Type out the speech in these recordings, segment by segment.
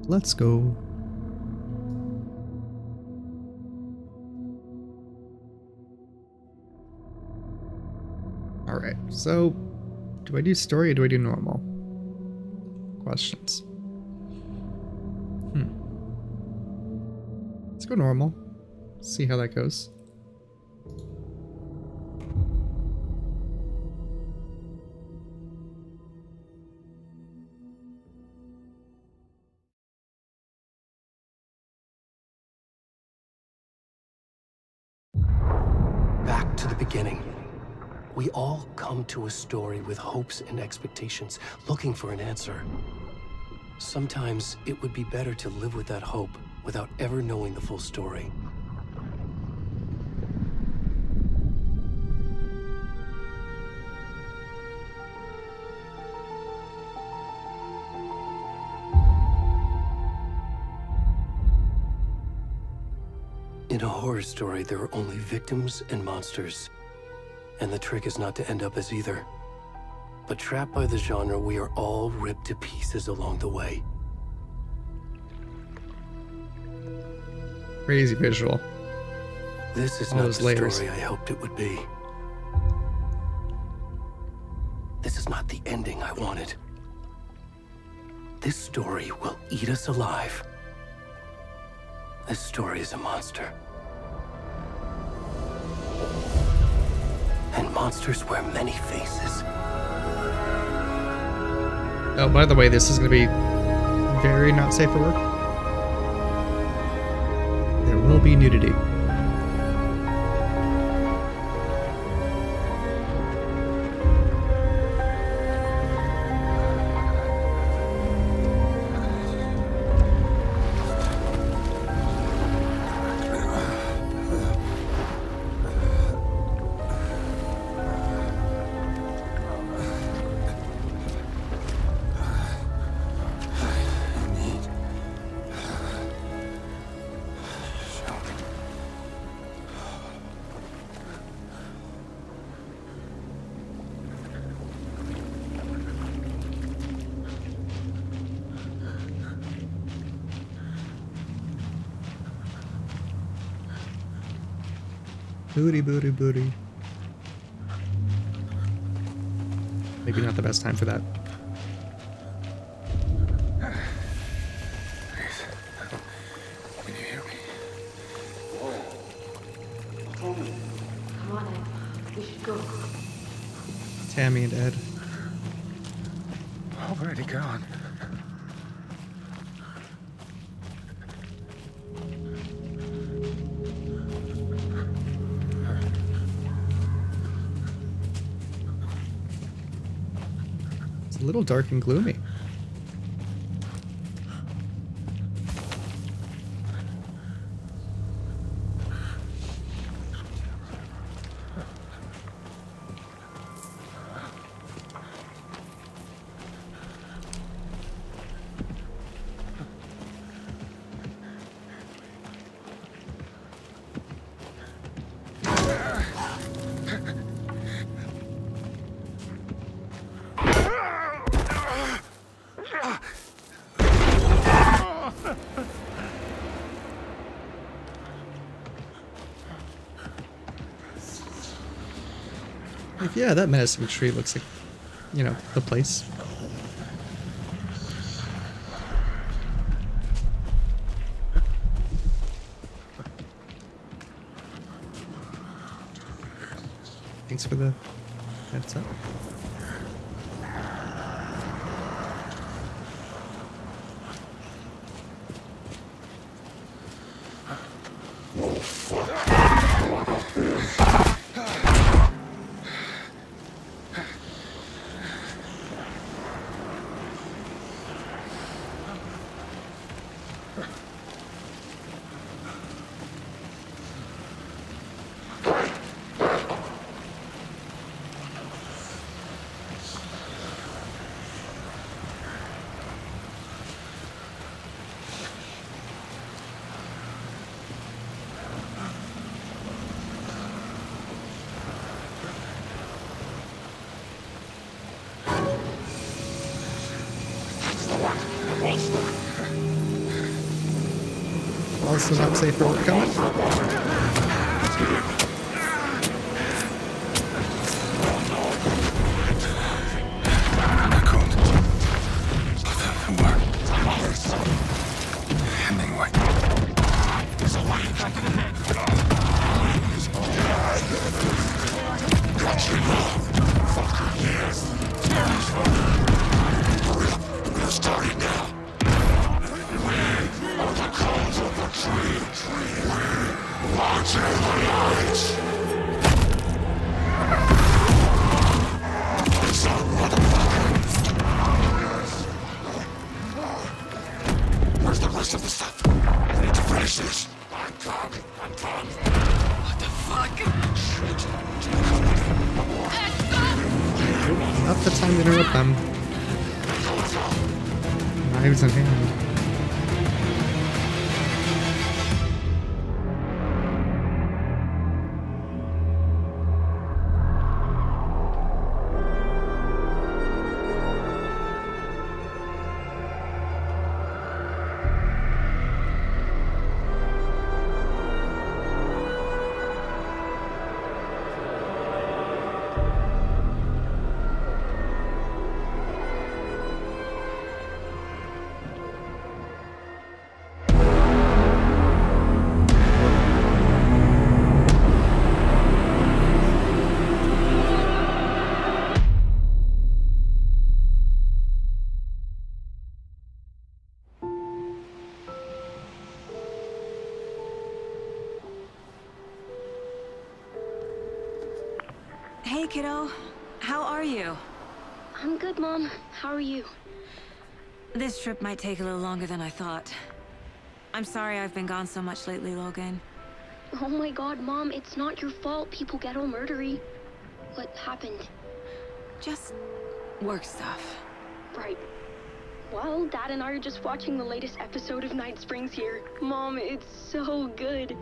Let's go. Alright, so do I do story or do I do normal? Questions. Let's go normal. See how that goes. Back to the beginning. We all come to a story with hopes and expectations, looking for an answer. Sometimes it would be better to live with that hope without ever knowing the full story. In a horror story, there are only victims and monsters. And the trick is not to end up as either. But trapped by the genre, we are all ripped to pieces along the way. Crazy visual. This is All not those the layers. story I hoped it would be. This is not the ending I wanted. This story will eat us alive. This story is a monster. And monsters wear many faces. Oh, by the way, this is going to be very not safe for work. There will be nudity. Booty, booty, booty. Maybe not the best time for that. Please. Can you hear me? Tammy, come on, Ed. We should go. Tammy and Ed. Already gone. It's a little dark and gloomy. Like, yeah, that menacing tree looks like, you know, the place. Thanks for the heads up. Also not safe for work coming. Where's the rest of the stuff? I need to finish this. I'm coming. What the fuck? Not the time to interrupt them. Knives in hand. Hey, kiddo. How are you? I'm good, Mom. How are you? This trip might take a little longer than I thought. I'm sorry I've been gone so much lately, Logan. Oh my god, Mom, it's not your fault people get all murdery. What happened? Just work stuff. Right. Well, Dad and I are just watching the latest episode of Night Springs here. Mom, it's so good.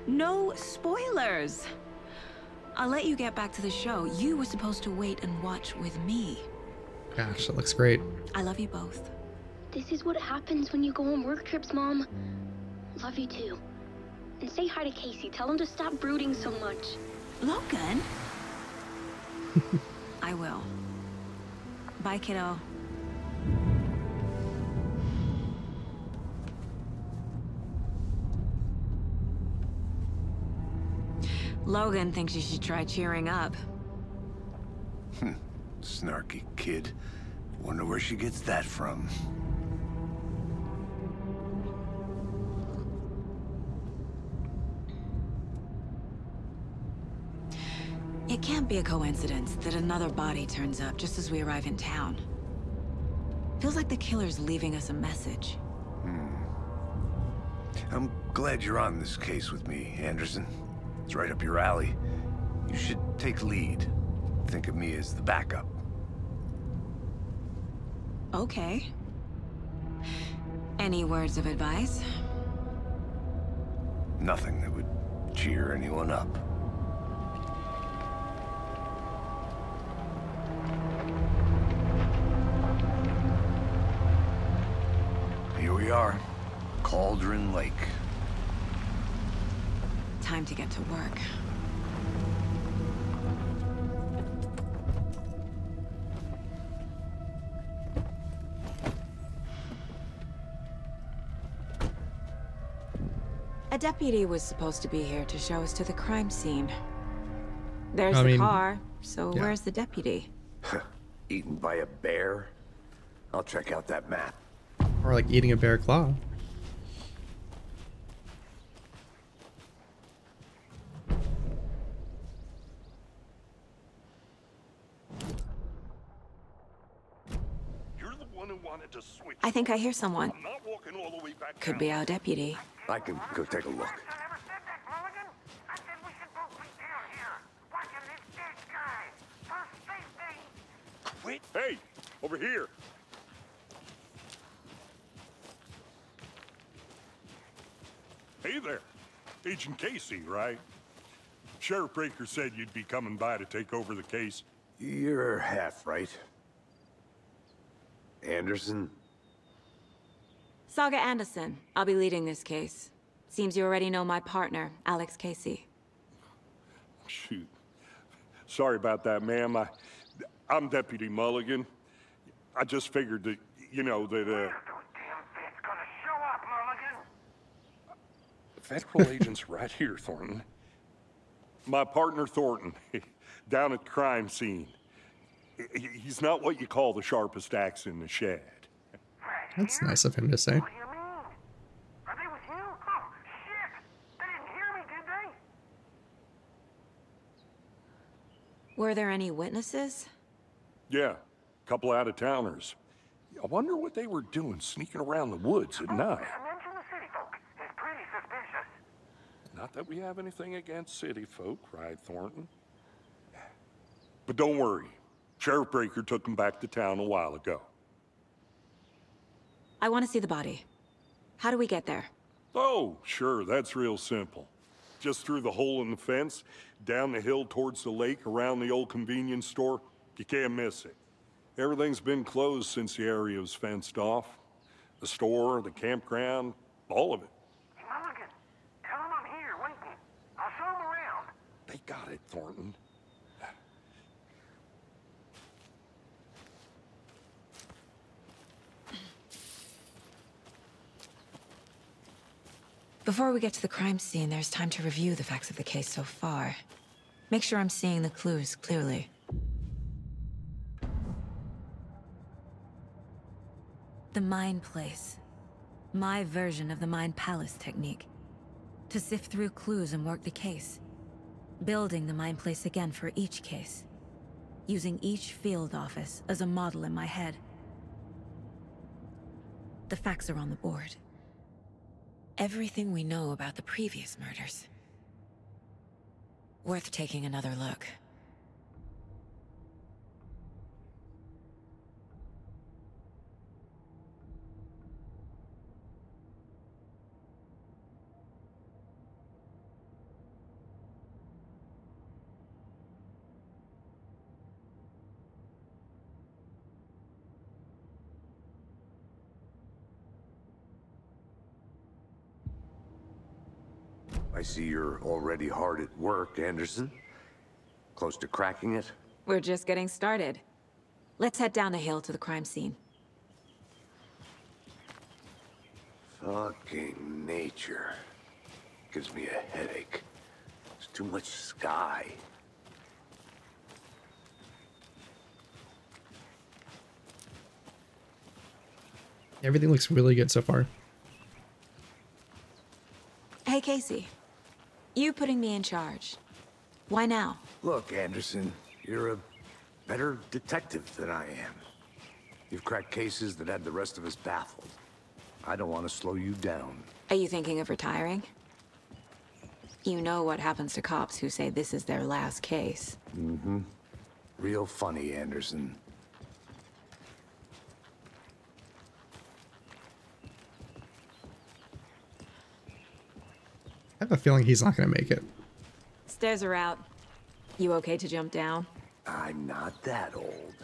No spoilers! I'll let you get back to the show. You were supposed to wait and watch with me. Gosh, that looks great. I love you both. This is what happens when you go on work trips, Mom. Love you too. And say hi to Casey. Tell him to stop brooding so much. Logan? I will. Bye, kiddo. Logan thinks you should try cheering up. Snarky kid. Wonder where she gets that from. It can't be a coincidence that another body turns up just as we arrive in town. Feels like the killer's leaving us a message. I'm glad you're on this case with me, Anderson. It's right up your alley. You should take lead. Think of me as the backup. Okay. Any words of advice? Nothing that would cheer anyone up. Here we are, Cauldron Lake. Time to get to work. A deputy was supposed to be here to show us to the crime scene. There's the car, so yeah. Where's the deputy? Eaten by a bear? I'll check out that map. Or like eating a bear claw. You're the one who wanted to switch. I think I hear someone. I'm not walking all the way back Could down. be our deputy. I can go take a look. Wait. Hey, over here. Hey there. Agent Casey, right? Sheriff Breaker said you'd be coming by to take over the case. You're half right. Anderson? Saga Anderson. I'll be leading this case. Seems you already know my partner, Alex Casey. Shoot. Sorry about that, ma'am. I'm Deputy Mulligan. I just figured that, you know, that, Federal agent's right here, Thornton. My partner, Thornton, down at the crime scene. He's not what you call the sharpest axe in the shed. That's nice of him to say. What do you mean? Are they with you? Oh, shit! They didn't hear me, did they? Were there any witnesses? Yeah, a couple out-of-towners. I wonder what they were doing sneaking around the woods at night. Mention the city folk. It's pretty suspicious. Not that we have anything against city folk, right, Thornton? But don't worry. Sheriff Breaker took them back to town a while ago. I want to see the body. How do we get there? Oh, sure, that's real simple. Just through the hole in the fence, down the hill towards the lake, around the old convenience store. You can't miss it. Everything's been closed since the area was fenced off. The store, the campground, all of it. Hey, Mulligan, tell them I'm here, waiting. I'll show them around. They got it, Thornton. Before we get to the crime scene, there's time to review the facts of the case so far. Make sure I'm seeing the clues clearly. The Mind Place. My version of the Mind Palace technique. To sift through clues and work the case. Building the Mind Place again for each case. Using each field office as a model in my head. The facts are on the board. Everything we know about the previous murders. Worth taking another look. I see you're already hard at work, Anderson. Close to cracking it? We're just getting started. Let's head down the hill to the crime scene. Fucking nature. Gives me a headache. There's too much sky. Everything looks really good so far. Hey, Casey. You putting me in charge. Why now? Look, Anderson, you're a better detective than I am. You've cracked cases that had the rest of us baffled. I don't want to slow you down. Are you thinking of retiring? You know what happens to cops who say this is their last case. Mm-hmm. Real funny, Anderson. I have a feeling he's not going to make it. Stairs are out. You okay to jump down? I'm not that old.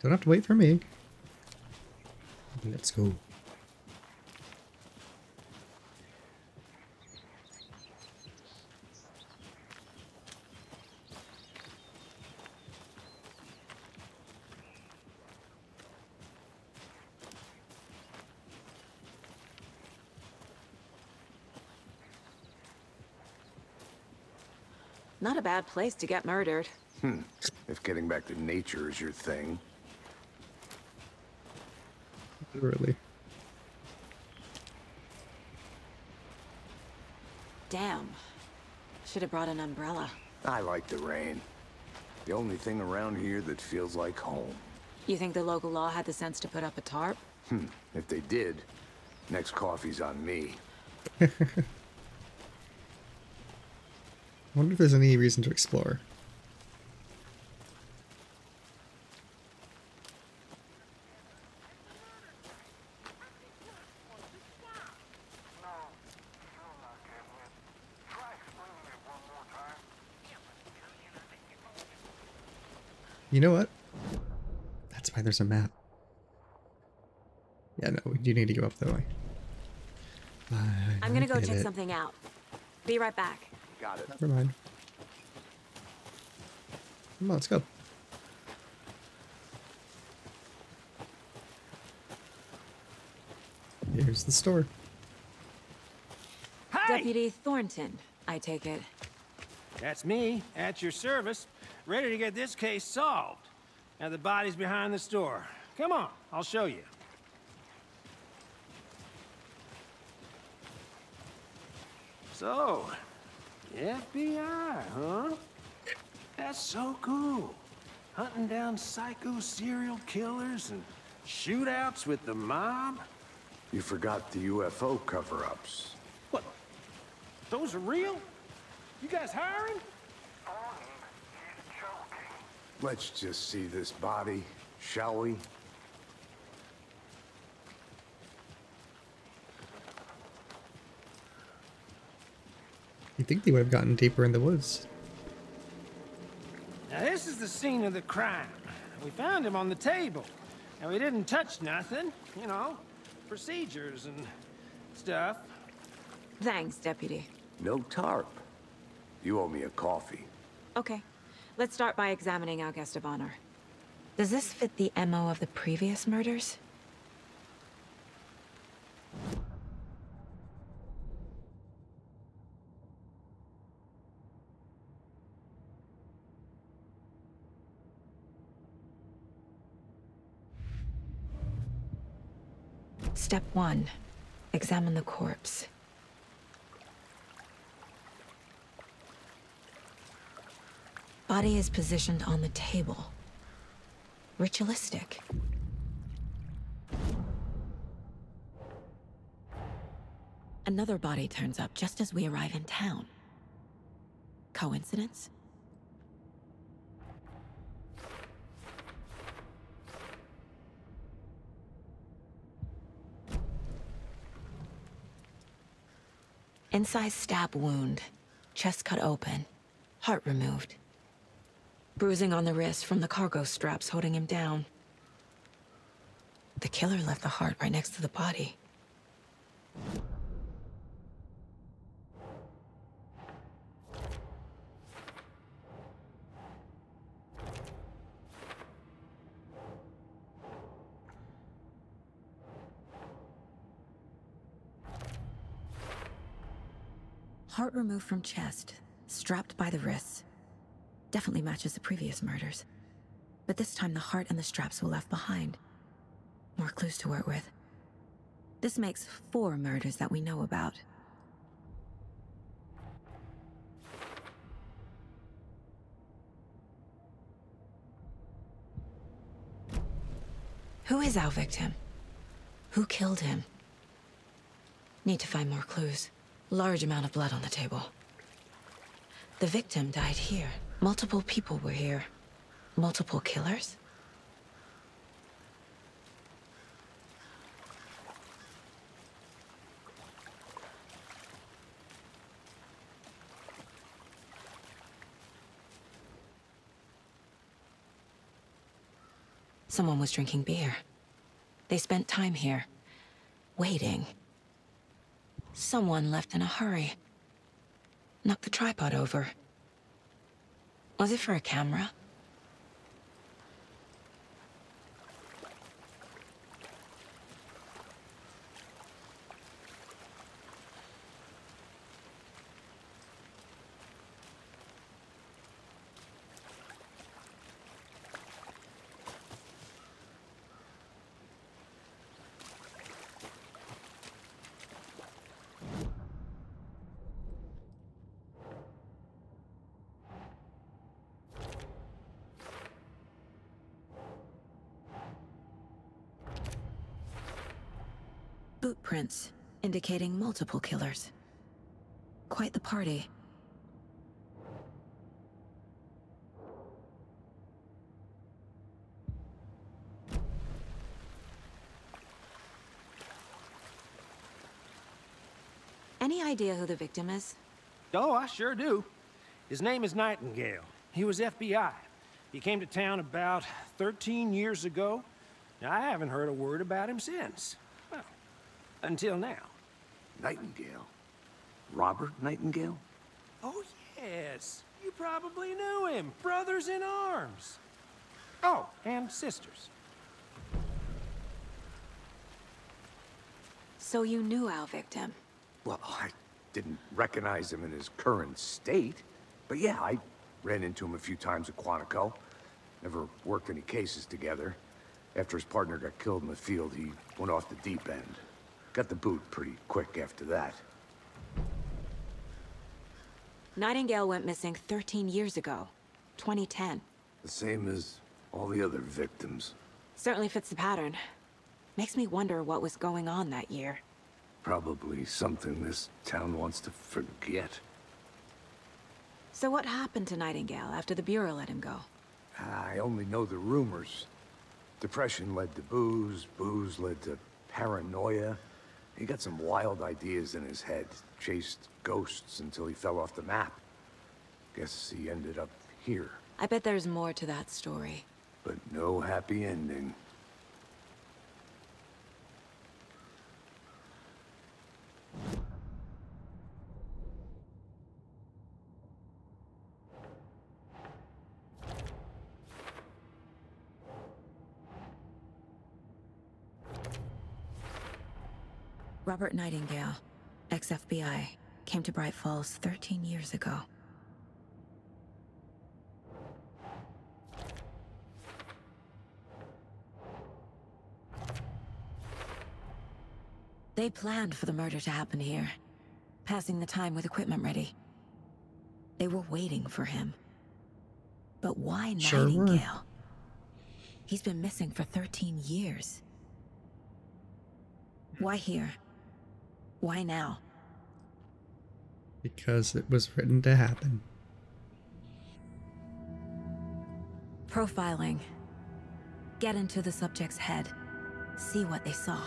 Don't have to wait for me. Let's go. Not a bad place to get murdered. If getting back to nature is your thing. Literally. Damn. Should have brought an umbrella. I like the rain. The only thing around here that feels like home. You think the local law had the sense to put up a tarp? If they did, next coffee's on me. I wonder if there's any reason to explore. You know what? That's why there's a map. Yeah, no, we do need to go up that way. I'm gonna go check something out. Be right back. Got it. Never mind. Come on, let's go. Here's the store. Hey! Deputy Thornton, I take it. That's me, at your service, ready to get this case solved. Now the body's behind the store. Come on, I'll show you. So, FBI, huh? That's so cool. Hunting down psycho serial killers and shootouts with the mob. You forgot the UFO cover-ups. What? Those are real? You guys hiring? Let's just see this body, shall we? You'd think they would have gotten deeper in the woods. Now this is the scene of the crime. We found him on the table. And we didn't touch nothing, you know, procedures and stuff. Thanks, Deputy. No tarp. You owe me a coffee. Okay, let's start by examining our guest of honor. Does this fit the MO of the previous murders? Step 1. Examine the corpse. Body is positioned on the table. Ritualistic. Another body turns up just as we arrive in town. Coincidence? Incised stab wound, chest cut open, heart removed. Bruising on the wrist from the cargo straps holding him down. The killer left the heart right next to the body. Heart removed from chest, strapped by the wrists. Definitely matches the previous murders. But this time the heart and the straps were left behind. More clues to work with. This makes 4 murders that we know about. Who is our victim? Who killed him? Need to find more clues. Large amount of blood on the table. The victim died here. Multiple people were here. Multiple killers? Someone was drinking beer. They spent time here, waiting. Someone left in a hurry. Knocked the tripod over. Was it for a camera? Boot prints, indicating multiple killers. Quite the party. Any idea who the victim is? Oh, I sure do. His name is Nightingale. He was FBI. He came to town about 13 years ago. Now, I haven't heard a word about him since. Well, until now. Nightingale? Robert Nightingale? Oh, yes. You probably knew him. Brothers in arms. Oh, and sisters. So you knew our victim? Well, I didn't recognize him in his current state. But yeah, I ran into him a few times at Quantico. Never worked any cases together. After his partner got killed in the field, he went off the deep end. Got the boot pretty quick after that. Nightingale went missing 13 years ago. 2010. The same as all the other victims. Certainly fits the pattern. Makes me wonder what was going on that year. Probably something this town wants to forget. So what happened to Nightingale after the Bureau let him go? I only know the rumors. Depression led to booze, booze led to paranoia. He got some wild ideas in his head, chased ghosts until he fell off the map. Guess he ended up here. I bet there's more to that story. But no happy ending. Robert Nightingale, ex-FBI, came to Bright Falls 13 years ago. They planned for the murder to happen here, passing the time with equipment ready. They were waiting for him. But why Sure were. Nightingale? He's been missing for 13 years. Why here? Why now? Because it was written to happen. Profiling. Get into the subject's head. See what they saw.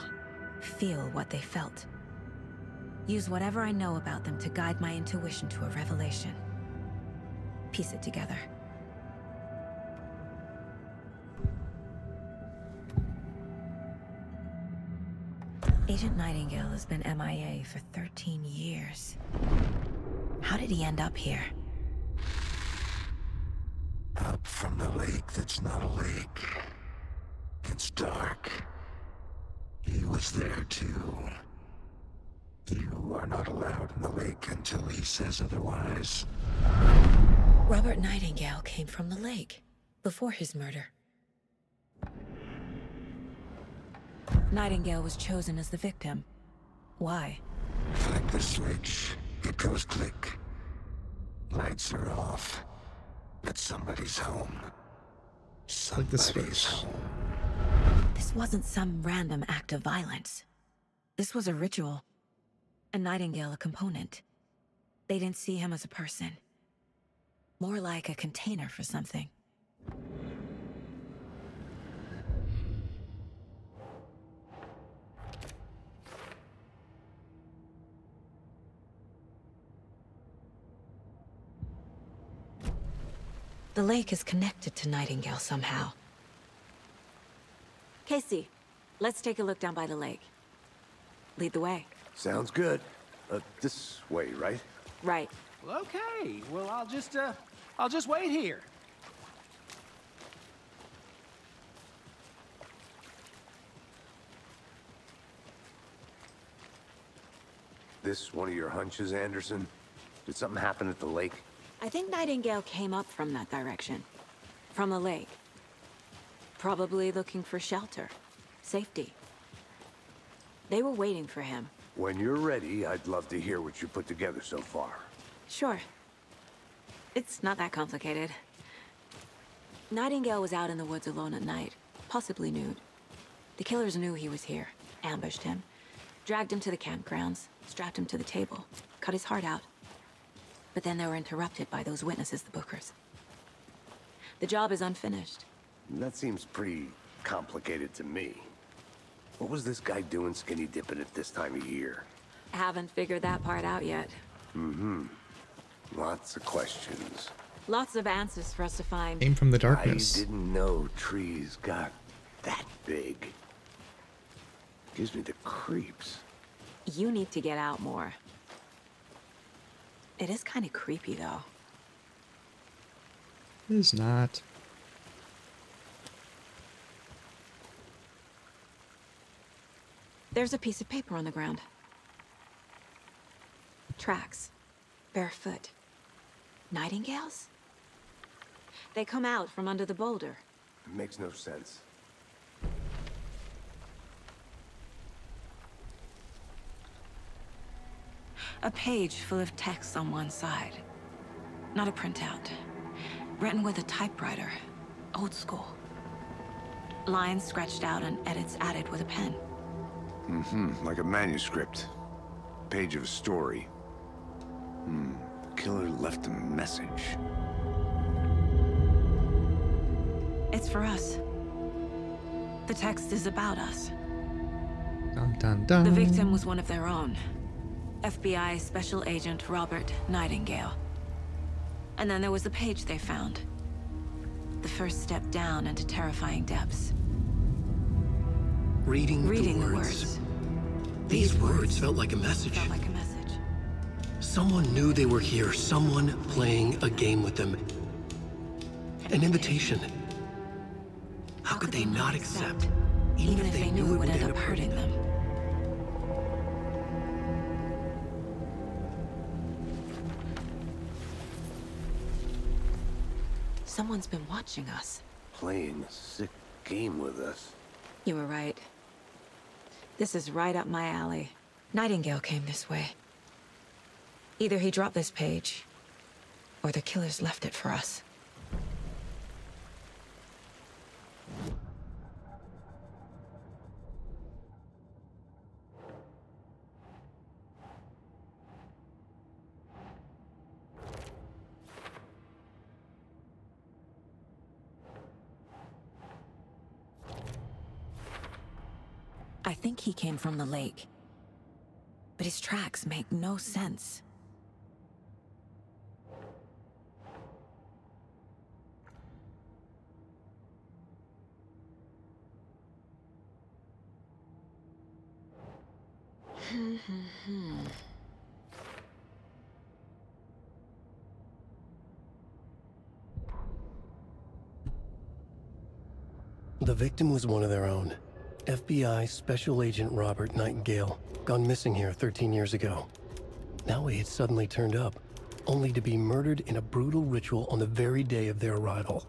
Feel what they felt. Use whatever I know about them to guide my intuition to a revelation. Piece it together. Agent Nightingale has been MIA for 13 years. How did he end up here? Up from the lake that's not a lake. It's dark. He was there too. You are not allowed in the lake until he says otherwise. Robert Nightingale came from the lake, before his murder. Nightingale was chosen as the victim. Why? Flick the switch. It goes click. Lights are off. But somebody's home. Like the Somebody's switch. home. This wasn't some random act of violence. This was a ritual. And Nightingale a component. They didn't see him as a person. More like a container for something. The lake is connected to Nightingale somehow. Casey, let's take a look down by the lake. Lead the way. Sounds good. This way, right? Right. Well, okay. Well, I'll just wait here. This one of your hunches, Anderson? Did something happen at the lake? I think Nightingale came up from that direction. From the lake. Probably looking for shelter. Safety. They were waiting for him. When you're ready, I'd love to hear what you put together so far. Sure. It's not that complicated. Nightingale was out in the woods alone at night, possibly nude. The killers knew he was here, ambushed him, dragged him to the campgrounds, strapped him to the table, cut his heart out. But then they were interrupted by those witnesses, the Bookers. The job is unfinished. That seems pretty complicated to me. What was this guy doing skinny dipping at this time of year? Haven't figured that part out yet. Mm-hmm. Lots of questions. Lots of answers for us to find. Came from the I darkness. didn't know trees got that big. Gives me the creeps. You need to get out more. It is kind of creepy, though. It is not. There's a piece of paper on the ground. Tracks. Barefoot. Nightingales? They come out from under the boulder. It makes no sense. A page full of text on one side. Not a printout. Written with a typewriter. Old school. Lines scratched out and edits added with a pen. Like a manuscript. Page of a story. The killer left a message. It's for us. The text is about us. Dun dun dun. The victim was one of their own. FBI Special Agent Robert Nightingale. And then there was the page they found. The first step down into terrifying depths. Reading the the words. These words felt like a message. Felt like a message. Someone knew they were here, someone playing a game with them. An invitation. How could they not accept, even if they knew it would end up hurting them? Someone's been watching us. Playing a sick game with us. You were right. This is right up my alley. Nightingale came this way. Either he dropped this page, or the killers left it for us. I think he came from the lake. But his tracks make no sense. The victim was one of their own. FBI Special Agent Robert Nightingale, gone missing here 13 years ago. Now he had suddenly turned up, only to be murdered in a brutal ritual on the very day of their arrival.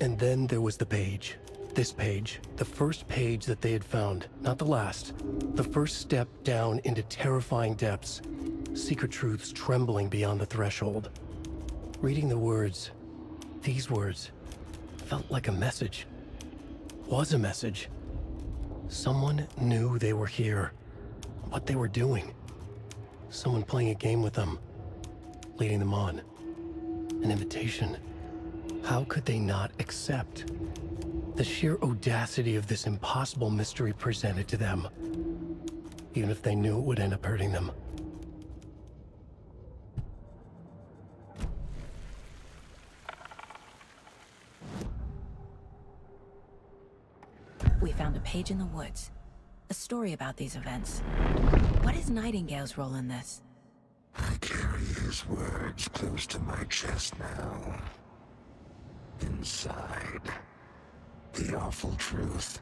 And then there was the page. This page, the first page that they had found, not the last. The first step down into terrifying depths. Secret truths trembling beyond the threshold. Reading the words, these words, felt like a message. Was a message. Someone knew they were here. What they were doing. Someone playing a game with them. Leading them on. An invitation. How could they not accept? The sheer audacity of this impossible mystery presented to them. Even if they knew it would end up hurting them. We found a page in the woods. A story about these events. What is Nightingale's role in this? I carry his words close to my chest now. Inside, the awful truth.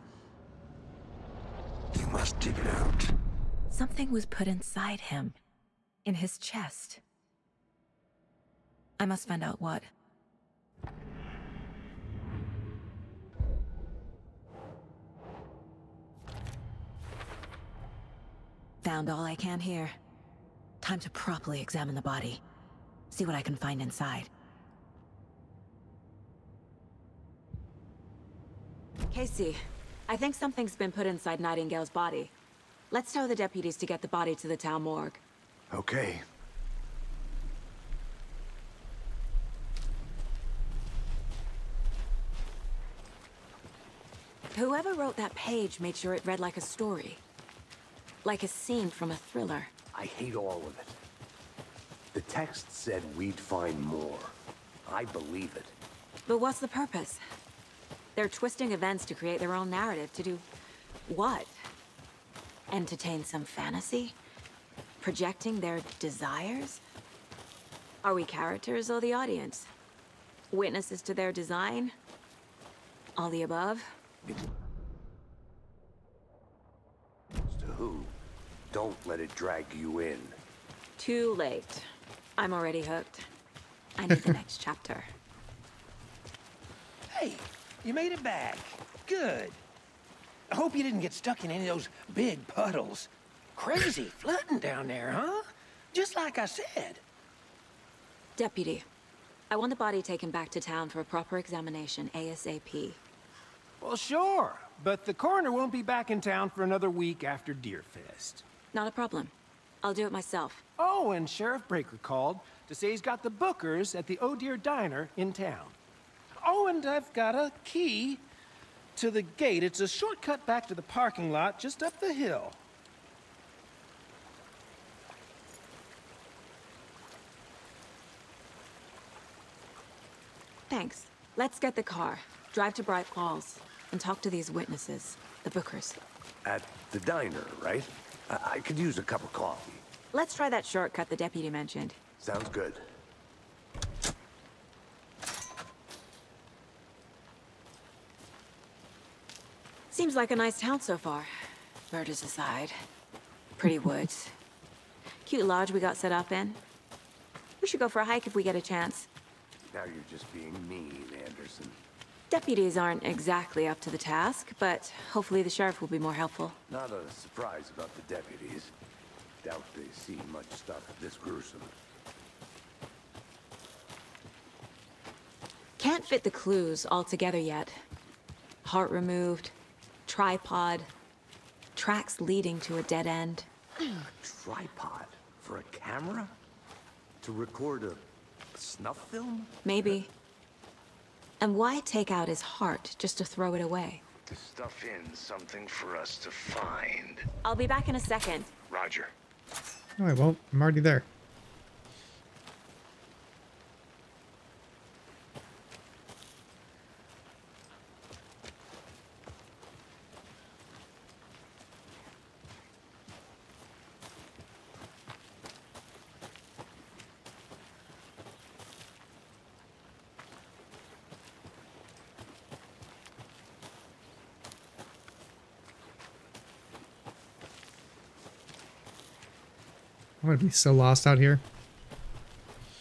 You must dig it out. Something was put inside him. In his chest. I must find out what. Found all I can here. Time to properly examine the body. See what I can find inside. Casey, I think something's been put inside Nightingale's body. Let's tell the deputies to get the body to the town morgue. Okay. Whoever wrote that page made sure it read like a story. Like a scene from a thriller. I hate all of it. The text said we'd find more. I believe it. But what's the purpose? They're twisting events to create their own narrative. To do what? Entertain some fantasy? Projecting their desires? Are we characters or the audience? Witnesses to their design? All the above? As to who, don't let it drag you in. Too late. I'm already hooked. I need the next chapter. Hey, you made it back. Good. I hope you didn't get stuck in any of those big puddles. Crazy flooding down there, huh? Just like I said. Deputy, I want the body taken back to town for a proper examination ASAP. Well, sure. But the coroner won't be back in town for another week after Deerfest. Not a problem. I'll do it myself. Oh, and Sheriff Breaker called to say he's got the Bookers at the Oh Dear Diner in town. Oh, and I've got a key to the gate. It's a shortcut back to the parking lot just up the hill. Thanks. Let's get the car, drive to Bright Falls, and talk to these witnesses, the Bookers. At the diner, right? I could use a cup of coffee. Let's try that shortcut the deputy mentioned. Sounds good. Seems like a nice town so far. Murders aside. Pretty woods. Cute lodge we got set up in. We should go for a hike if we get a chance. Now you're just being mean, Anderson. Deputies aren't exactly up to the task, but hopefully the sheriff will be more helpful. Not a surprise about the deputies. Doubt they see much stuff this gruesome. Can't fit the clues all together yet. Heart removed, tripod, tracks leading to a dead end. A tripod? For a camera? To record a snuff film? Maybe. And why take out his heart just to throw it away? To stuff in something for us to find. I'll be back in a second. Roger. No, I won't. I'm already there. I'm gonna be so lost out here.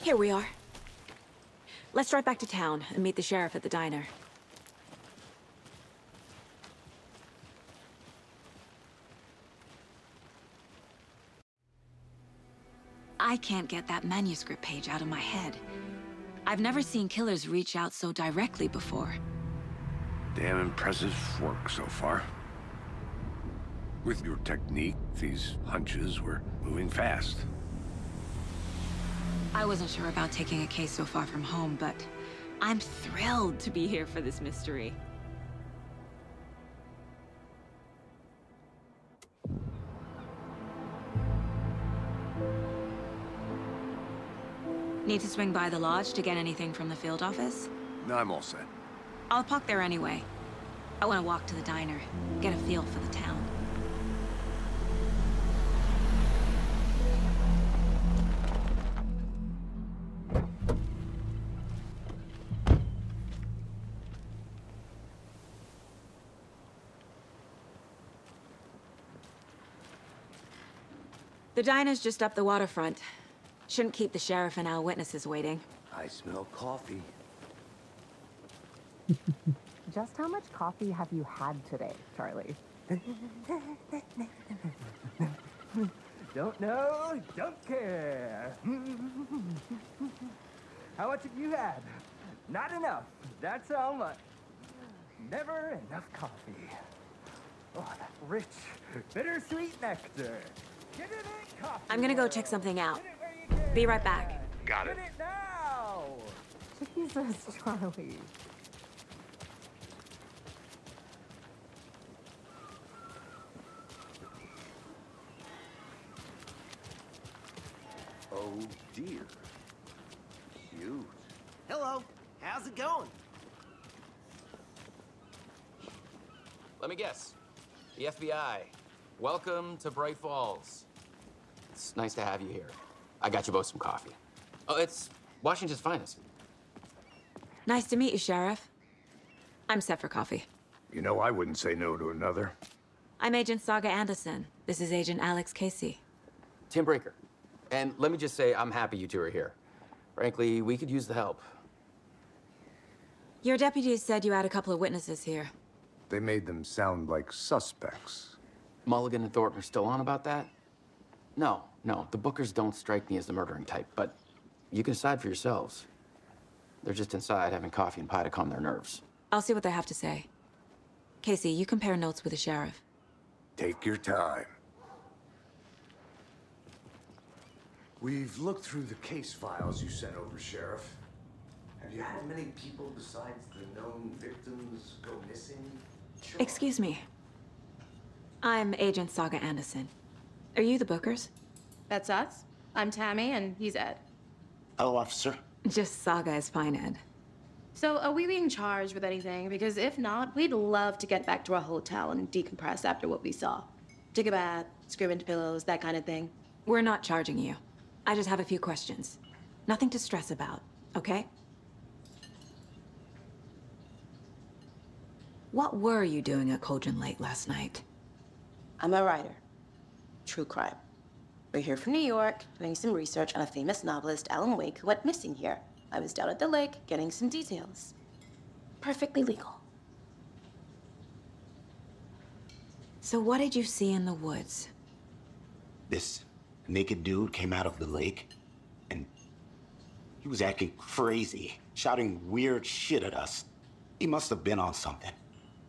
Here we are. Let's drive back to town and meet the sheriff at the diner. I can't get that manuscript page out of my head. I've never seen killers reach out so directly before. Damn impressive work so far. With your technique, these hunches were moving fast. I wasn't sure about taking a case so far from home, but I'm thrilled to be here for this mystery. Need to swing by the lodge to get anything from the field office? No, I'm all set. I'll park there anyway. I want to walk to the diner, get a feel for the town. The diner's just up the waterfront. Shouldn't keep the sheriff and our witnesses waiting. I smell coffee. Just how much coffee have you had today, Charlie? Don't know, don't care. How much have you had? Not enough. That's how much. Never enough coffee. Oh, that rich, bittersweet nectar. Get it in, coffee. I'm gonna go check something out. Be right back. Got it. Get it now. Jesus, Charlie. Oh dear. Cute. Hello. How's it going? Let me guess. The FBI. Welcome to Bright Falls. It's nice to have you here. I got you both some coffee. Oh, it's Washington's finest. Nice to meet you, Sheriff. I'm set for coffee. You know, I wouldn't say no to another. I'm Agent Saga Anderson. This is Agent Alex Casey. Tim Breaker. And let me just say, I'm happy you two are here. Frankly, we could use the help. Your deputies said you had a couple of witnesses here. They made them sound like suspects. Mulligan and Thornton are still on about that? No, the Bookers don't strike me as the murdering type, but you can decide for yourselves. They're just inside having coffee and pie to calm their nerves. I'll see what they have to say. Casey, you compare notes with the sheriff. Take your time. We've looked through the case files you sent over, Sheriff. Have you had many people besides the known victims go missing? Sure. Excuse me. I'm Agent Saga Anderson. Are you the Bookers? That's us. I'm Tammy, and he's Ed. Hello, officer. Just Saga is fine, Ed. So, are we being charged with anything? Because if not, we'd love to get back to our hotel and decompress after what we saw. Take a bath, scream into pillows, that kind of thing. We're not charging you. I just have a few questions. Nothing to stress about, okay? What were you doing at Cauldron Lake last night? I'm a writer. True crime. We're here from New York, doing some research on a famous novelist, Alan Wake, who went missing here. I was down at the lake, getting some details. Perfectly legal. So what did you see in the woods? This naked dude came out of the lake, and he was acting crazy, shouting weird shit at us. He must have been on something.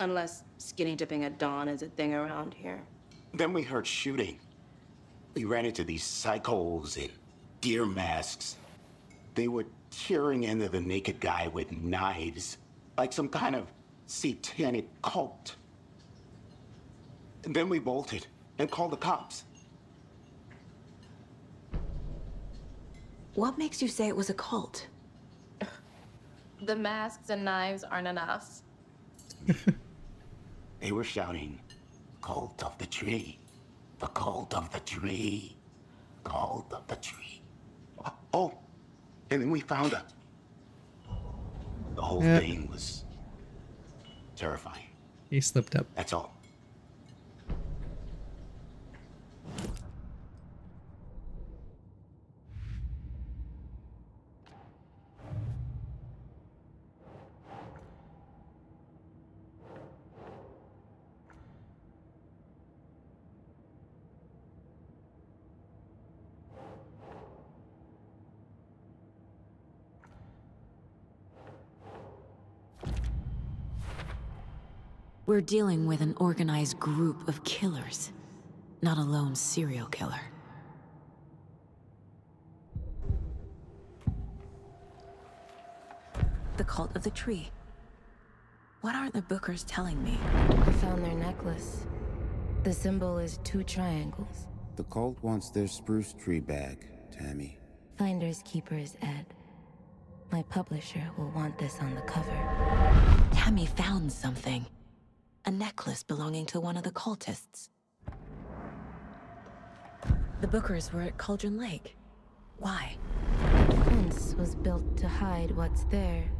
Unless skinny dipping at dawn is a thing around here. Then we heard shooting. We ran into these psychos in deer masks. They were tearing into the naked guy with knives, like some kind of satanic cult. And then we bolted and called the cops. What makes you say it was a cult? The masks and knives aren't enough. They were shouting, "Cult of the tree, the cult of the tree, cult of the tree." Oh, and then we found her. The whole thing was terrifying. He slipped up. That's all. We're dealing with an organized group of killers, not a lone serial killer. The cult of the tree. What aren't the Bookers telling me? I found their necklace. The symbol is 2 triangles. The cult wants their spruce tree back, Tammy. Finders keepers, Ed. My publisher will want this on the cover. Tammy found something. A necklace belonging to one of the cultists. The Bookers were at Cauldron Lake. Why? The fence was built to hide what's there.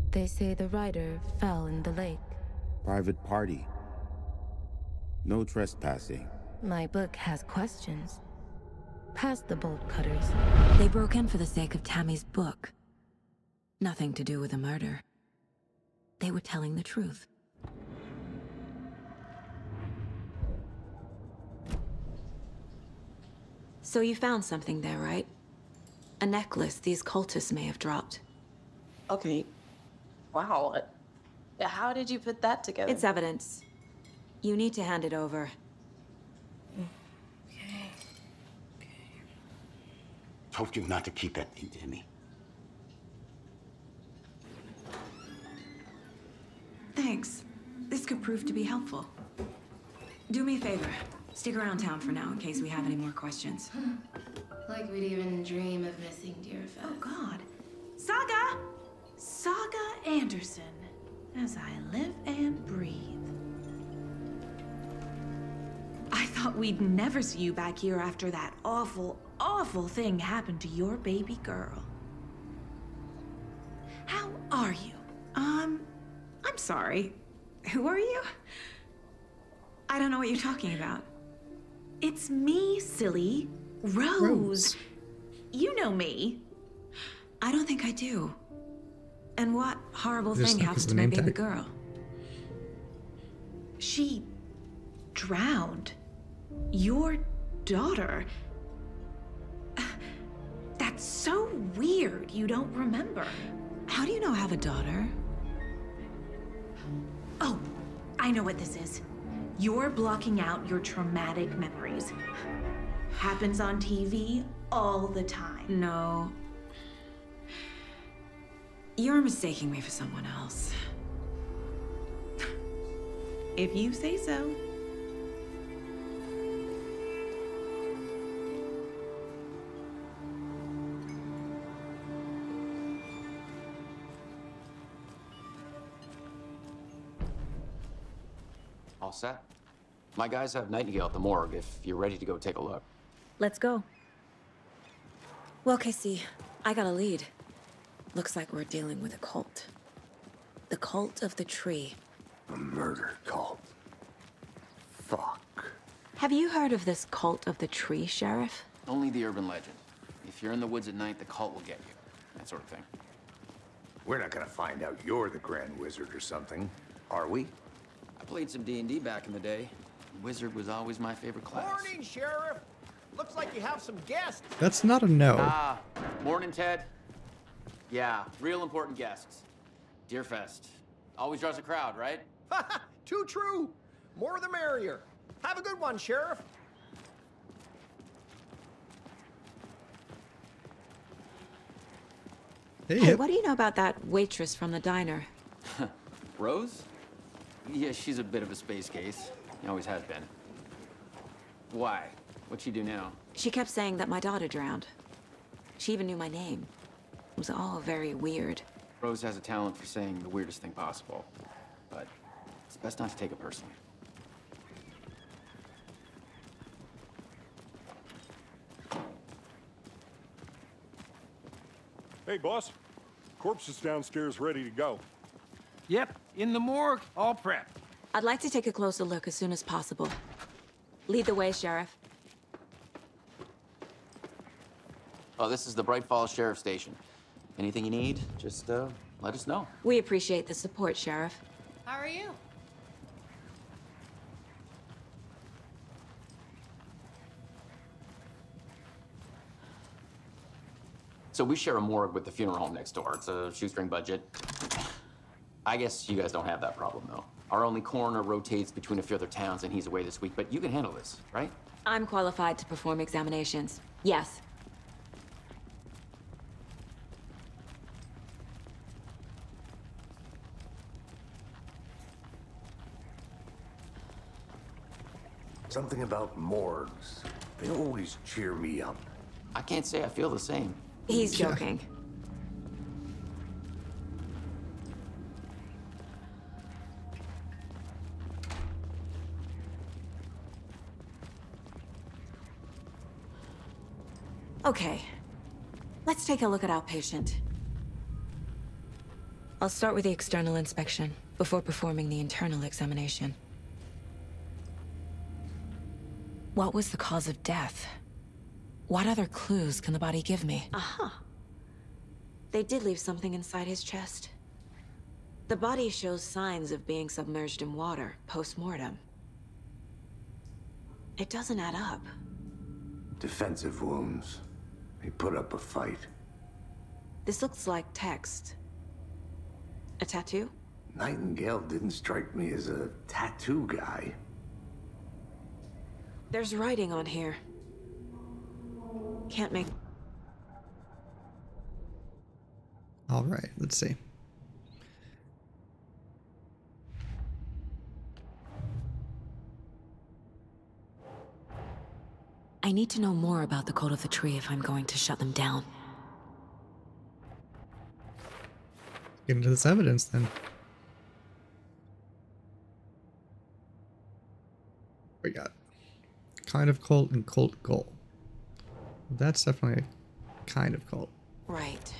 They say the writer fell in the lake. Private party. No trespassing. My book has questions. Past the bolt cutters. They broke in for the sake of Tammy's book. Nothing to do with the murder. They were telling the truth. So you found something there, right? A necklace these cultists may have dropped. Okay. Wow. How did you put that together? It's evidence. You need to hand it over. Okay. Told you not to keep that thing to me. Thanks. This could prove to be helpful. Do me a favor. Stick around town for now in case we have any more questions. Like we'd even dream of missing Deerfest. Oh, God. Saga Anderson, as I live and breathe. I thought we'd never see you back here after that awful, awful thing happened to your baby girl. How are you? I'm sorry. Who are you? I don't know what you're talking about. It's me, silly. Rose. You know me. I don't think I do. And what horrible thing happened to my baby girl? She drowned. Your daughter. That's so weird you don't remember. How do you know I have a daughter? Oh, I know what this is. You're blocking out your traumatic memories. Happens on TV all the time. No. You're mistaking me for someone else. If you say so. All set? My guys have Nightingale at the morgue if you're ready to go take a look. Let's go. Well, Casey, I got a lead. Looks like we're dealing with a cult. The cult of the tree. A murder cult. Fuck. Have you heard of this cult of the tree, Sheriff? Only the urban legend. If you're in the woods at night, the cult will get you. That sort of thing. We're not gonna find out you're the Grand Wizard or something, are we? I played some D&D back in the day. Wizard was always my favorite class. Morning, Sheriff. Looks like you have some guests. That's not a no. Ah, morning, Ted. Yeah, real important guests. Deerfest. Always draws a crowd, right? Too true. More the merrier. Have a good one, Sheriff. Hey, what do you know about that waitress from the diner? Rose? Yeah, she's a bit of a space case. Always has been. Why? What'd she do now? She kept saying that my daughter drowned. She even knew my name. It was all very weird. Rose has a talent for saying the weirdest thing possible. But it's best not to take it personally. Hey, boss. Corpse is downstairs ready to go. Yep, in the morgue, all prepped. I'd like to take a closer look as soon as possible. Lead the way, Sheriff. Oh, this is the Bright Falls Sheriff Station. Anything you need, just let us know. We appreciate the support, Sheriff. How are you? So we share a morgue with the funeral home next door. It's a shoestring budget. I guess you guys don't have that problem, though. Our only coroner rotates between a few other towns, and he's away this week, but you can handle this, right? I'm qualified to perform examinations. Yes. Something about morgues. They always cheer me up. I can't say I feel the same. He's joking. Okay, let's take a look at outpatient. I'll start with the external inspection before performing the internal examination. What was the cause of death? What other clues can the body give me? Aha. They did leave something inside his chest. The body shows signs of being submerged in water post-mortem. It doesn't add up. Defensive wounds. He put up a fight. This looks like text. A tattoo? Nightingale didn't strike me as a tattoo guy. There's writing on here. Can't make... All right, let's see. I need to know more about the code of the tree if I'm going to shut them down. Get into this evidence then. We got kind of cult and cult goal. That's definitely a kind of cult. Right.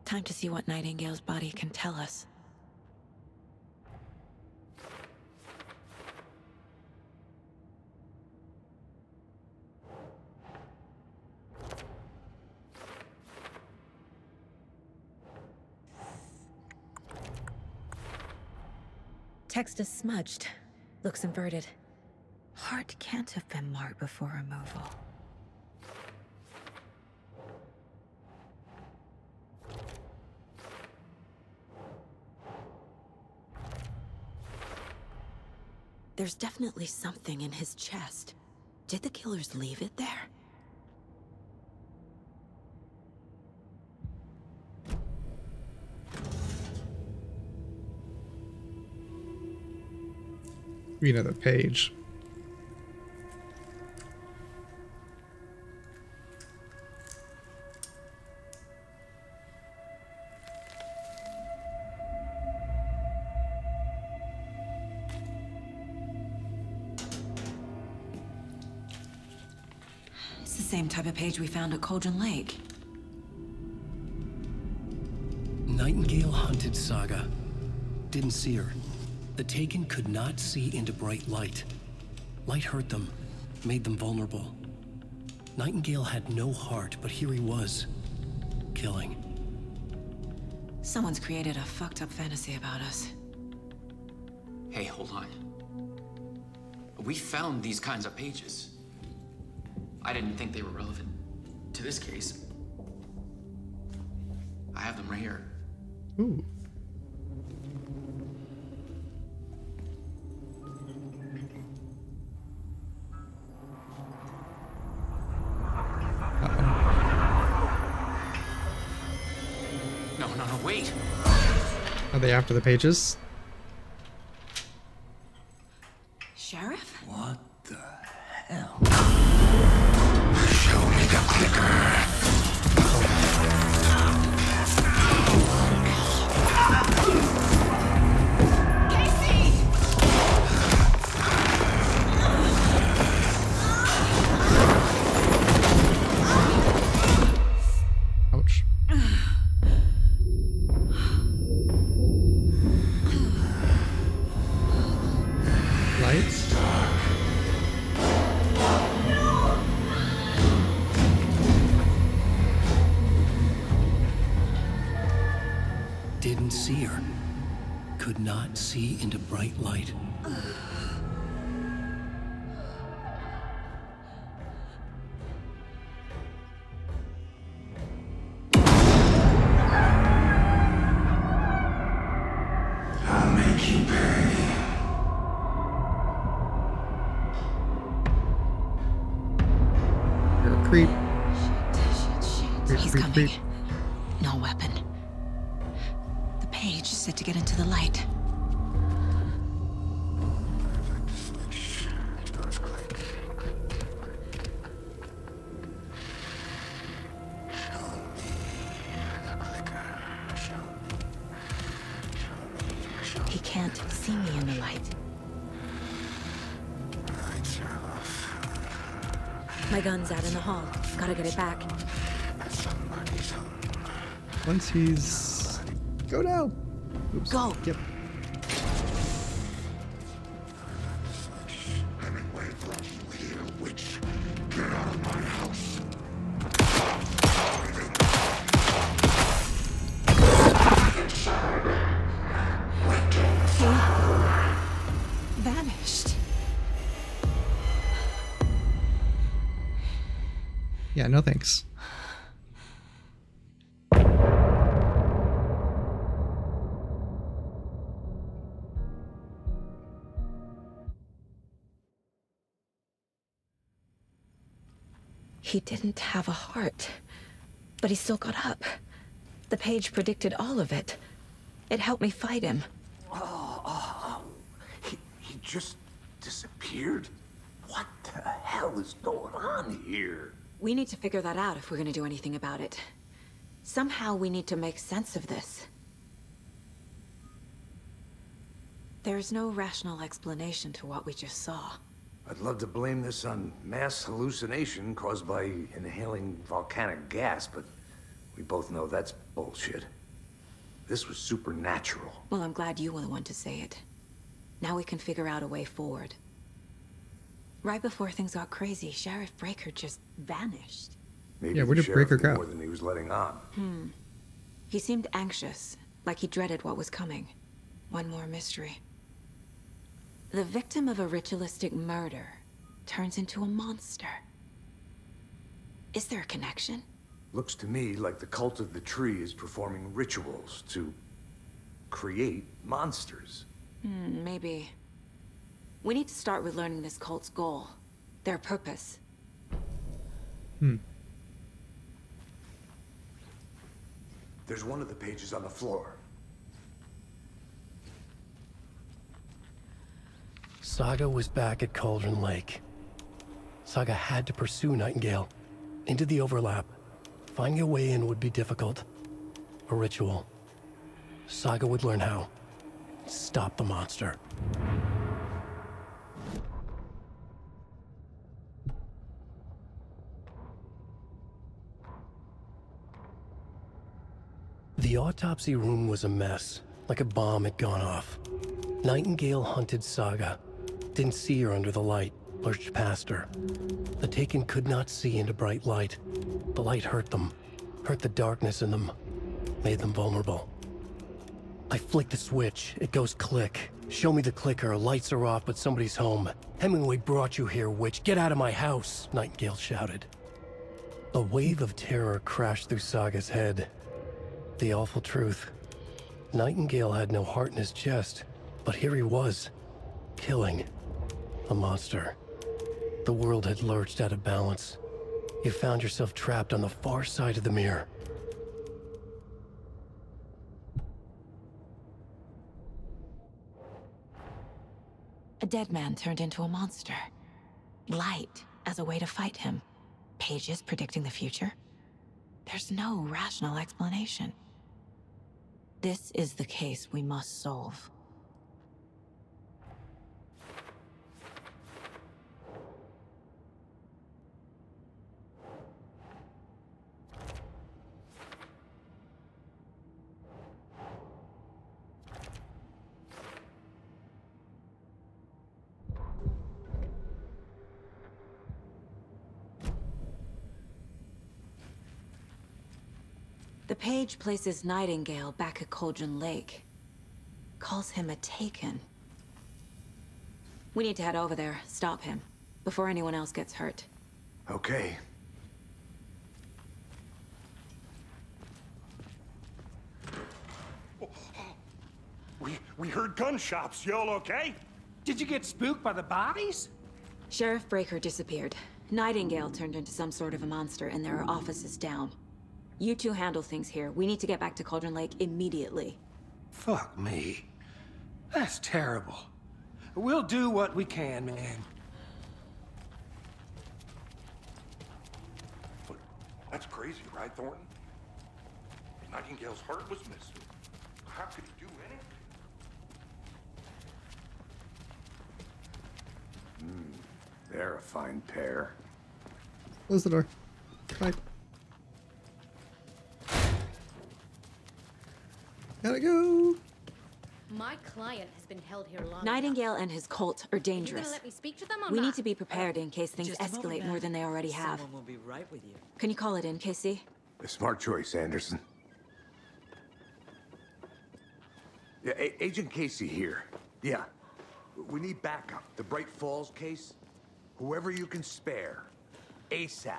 Time to see what Nightingale's body can tell us. Text is smudged. Looks inverted. Heart can't have been marked before removal. There's definitely something in his chest. Did the killers leave it there? Read another page. It's the same type of page we found at Cauldron Lake. Nightingale hunted Saga. Didn't see her. The Taken could not see into bright light. Light hurt them, made them vulnerable. Nightingale had no heart, but here he was, killing. Someone's created a fucked up fantasy about us. Hey, hold on. We found these kinds of pages. I didn't think they were relevant to this case. I have them right here. Ooh. No, wait. Are they after the pages? Sheriff? What the hell? Show me the clicker. Ouch. Lights? Didn't see her. Could not see into bright light. I'll make you pay. You're a creep. He's coming. No weapon. The page said to get into the light. He can't see me in the light. My gun's out in the hall. Gotta get it back. Once he's... Go now! Oops. Go! Yep. Vanished. Yeah, no thanks. He didn't have a heart, but he still got up. The page predicted all of it. It helped me fight him. He just disappeared? What the hell is going on here? We need to figure that out if we're gonna do anything about it. Somehow we need to make sense of this. There's no rational explanation to what we just saw. I'd love to blame this on mass hallucination caused by inhaling volcanic gas, but we both know that's bullshit. This was supernatural. Well, I'm glad you were the one to say it. Now we can figure out a way forward. Right before things got crazy, Sheriff Breaker just vanished. Maybe yeah, where did Breaker go? More than he was letting on. He seemed anxious, like he dreaded what was coming. One more mystery. The victim of a ritualistic murder turns into a monster. Is there a connection? Looks to me like the cult of the tree is performing rituals to create monsters. Maybe. We need to start with learning this cult's goal. Their purpose. There's one of the pages on the floor. Saga was back at Cauldron Lake. Saga had to pursue Nightingale into the overlap. Finding a way in would be difficult. A ritual. Saga would learn how. Stop the monster. The autopsy room was a mess, like a bomb had gone off. Nightingale hunted Saga. Didn't see her under the light, lurched past her. The Taken could not see into bright light. The light hurt them, hurt the darkness in them, made them vulnerable. I flick the switch, it goes click. Show me the clicker, lights are off, but somebody's home. Hemingway brought you here, witch. Get out of my house, Nightingale shouted. A wave of terror crashed through Saga's head. The awful truth. Nightingale had no heart in his chest, but here he was, killing a monster. The world had lurched out of balance. You found yourself trapped on the far side of the mirror. A dead man turned into a monster. Light as a way to fight him. Pages predicting the future. There's no rational explanation. This is the case we must solve. The page places Nightingale back at Cauldron Lake. Calls him a Taken. We need to head over there, stop him, before anyone else gets hurt. Okay. We heard gunshots. Y'all okay? Did you get spooked by the bodies? Sheriff Breaker disappeared. Nightingale turned into some sort of a monster, and there are offices down. You two handle things here. We need to get back to Cauldron Lake immediately. Fuck me. That's terrible. We'll do what we can, man. But that's crazy, right, Thornton? Nightingale's heart was missing. How could he do anything? They're a fine pair. Close the door. Bye. Gotta go. My client has been held here long Nightingale and his cult are enough. Are you dangerous. gonna let me speak to them or We not? need to be prepared in case things Just a moment, escalate more ma'am. than they already have. Someone will be right with you. Can you call it in, Casey? A smart choice, Anderson. Yeah, Agent Casey here. Yeah. We need backup. The Bright Falls case. Whoever you can spare. ASAP.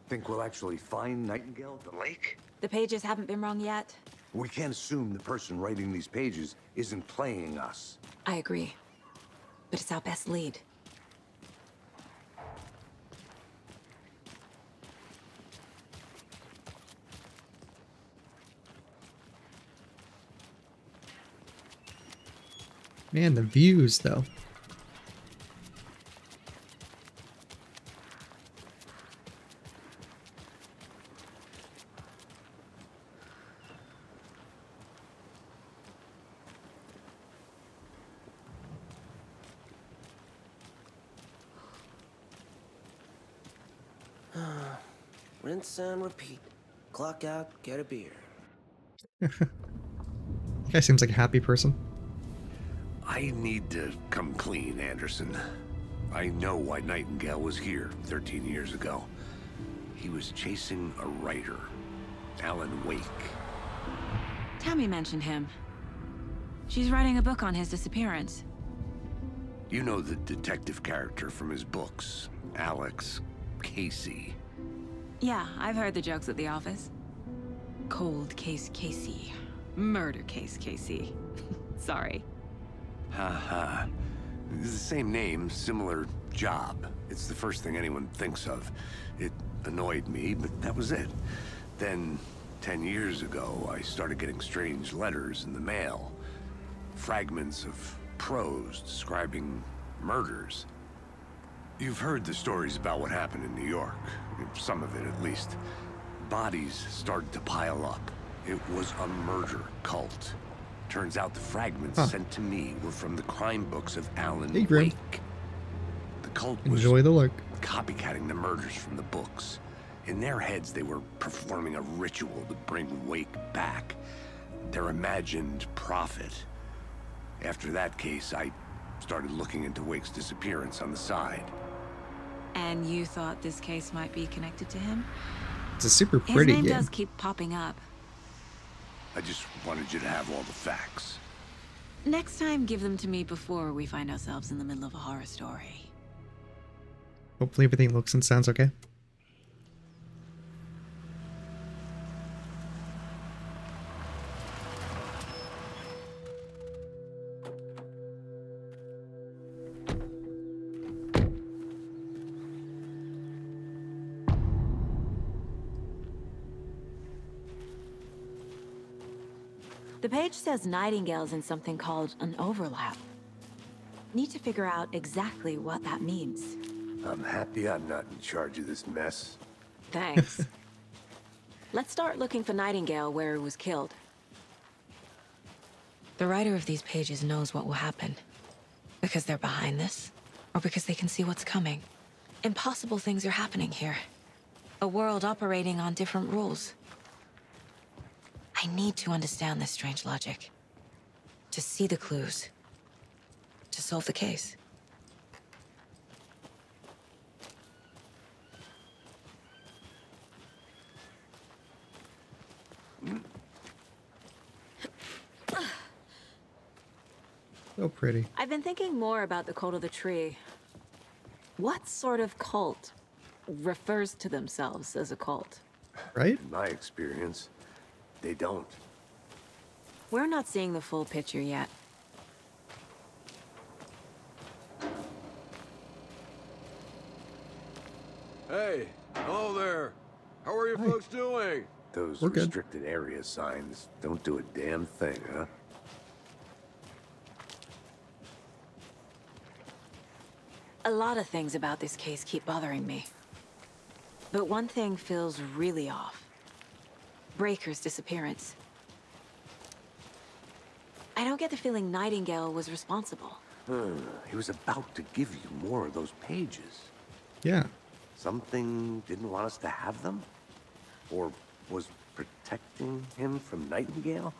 Think we'll actually find Nightingale at the lake? The pages haven't been wrong yet. We can't assume the person writing these pages isn't playing us. I agree. But it's our best lead. Man, the views, though. Rinse and repeat. Clock out, get a beer. That guy seems like a happy person. I need to come clean, Anderson. I know why Nightingale was here 13 years ago. He was chasing a writer, Alan Wake. Tammy mentioned him. She's writing a book on his disappearance. You know the detective character from his books, Alex Casey. Yeah, I've heard the jokes at the office. Cold case Casey. Murder case Casey. Sorry. Ha. It's the same name, similar job. It's the first thing anyone thinks of. It annoyed me, but that was it. Then, 10 years ago, I started getting strange letters in the mail. Fragments of prose describing murders. You've heard the stories about what happened in New York. Some of it, at least. Bodies started to pile up. It was a murder cult. Turns out the fragments sent to me were from the crime books of Alan Wake. The cult was Enjoy the look. copycatting the murders from the books. In their heads, they were performing a ritual to bring Wake back. Their imagined prophet. After that case, I started looking into Wake's disappearance on the side. And you thought this case might be connected to him? It's a super pretty His name game. does keep popping up. I just wanted you to have all the facts. Next time, give them to me before we find ourselves in the middle of a horror story. Hopefully everything looks and sounds okay. The page says Nightingale's in something called an overlap. Need to figure out exactly what that means. I'm happy I'm not in charge of this mess. Thanks. Let's start looking for Nightingale where he was killed. The writer of these pages knows what will happen. Because they're behind this, or because they can see what's coming. Impossible things are happening here. A world operating on different rules. I need to understand this strange logic. To see the clues. To solve the case. So pretty. I've been thinking more about the cult of the tree. What sort of cult refers to themselves as a cult? Right? In my experience, they don't. We're not seeing the full picture yet. Hey, hello there. How are you folks doing? Those We're good. restricted area signs don't do a damn thing, huh? A lot of things about this case keep bothering me. But one thing feels really off. Breaker's disappearance. I don't get the feeling Nightingale was responsible. He was about to give you more of those pages. Yeah. Something didn't want us to have them? Or was protecting him from Nightingale?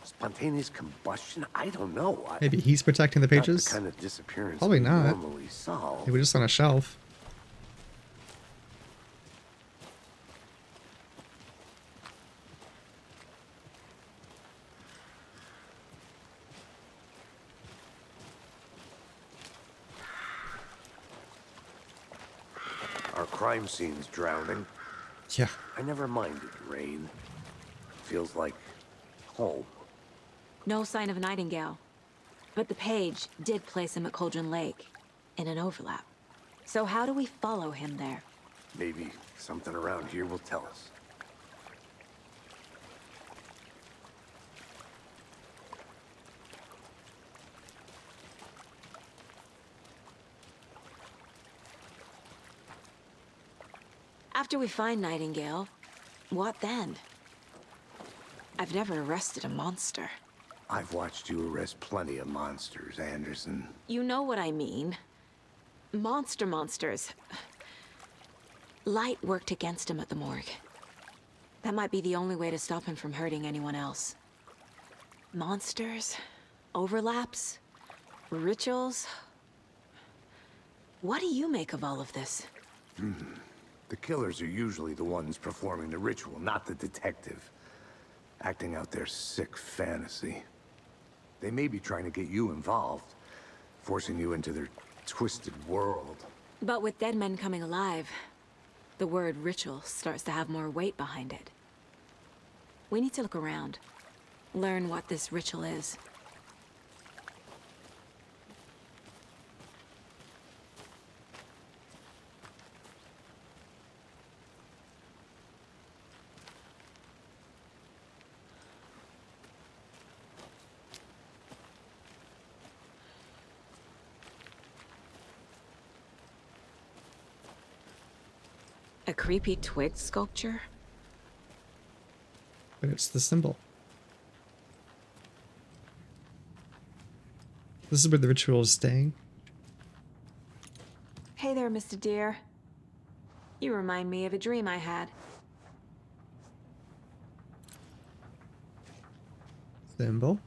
Spontaneous combustion? I don't know. Maybe he's protecting the pages? Not the kind of disappearance Probably we not. normally solve. They were just on a shelf. Our crime scene's drowning. Yeah. I never minded rain. Feels like home. No sign of Nightingale. But the page did place him at Cauldron Lake, in an overlap. So how do we follow him there? Maybe something around here will tell us. After we find Nightingale, what then? I've never arrested a monster. I've watched you arrest plenty of monsters, Anderson. You know what I mean. Monsters. Light worked against him at the morgue. That might be the only way to stop him from hurting anyone else. Monsters? Overlaps? Rituals? What do you make of all of this? The killers are usually the ones performing the ritual, not the detective. Acting out their sick fantasy. They may be trying to get you involved, forcing you into their twisted world. But with dead men coming alive, the word ritual starts to have more weight behind it. We need to look around, learn what this ritual is. A creepy twig sculpture? But it's the symbol. This is where the ritual is staying. Hey there, Mr. Deer. You remind me of a dream I had. Symbol.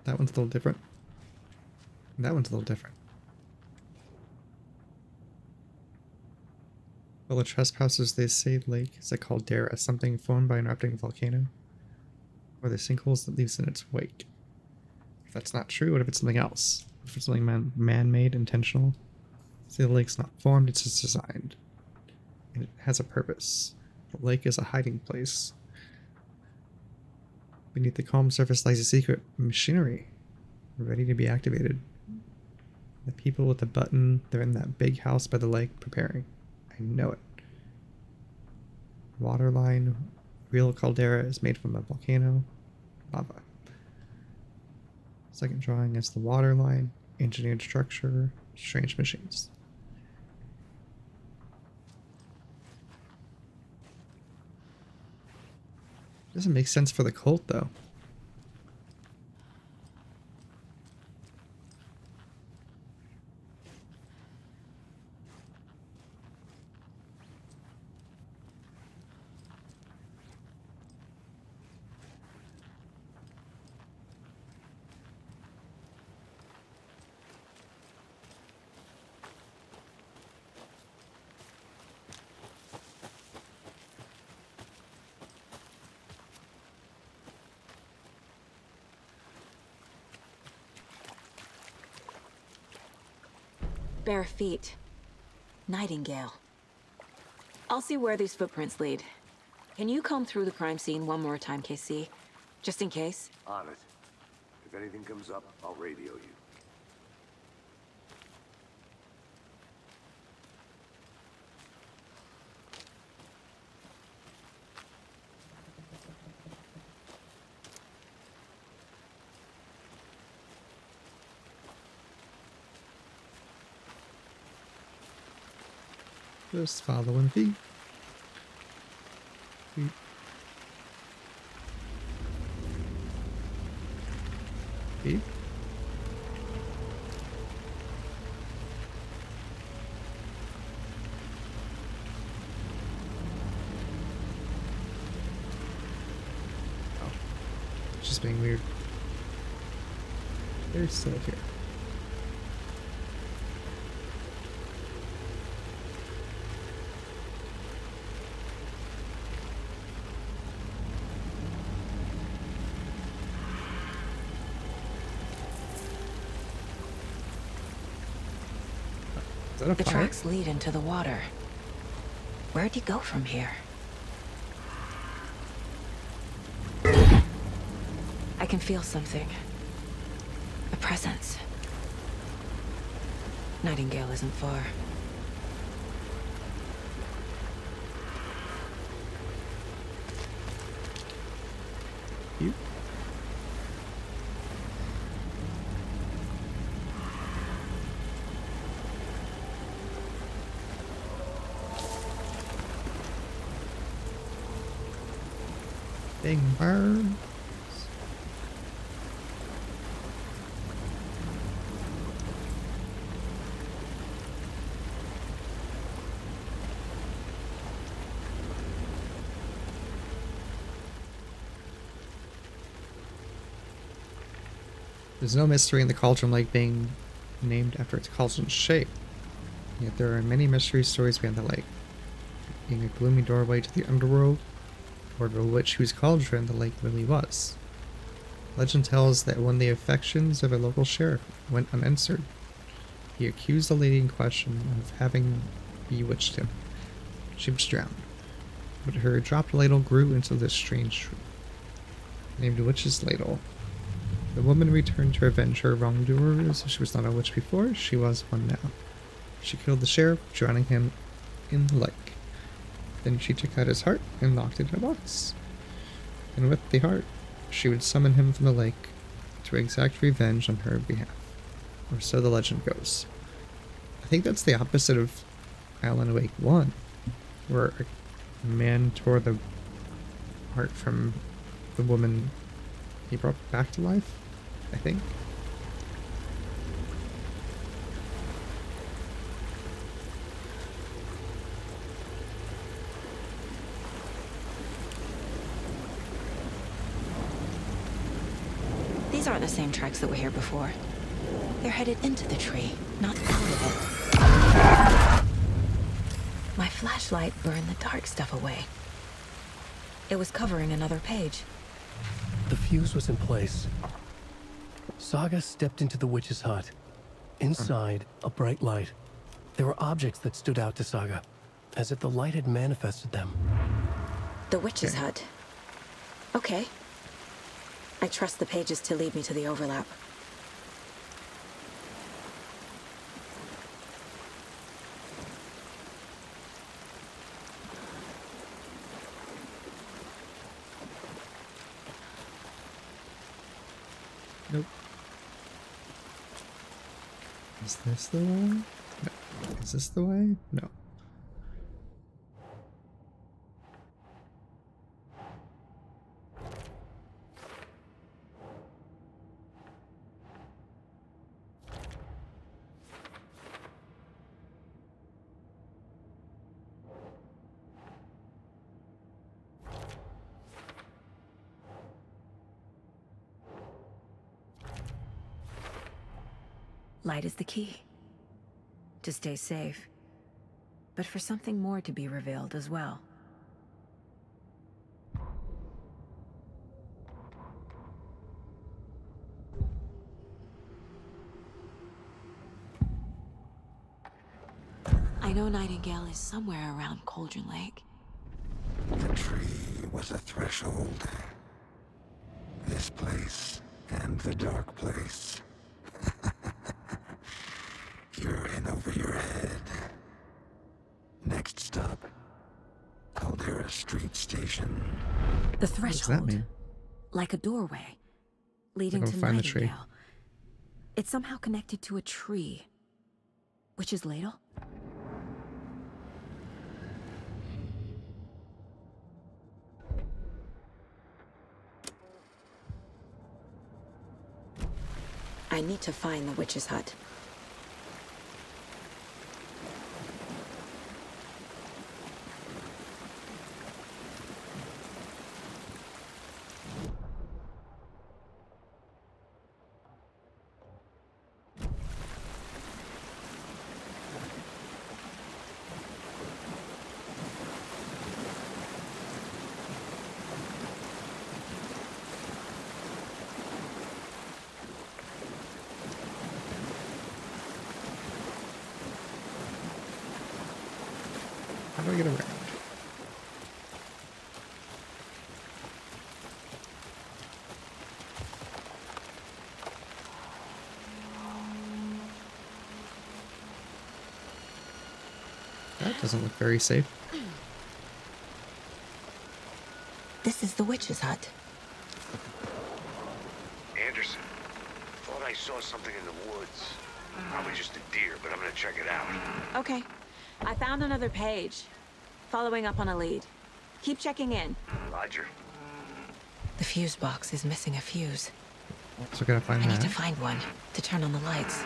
That one's a little different. And that one's a little different. Well, the trespassers, they say lake is a caldera, something formed by an erupting volcano, or the sinkholes that leaves in its wake. If that's not true, what if it's something else? What if it's something man-made, intentional? See, the lake's not formed, it's just designed. And it has a purpose. The lake is a hiding place. Beneath the calm surface lies a secret machinery, ready to be activated. The people with the button, they're in that big house by the lake preparing. I know it. Waterline, real caldera is made from a volcano, lava. Second drawing is the waterline, engineered structure, strange machines. Doesn't make sense for the cult, though. Bare feet. Nightingale. I'll see where these footprints lead. Can you comb through the crime scene one more time, KC? Just in case? On it. If anything comes up, I'll radio you. Just following feet. Feet. Feet. Oh. It's just being weird. They're still here. The tracks lead into the water. Where'd you go from here? I can feel something. A presence. Nightingale isn't far. You? Big birds. There's no mystery in the Cauldron Lake being named after its cauldron shape. Yet there are many mystery stories behind the lake, being a gloomy doorway to the underworld, or the witch whose cauldron the lake really was. Legend tells that when the affections of a local sheriff went unanswered, he accused the lady in question of having bewitched him. She was drowned, but her dropped ladle grew into this strange tree, named Witch's Ladle. The woman returned to revenge her wrongdoers. She was not a witch before, she was one now. She killed the sheriff, drowning him in the lake. Then she took out his heart and locked it in a box. And with the heart, she would summon him from the lake to exact revenge on her behalf. Or so the legend goes. I think that's the opposite of Alan Wake 1, where a man tore the heart from the woman he brought back to life, I think. These aren't the same tracks that were here before. They're headed into the tree, not out of it. My flashlight burned the dark stuff away. It was covering another page. The fuse was in place. Saga stepped into the witch's hut. Inside, a bright light. There were objects that stood out to Saga, as if the light had manifested them. The witch's hut. Okay. I trust the pages to lead me to the overlap. Nope. Is this the way? No. Is this the way? No. Light is the key. To stay safe. But for something more to be revealed as well. I know Nightingale is somewhere around Cauldron Lake. The tree was a threshold. This place and the dark place. You're in over your head. Next stop, Caldera Street Station. The What does that threshold. mean? Like a doorway. Leading Like to I'll find the tree. Nightingale. It's somehow connected to a tree. Witch's Ladle? I need to find the witch's hut. How do I get around? That doesn't look very safe. This is the witch's hut. Anderson, thought I saw something in the woods. Probably just a deer, but I'm gonna check it out. Okay. I found another page. Following up on a lead. Keep checking in. Roger. The fuse box is missing a fuse. So gotta find I that. need to find one to turn on the lights.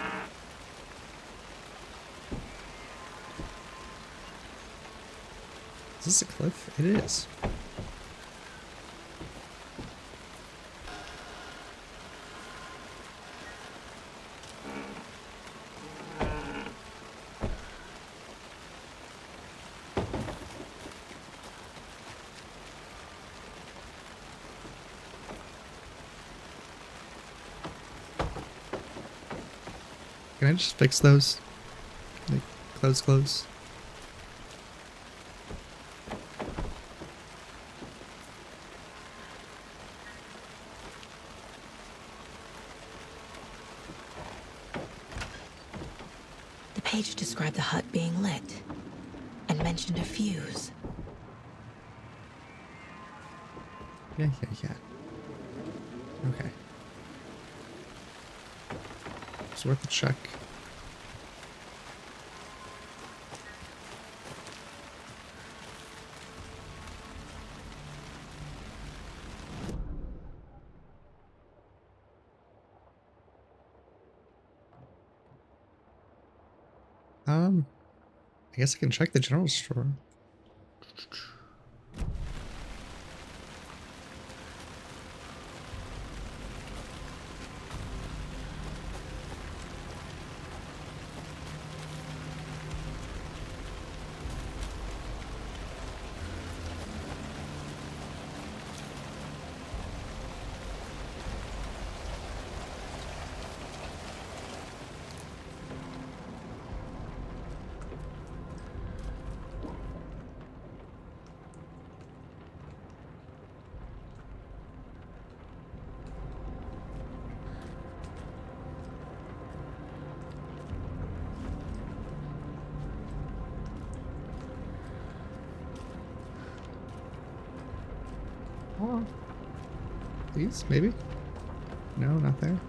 Is this a cliff? It is. Can I just fix those? Like, close. The page described the hut being lit and mentioned a fuse. Yeah. Okay. It's worth a check. I guess I can check the general store. Oh. Please, maybe? No, not there.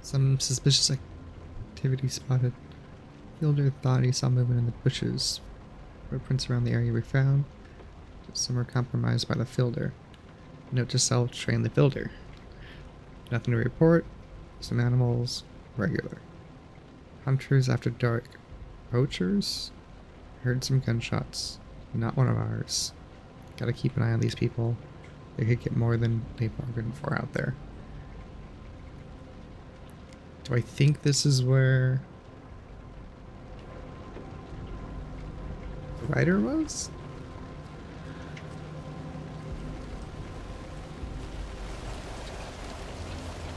Some suspicious activity spotted. Fielder thought he saw movement in the bushes. Footprints around the area were found. Some were compromised by the fielder. Note to self, train the fielder. Nothing to report. Some animals, regular. Hunters after dark. Poachers? Heard some gunshots. Not one of ours. Gotta keep an eye on these people. They could get more than they bargained for out there. Do I think this is where the writer was?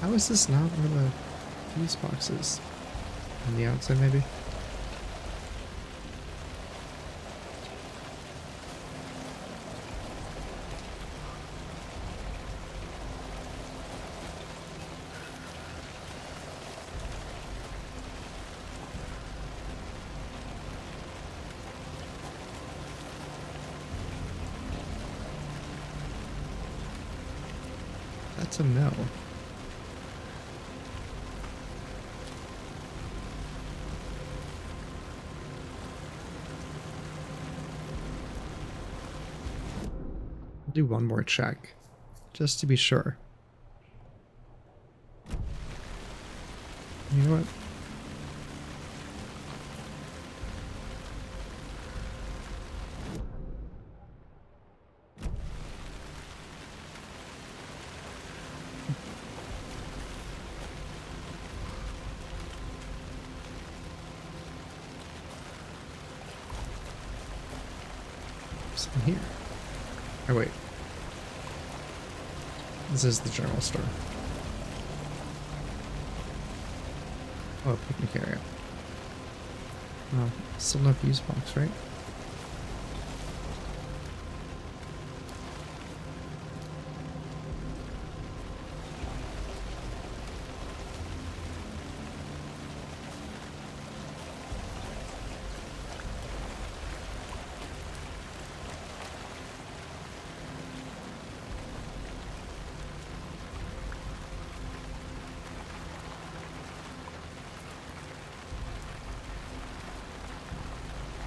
How is this not where the fuse box is? On the outside, maybe? That's a no. I'll do one more check, just to be sure. You know what? What's in here? Oh wait. This is the general store. Oh, picnic area. Oh, still no fuse box, right?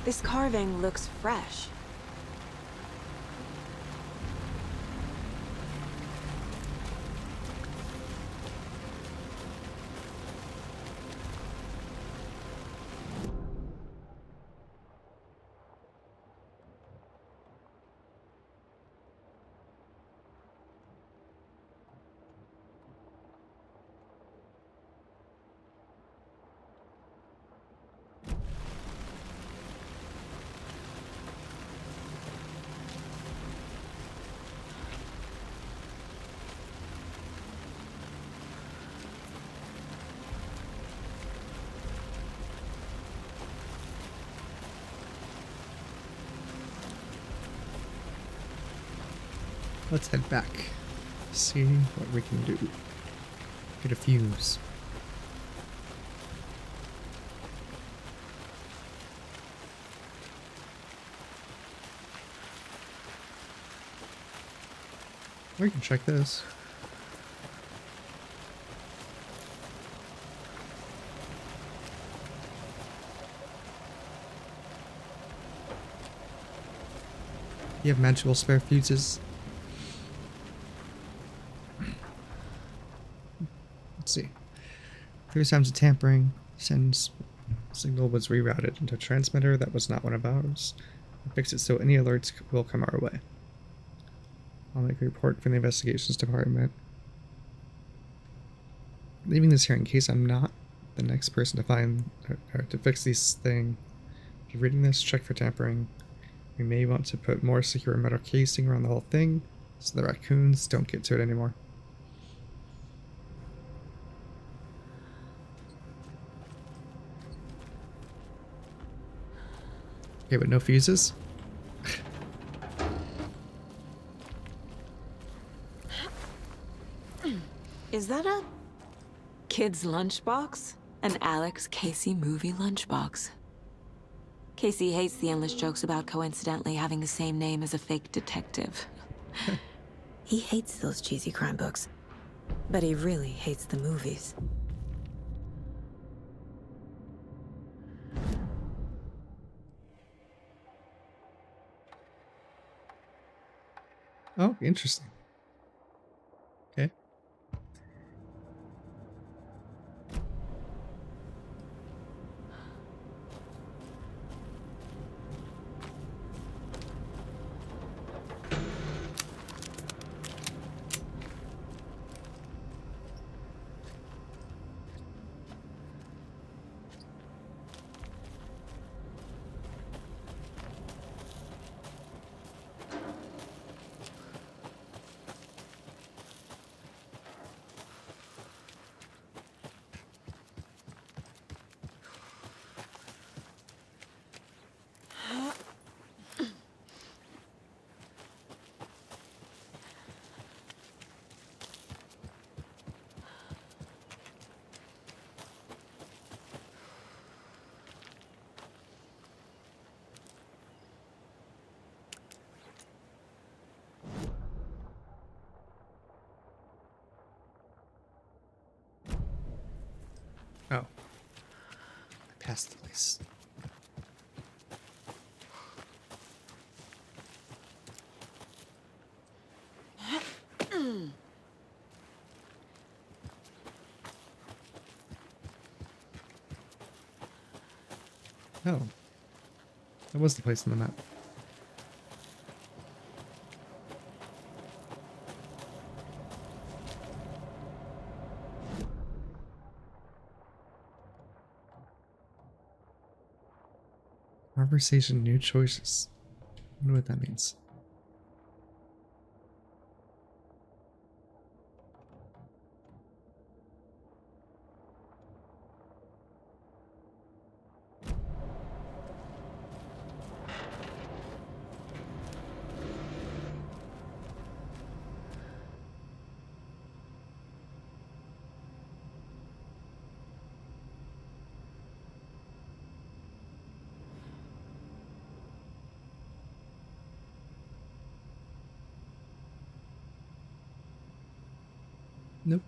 This carving looks fresh. Let's head back. See what we can do. Get a fuse. We can check this. You have magical spare fuses. Let's see. 3 times of tampering sends signal was rerouted into a transmitter that was not one of ours. Fix it so any alerts will come our way. I'll make a report from the investigations department. Leaving this here in case I'm not the next person to find or to fix this thing. If you're reading this, check for tampering. We may want to put more secure metal casing around the whole thing so the raccoons don't get to it anymore. Okay, but no fuses? Is that a kid's lunchbox? An Alex Casey movie lunchbox. Casey hates the endless jokes about coincidentally having the same name as a fake detective. He hates those cheesy crime books, but he really hates the movies. Oh, interesting. Okay. Oh. I passed the place. Oh. That was the place on the map. Conversation, new choices. wonder what that means. Nope.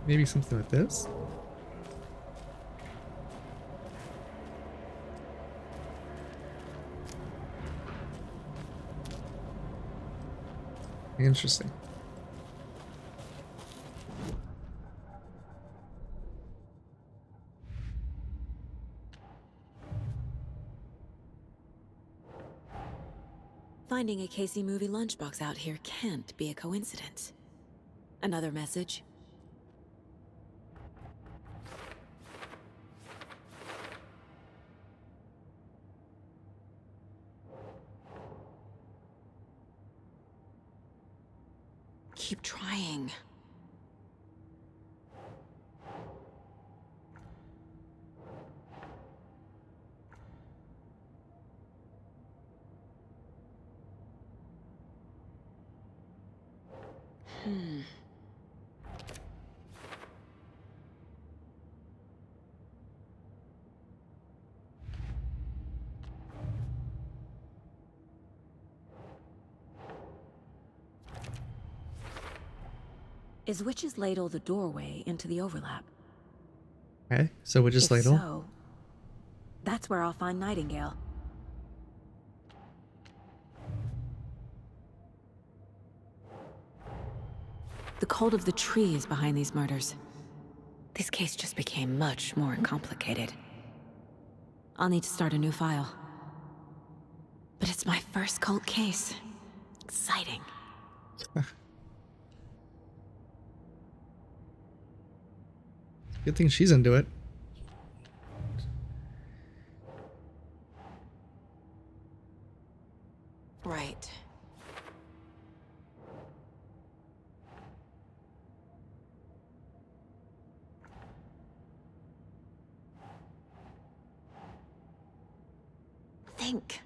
Maybe something like this? Interesting. Finding a Casey movie lunchbox out here can't be a coincidence. Another message? Keep trying. Is Witch's Ladle the doorway into the overlap? Okay, so Witch's If Ladle. so, that's where I'll find Nightingale. The cult of the tree is behind these murders. This case just became much more complicated. I'll need to start a new file. But it's my first cult case. Exciting. Good thing she's into it. Right. Think.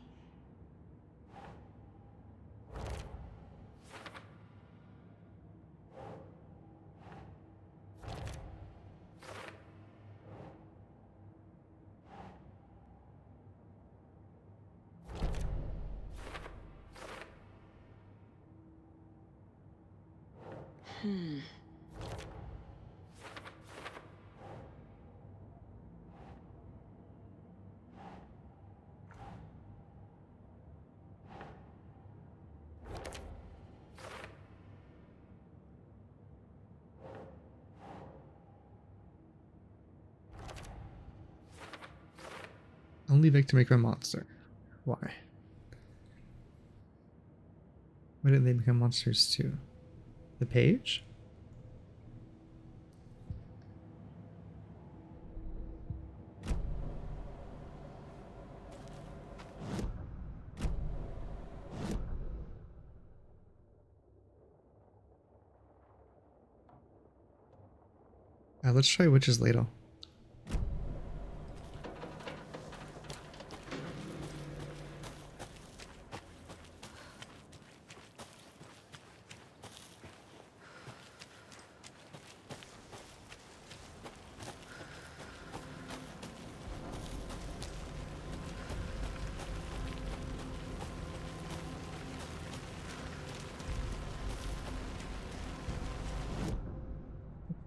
Only victim make a monster. Why? Why didn't they become monsters too? The page? Let's try Witch's Ladle.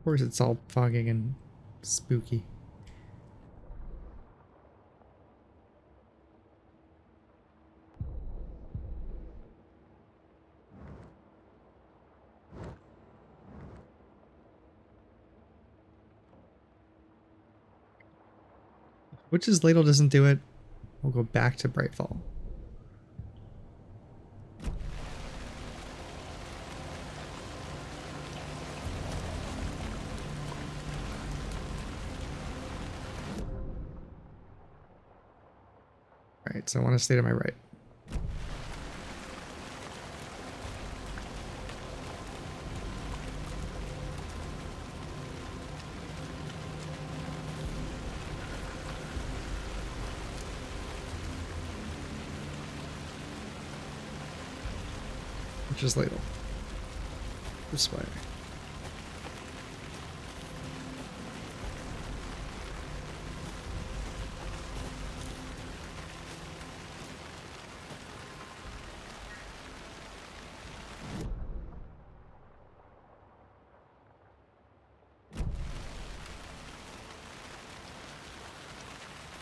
Of course it's all foggy and spooky. Witch's ladle doesn't do it. We'll go back to Brightfall. Alright, so I want to stay to my right. Witch's ladle. This way.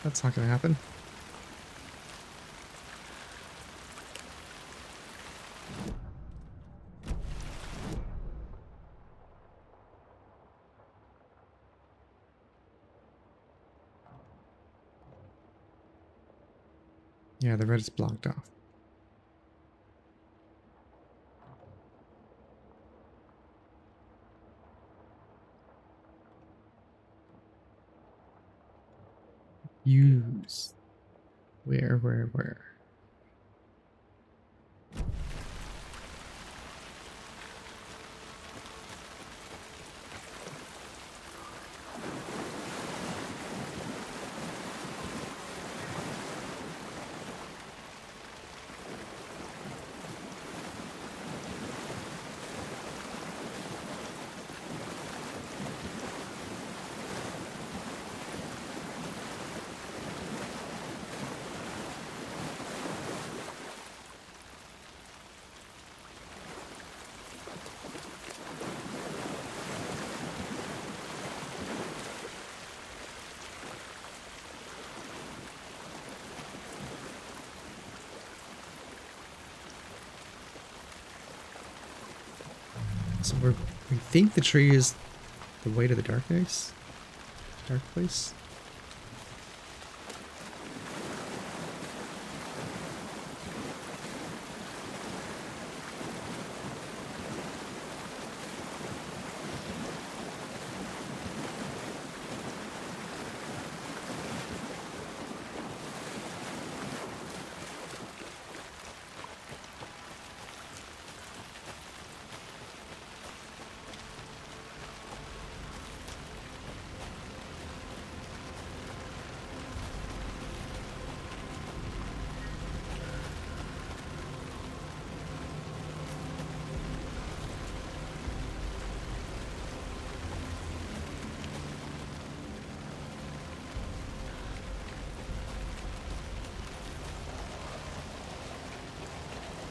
That's not gonna happen. Yeah, the red is blocked off. Use. Where? So we think the tree is the way to the dark place. Dark place.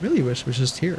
Really wish it was just here.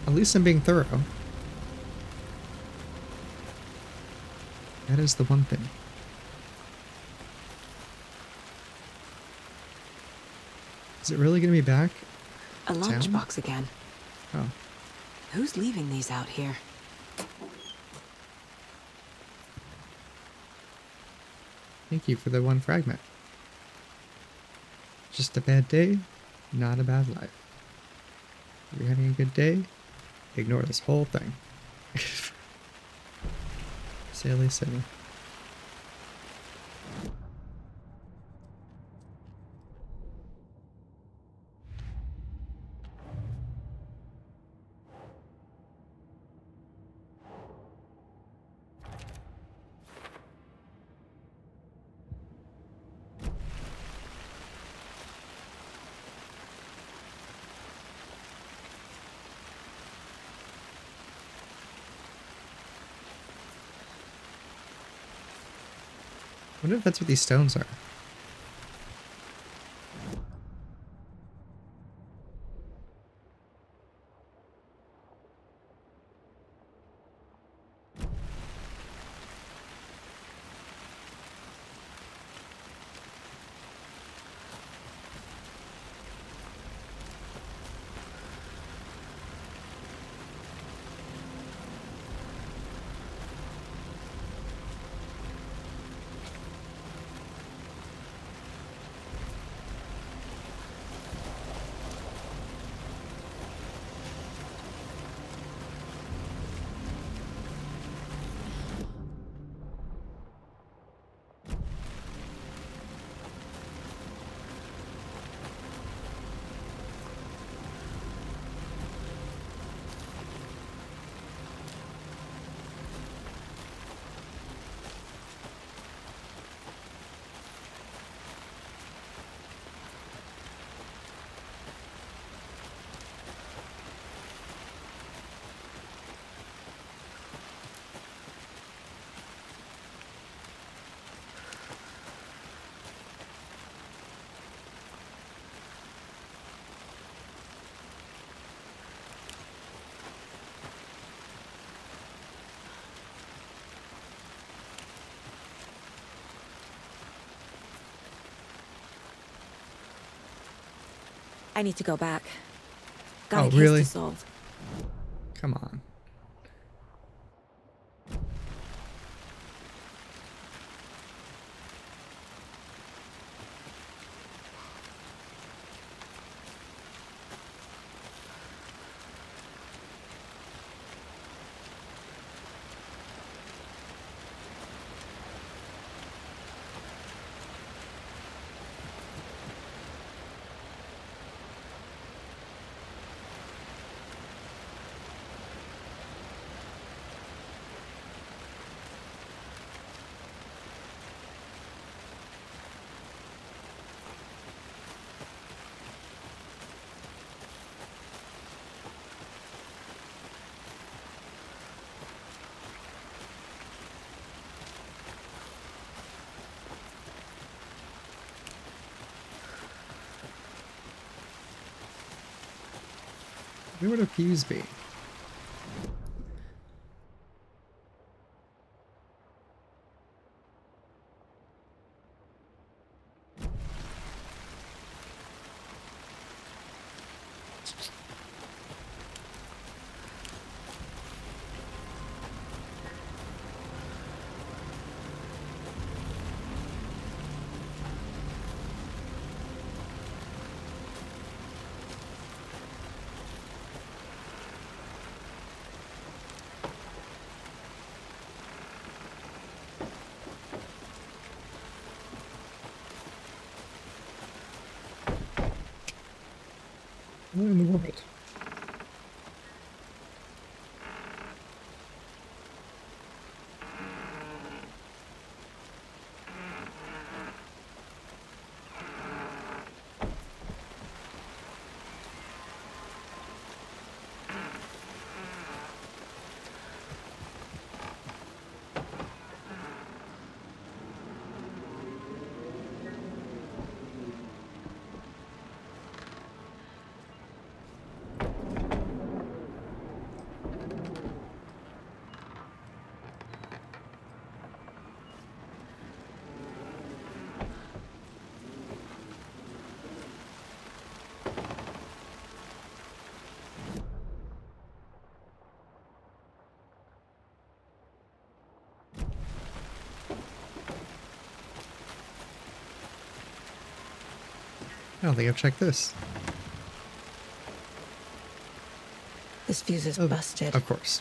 At least I'm being thorough. That is the one thing. Is it really gonna be back? A Town? lunchbox again. Oh. Who's leaving these out here? Thank you for the one fragment. Just a bad day, not a bad life. If you're having a good day, ignore this whole thing. Silly, silly. I wonder if that's what these stones are. I need to go back. Got a Oh, case really? to solve. Come on. Where would a fuse be? Where in the world? I don't think I've checked this. This fuse is busted. Of course.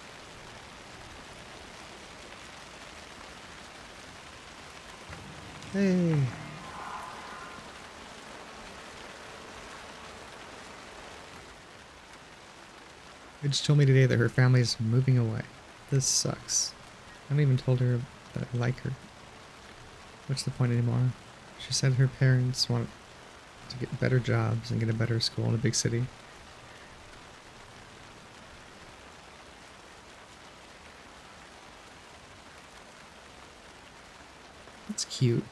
Hey. They just told me today that her family's moving away. This sucks. I haven't even told her that I like her. What's the point anymore? She said her parents want to get better jobs and get a better school in a big city. That's cute.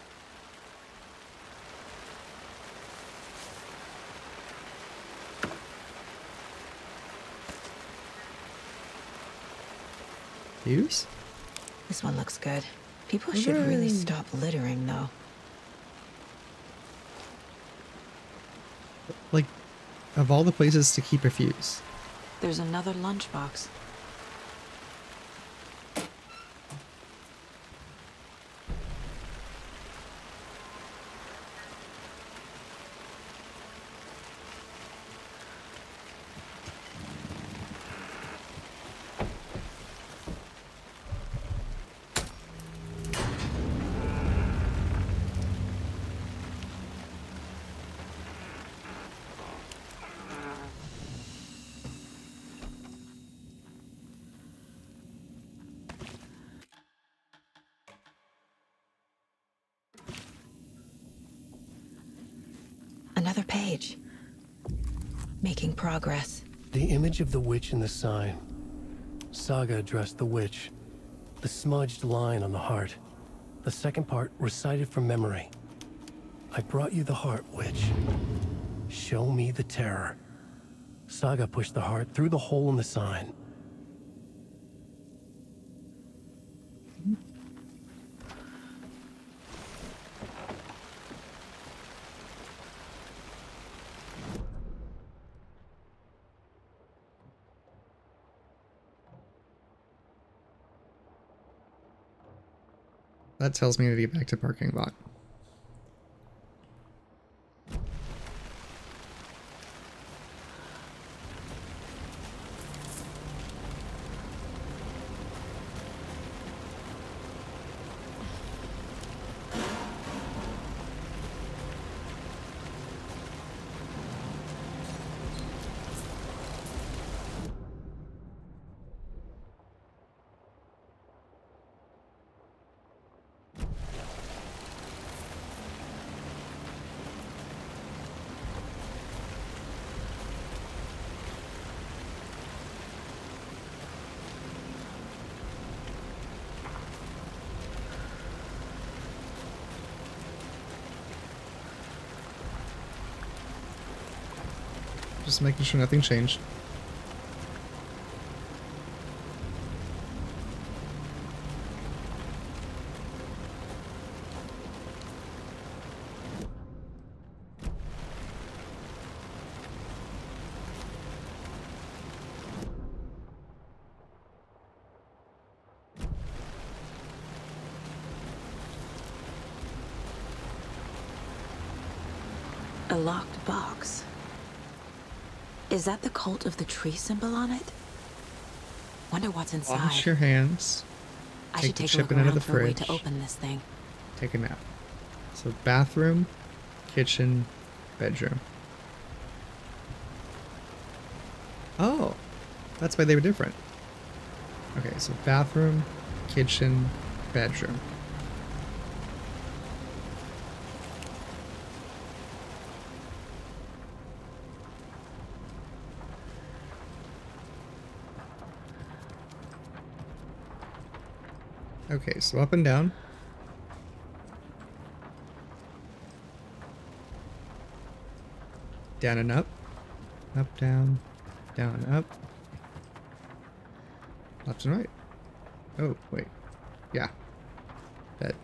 Fuse? This one looks good. People should really stop littering, though. Like, of all the places to keep a fuse. There's another lunchbox. Another page. Making progress. The image of the witch in the sign. Saga addressed the witch. The smudged line on the heart. The second part recited from memory. I brought you the heart, witch. Show me the terror. Saga pushed the heart through the hole in the sign. That tells me to get back to parking lot. Just making sure nothing changed. A locked box. Is that the cult of the tree symbol on it? Wonder what's inside. Wash your hands. I should the take a look chicken out of around the for a way fridge. to open this thing. Take a nap. So bathroom, kitchen, bedroom. Oh, that's why they were different. Okay, so bathroom, kitchen, bedroom. Okay, so up and down. Down and up. Up, down, down, up. Left and right. Oh, wait. Yeah. Bed.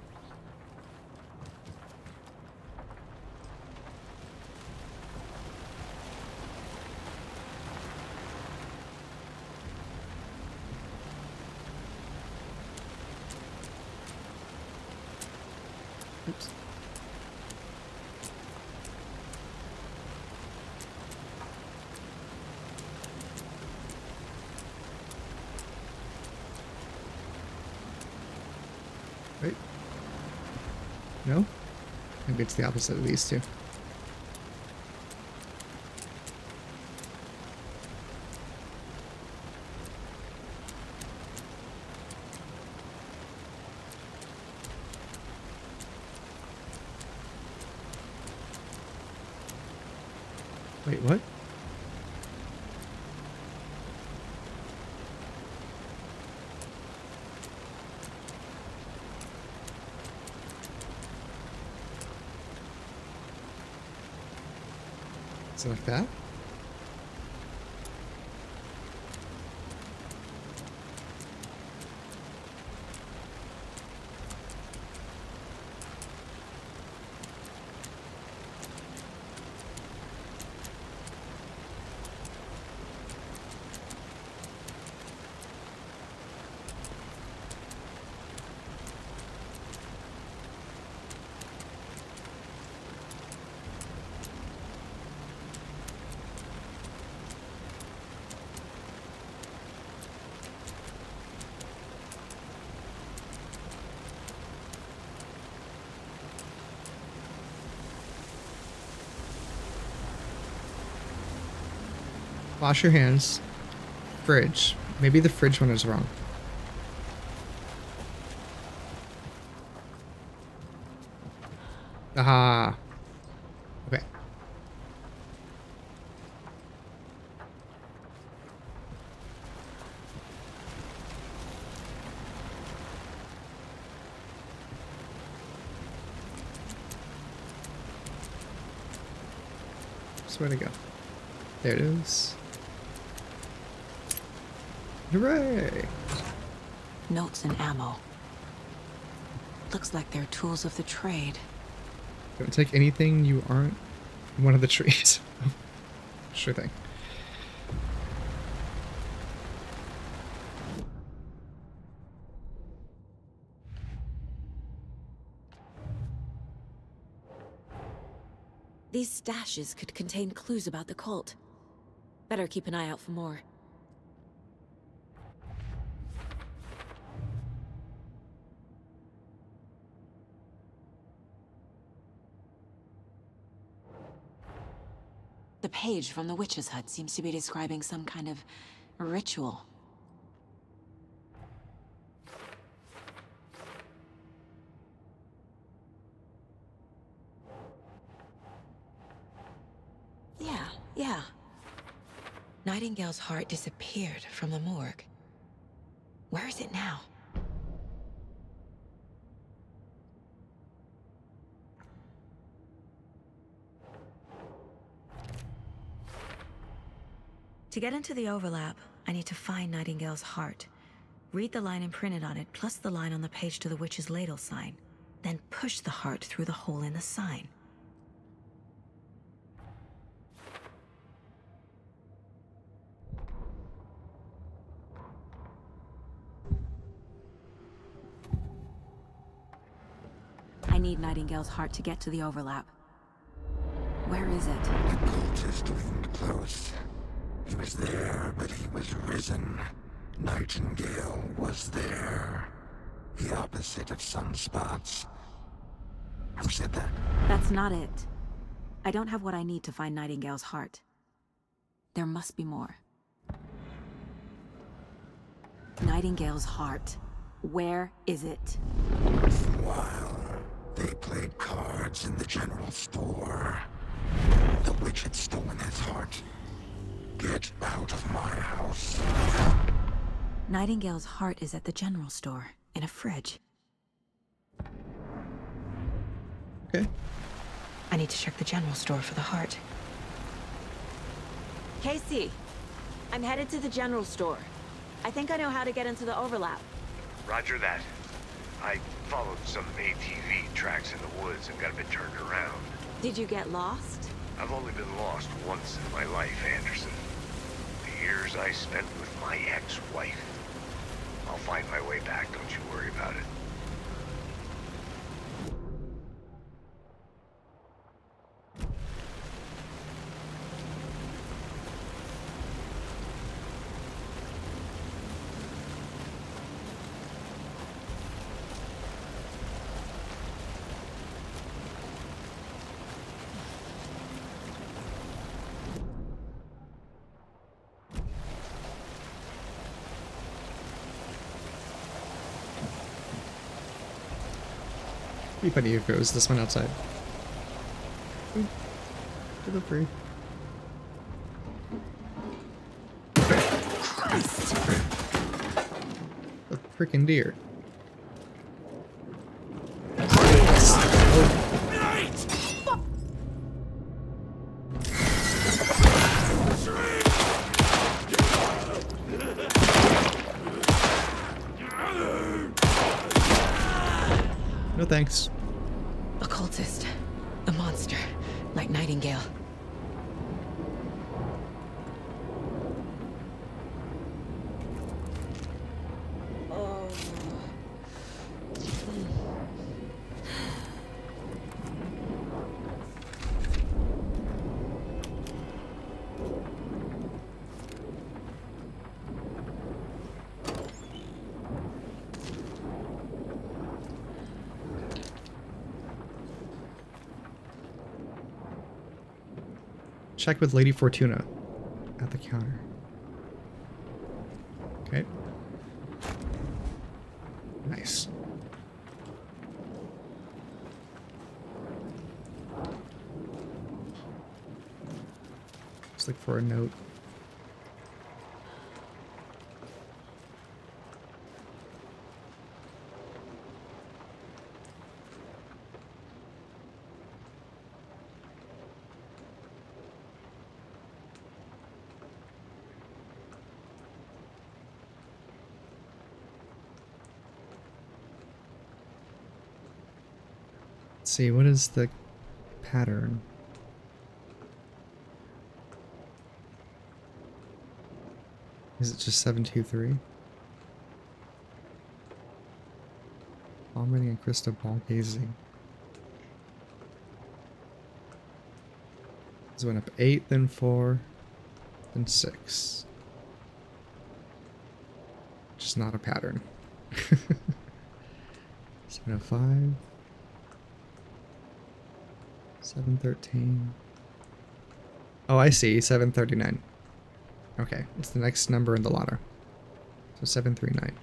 Oops. No? Maybe it's the opposite of these two. Wait, what? Is it like that? Wash your hands. Fridge. Maybe the fridge one is wrong. Aha. Okay. Where to go? There it is. Hooray! Notes and ammo. Looks like they're tools of the trade. Don't take anything you aren't one of the trees. Sure thing. These stashes could contain clues about the cult. Better keep an eye out for more. The page from the witch's hut seems to be describing some kind of ritual. Yeah. Nightingale's heart disappeared from the morgue. Where is it now? To get into the overlap, I need to find Nightingale's heart. Read the line imprinted on it, plus the line on the page to the witch's ladle sign. Then push the heart through the hole in the sign. I need Nightingale's heart to get to the overlap. Where is it? The cultist loomed close. He was there, but he was risen. Nightingale was there. The opposite of sunspots. Who said that? That's not it. I don't have what I need to find Nightingale's heart. There must be more. Nightingale's heart. Where is it? While they played cards in the general store, the witch had stolen his heart. Get out of my house. Nightingale's heart is at the general store, in a fridge. Okay. I need to check the general store for the heart. Casey, I'm headed to the general store. I think I know how to get into the overlap. Roger that. I followed some ATV tracks in the woods and got a bit turned around. Did you get lost? I've only been lost once in my life, Anderson. The years I spent with my ex-wife. I'll find my way back, don't you worry about it. We plenty of goes. This one outside. Ooh, delivery. Christ! A freaking deer. No thanks. A cultist. A monster. Like Nightingale. Check with Lady Fortuna at the counter. Okay. Nice. Let's look for a note. Let's see, what is the pattern? Is it just 723? Palm reading and crystal ball gazing. This went up 8, then 4, then 6. Just not a pattern. 705. 713. Oh, I see. 739. Okay, it's the next number in the ladder. So 739.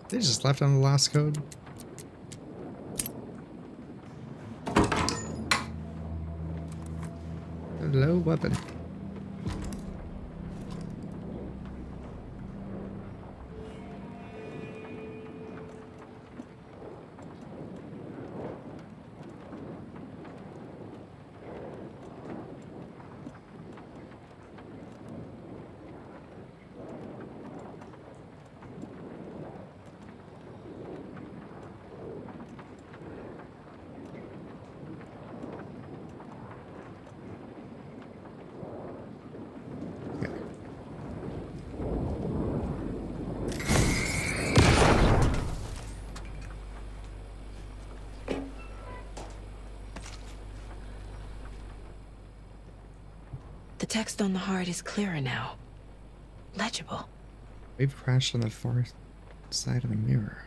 They just left on the last code. Hello, weapon. The text on the heart is clearer now. Legible. Wave crashed on the far side of the mirror.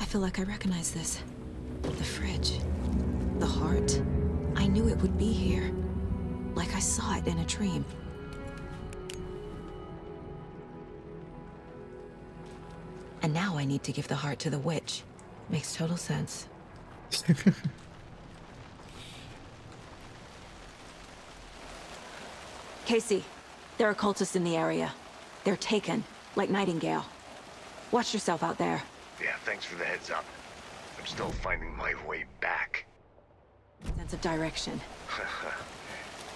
I feel like I recognize this. The fridge. The heart. I knew it would be here. Like I saw it in a dream. And now I need to give the heart to the witch. Makes total sense. Casey, there are cultists in the area. They're taken, like Nightingale. Watch yourself out there. Yeah, thanks for the heads up. I'm still finding my way back. Sense of direction.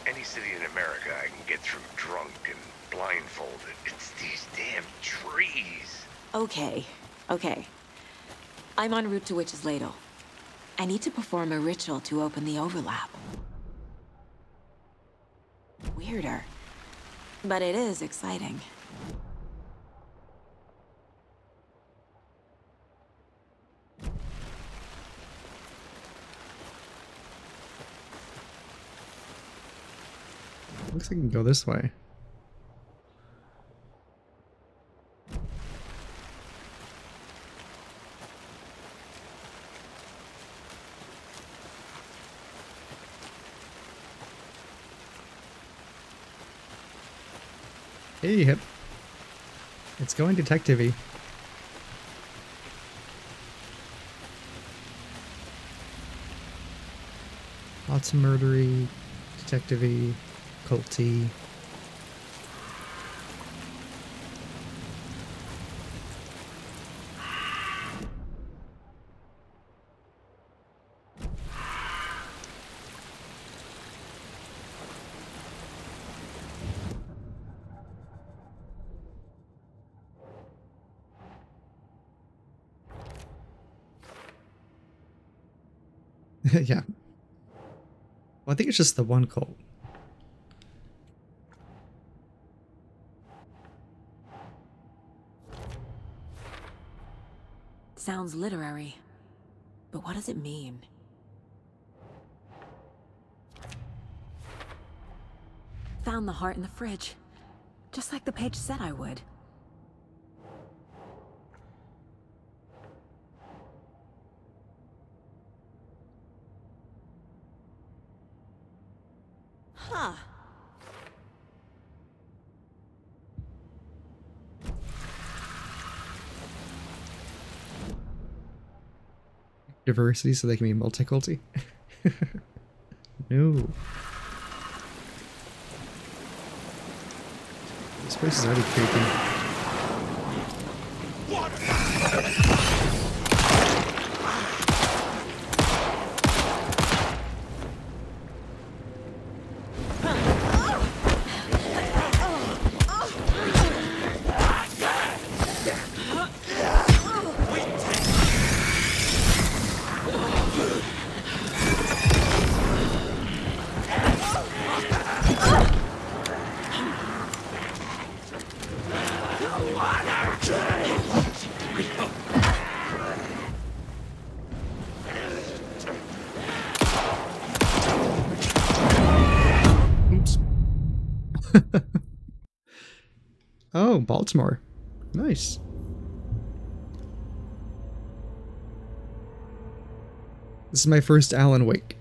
Any city in America I can get through drunk and blindfolded. It's these damn trees. Okay, okay. I'm en route to Witch's Ladle. I need to perform a ritual to open the overlap. Weirder. But it is exciting. Looks like I can go this way. Hey, hip. It's going detective-y. Lots of murdery, detective-y, culty. Yeah. Well, I think it's just the one cult. Sounds literary. But what does it mean? Found the heart in the fridge. Just like the page said I would. Huh. Diversity so they can be multi-culty? No. This place is already creepy. Oh, Baltimore. Nice. This is my first Alan Wake.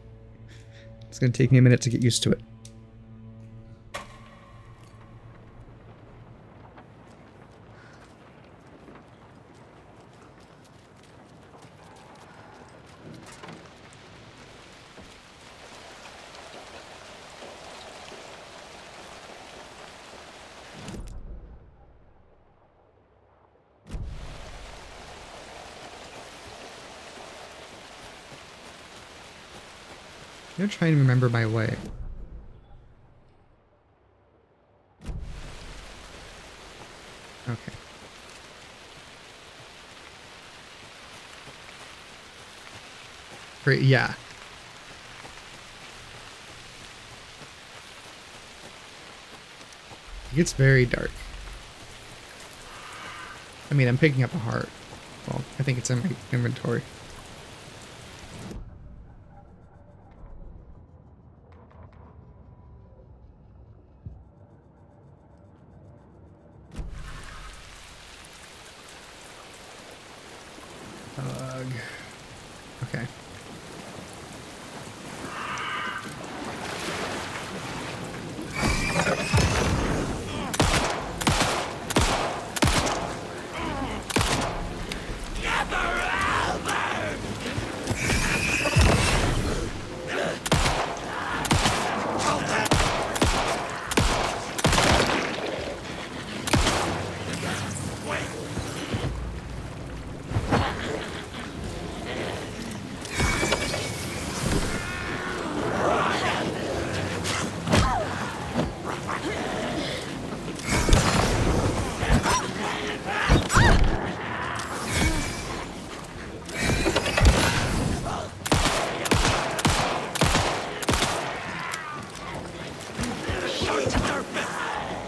It's gonna take me a minute to get used to it. I'm gonna try and remember my way. Okay. Great, yeah. It gets very dark. I mean, I'm picking up a heart. Well, I think it's in my inventory. Okay.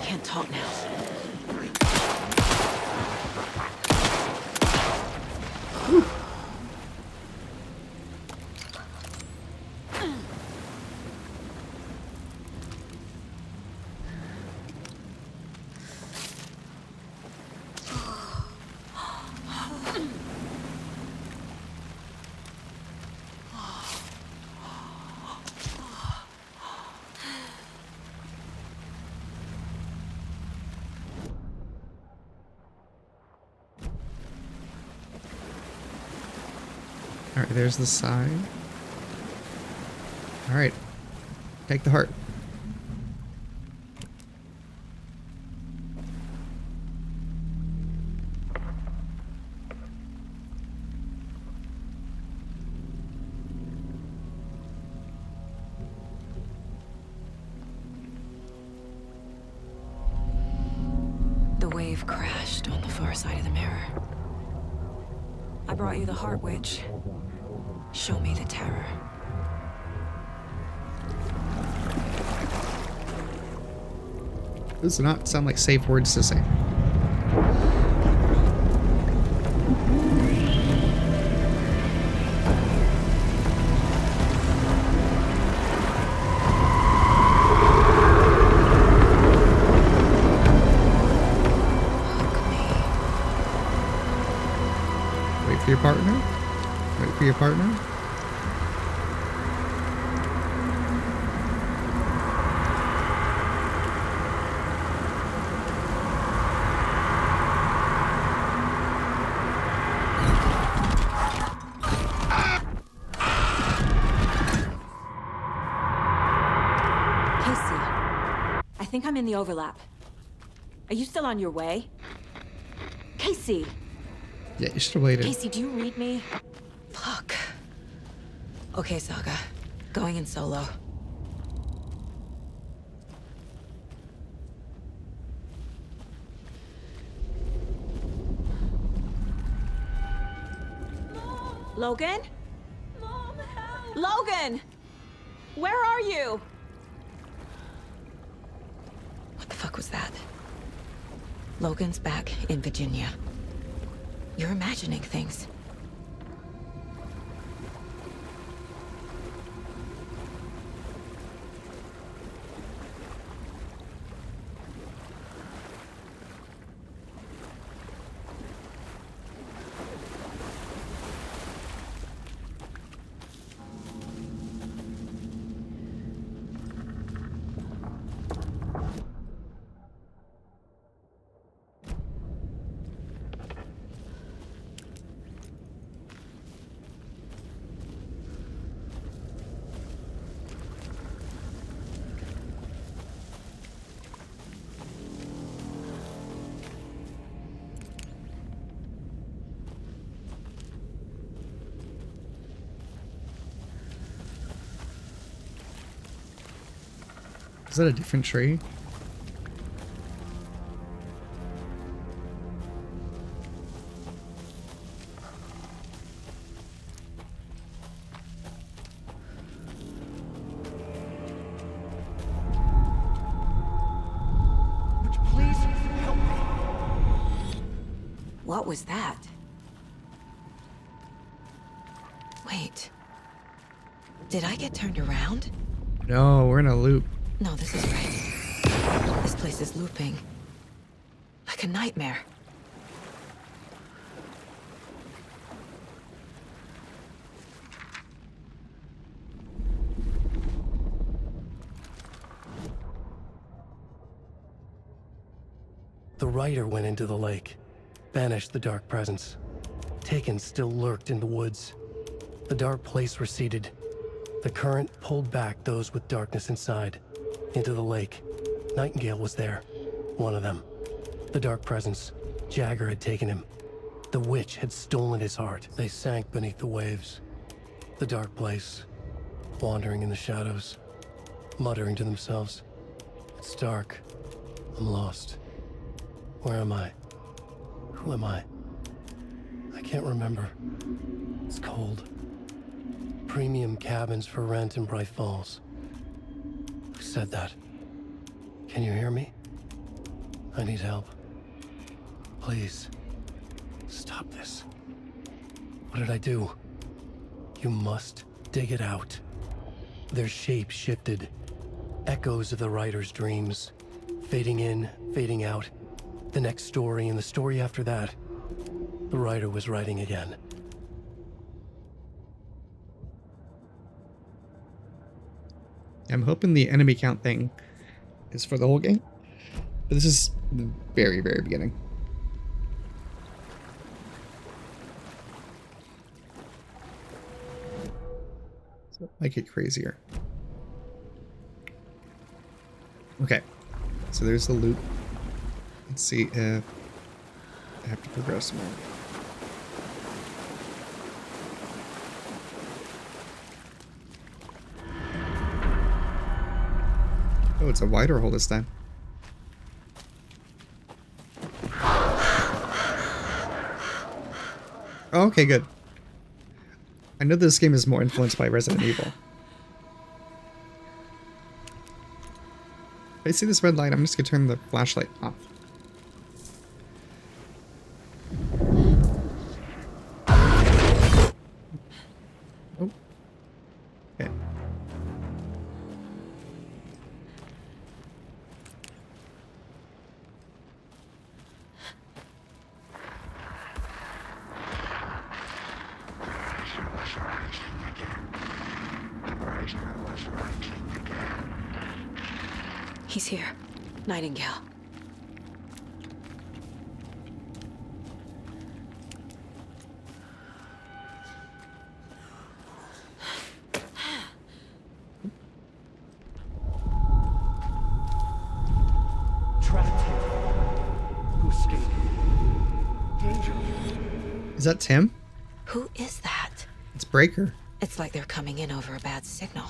Can't talk now. Alright, there's the sign. Alright. Take the heart. The wave crashed on the far side of the mirror. I brought you the Heart Witch. Show me the terror. Those do not sound like safe words to say. Wait for your partner. Wait for your partner. I think I'm in the overlap. Are you still on your way? Casey! Yeah, you should have waited. Casey, do you read me? Fuck. Okay, Saga. Going in solo. Logan? Mom, help! Logan! Where are you? What the fuck was that? Logan's back in Virginia. You're imagining things. Is that a different tree? Would you please help me? What was that? Wait. Did I get turned around? No, we're in a loop. No, this is right. This place is looping. Like a nightmare. The rider went into the lake, banished the dark presence. Taken still lurked in the woods. The dark place receded. The current pulled back those with darkness inside, into the lake. Nightingale was there, one of them. The dark presence, Jagger had taken him. The witch had stolen his heart. They sank beneath the waves. The dark place, wandering in the shadows, muttering to themselves. It's dark. I'm lost. Where am I? Who am I? I can't remember. It's cold. Premium cabins for rent in Bright Falls. Who said that? Can you hear me? I need help. Please. Stop this. What did I do? You must dig it out. Their shape shifted. Echoes of the writer's dreams. Fading in, fading out. The next story and the story after that. The writer was writing again. I'm hoping the enemy count thing is for the whole game. But this is the very, very beginning. Might get crazier. Okay, so there's the loop. Let's see if I have to progress more. Oh, it's a wider hole this time. Oh, okay, good. I know this game is more influenced by Resident Evil. If I see this red light, I'm just gonna turn the flashlight off. Oh. Okay. He's here. Nightingale. Is that Tim? Who is that? It's Breaker. It's like they're coming in over a bad signal.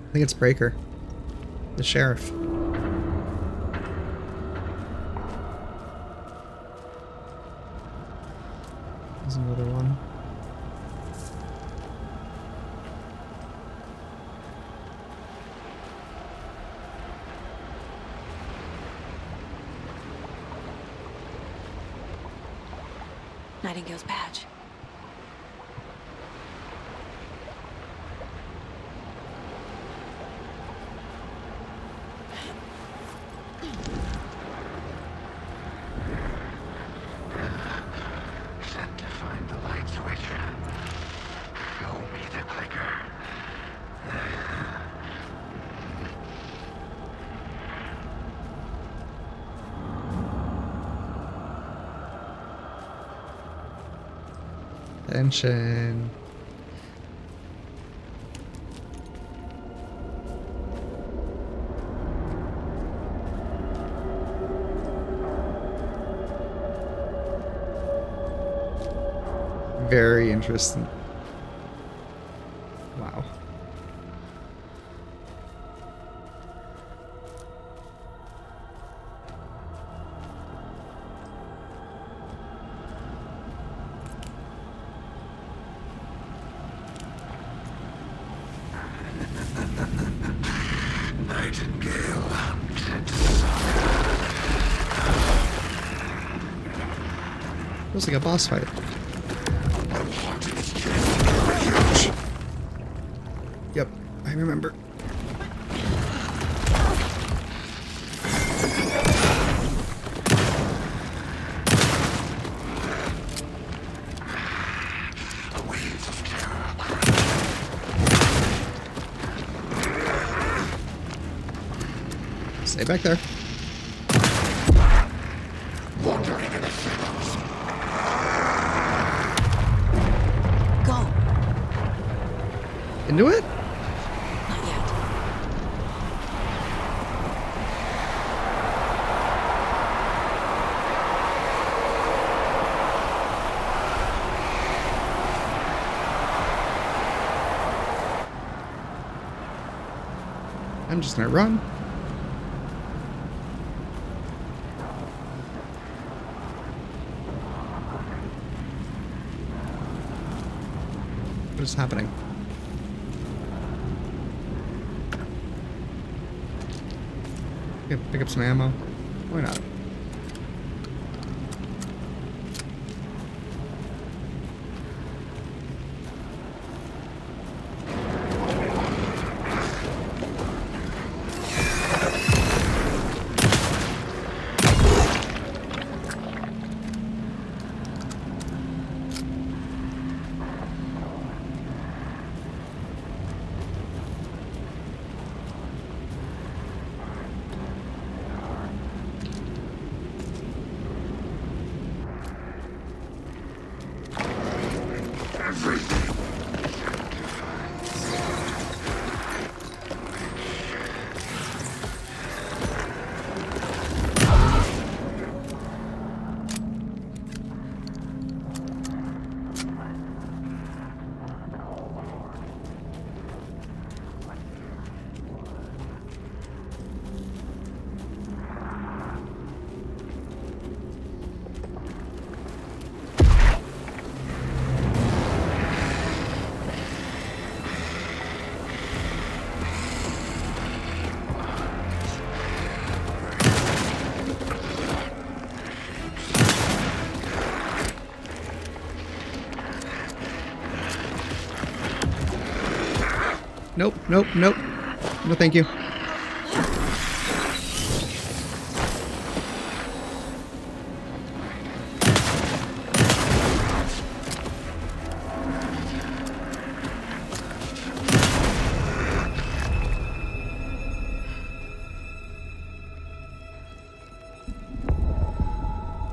I think it's Breaker. The sheriff. There's another one. Nightingale's badge. Sent to find the light switch. Show me the clicker. Tension. Very interesting. Wow. Nightingale. Feels like a boss fight. Yep, I remember. Stay back there. Go. Into it? Not yet. I'm just gonna run. What is happening? Okay, pick up some ammo. Why not? Nope, nope, nope. No, thank you.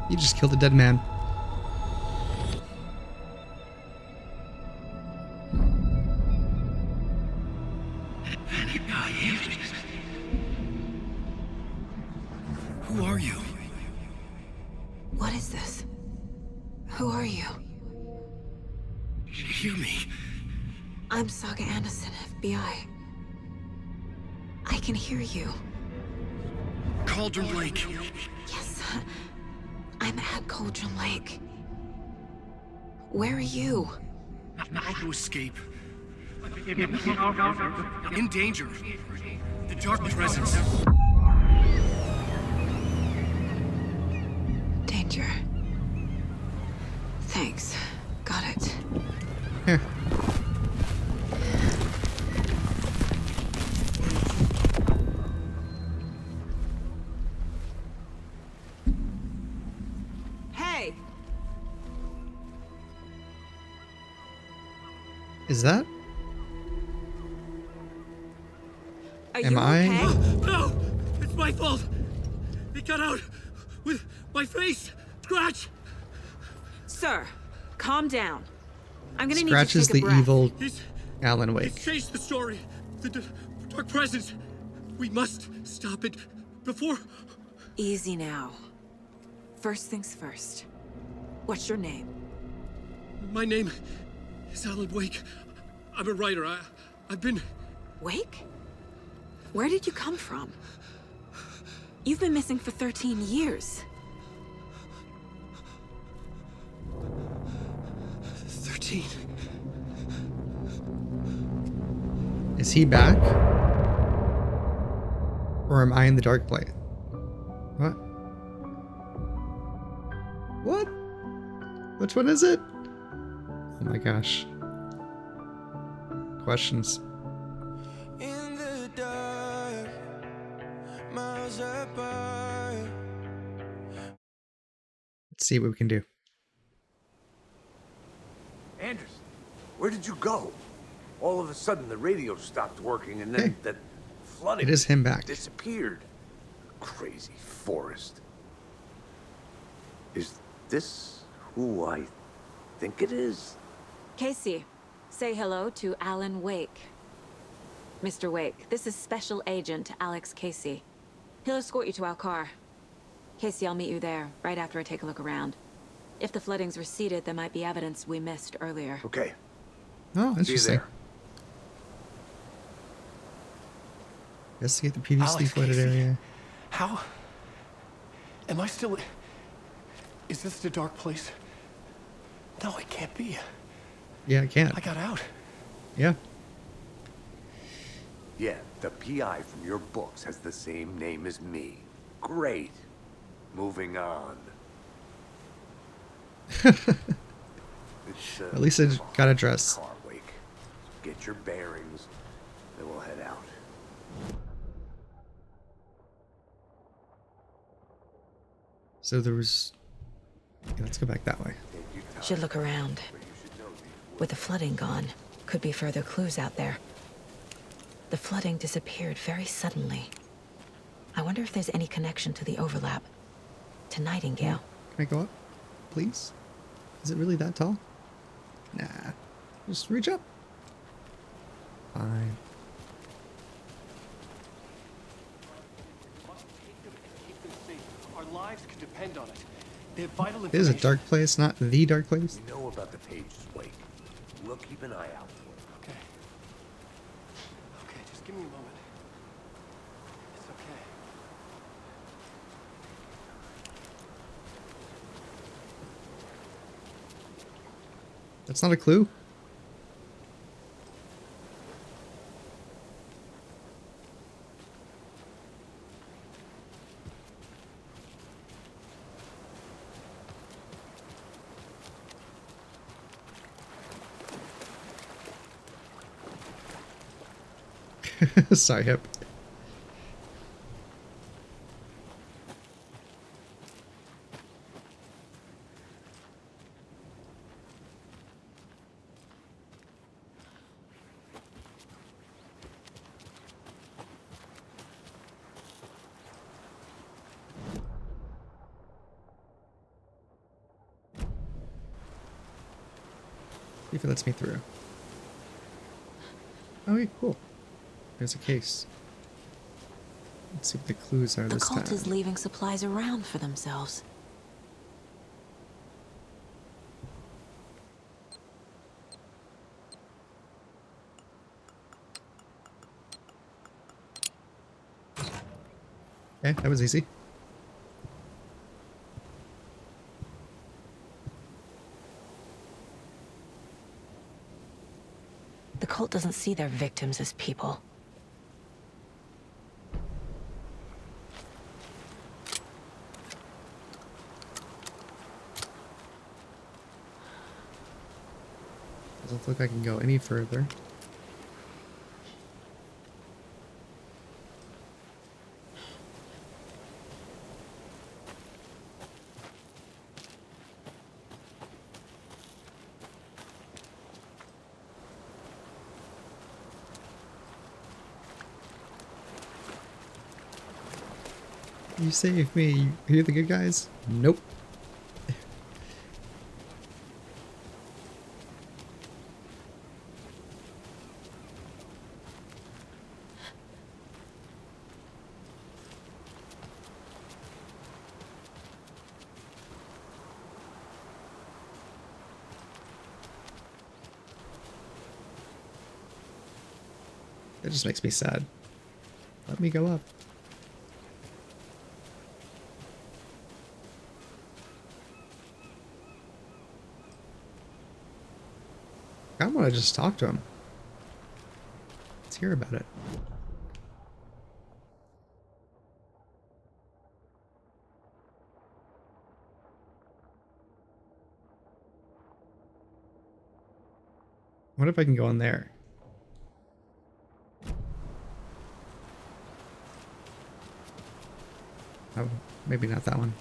You just killed a dead man. Who are you? What is this? Who are you? Hear me. I'm Saga Anderson, FBI. I can hear you. Cauldron Lake. Yes, I'm at Cauldron Lake. Where are you? How to escape. In danger. The dark presence. Danger. Thanks. Got it. Here. Hey! Is that? Are Am you I? okay? No! It's my fault! It got out with my face! Scratch! Sir, calm down. I'm gonna Scratch need is you to take the a breath. evil He's Alan Wake. changed the story. The dark presence. We must stop it before... Easy now. First things first. What's your name? My name is Alan Wake. I'm a writer. I've been... Wake? Where did you come from? You've been missing for 13 years. 13. Is he back? Or am I in the dark place? What? What? Which one is it? Oh my gosh. Questions. In the dark, miles apart. Let's see what we can do. Anderson, where did you go? All of a sudden the radio stopped working and then that flooding It is him back. disappeared. Crazy forest. Is this who I think it is? Casey, say hello to Alan Wake. Mr. Wake, this is Special Agent Alex Casey. He'll escort you to our car. Casey, I'll meet you there, right after I take a look around. If the flooding's receded, there might be evidence we missed earlier. Okay. Oh, See you interesting. there. Investigate the previously Alex flooded Casey. area. How? Am I still... Is this the dark place? No, it can't be. Yeah, I can't. I got out. Yeah. Yeah, the PI from your books has the same name as me. Great. Moving on. It's, At least I got a dress. car, Wake. Get your bearings, then we'll head out. So there was... Yeah, let's go back that way. Should look around. With the flooding gone, could be further clues out there. The flooding disappeared very suddenly. I wonder if there's any connection to the overlap. To Nightingale. Can I go up? Please? Is it really that tall? Nah. Just reach up. Fine. Our lives could depend on it. They have vital It is a information. dark place, not the dark place. We know about the pages, Wake. We'll keep an eye out for it. Okay. Okay, just give me a moment. It's okay. That's not a clue. Sorry, Hip. See if it lets me through. Okay, cool. There's a case. Let's see what the clues are The this time. cult is leaving supplies around for themselves. Okay, that was easy. The cult doesn't see their victims as people. Doesn't look like I can go any further. You saved me. Are you the good guys? Nope. That just makes me sad. Let me go up. I want to just talk to him. Let's hear about it. What if I can go in there? Oh, maybe not that one.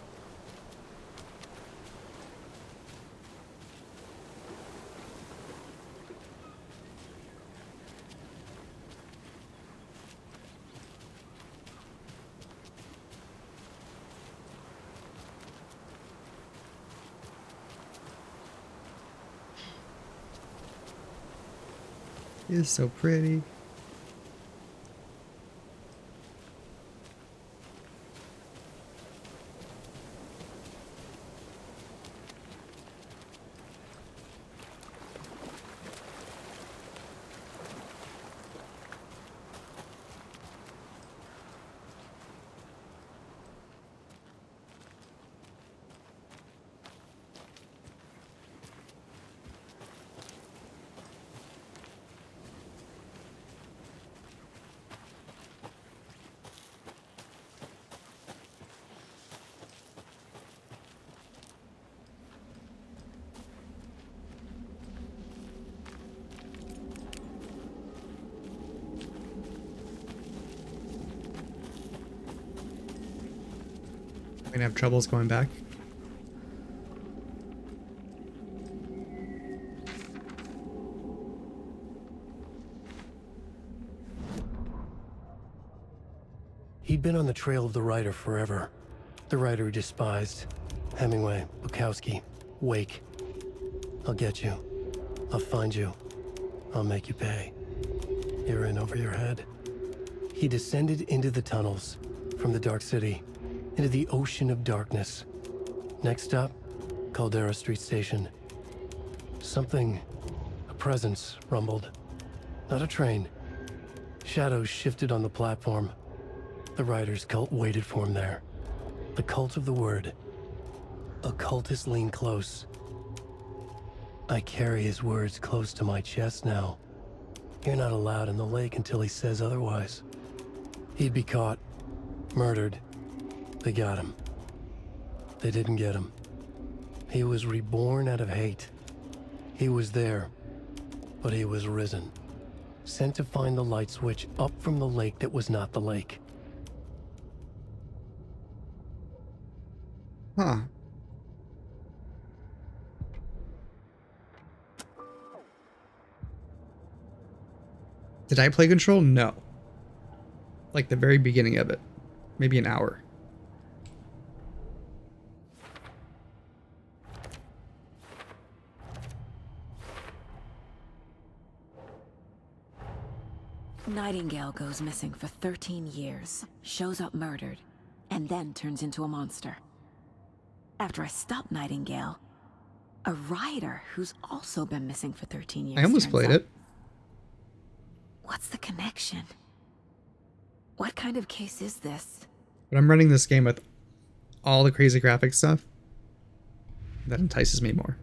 It's so pretty. I'm gonna have troubles going back. He'd been on the trail of the writer forever. The writer he despised. Hemingway, Bukowski, Wake. I'll get you. I'll find you. I'll make you pay. You're in over your head. He descended into the tunnels, from the Dark City, into the ocean of darkness. Next stop, Caldera Street Station. Something, a presence, rumbled. Not a train. Shadows shifted on the platform. The writer's cult waited for him there. The cult of the word. Occultists lean close. I carry his words close to my chest now. You're not allowed in the lake until he says otherwise. He'd be caught, murdered. They got him. They didn't get him. He was reborn out of hate. He was there, but he was risen. Sent to find the light switch up from the lake that was not the lake. Huh. Did I play Control? No. Like the very beginning of it. Maybe an hour. Nightingale goes missing for 13 years, shows up murdered, and then turns into a monster. After I stop Nightingale, a rider who's also been missing for 13 years I almost played it. What's the connection? What kind of case is this? But I'm running this game with all the crazy graphic stuff. That entices me more.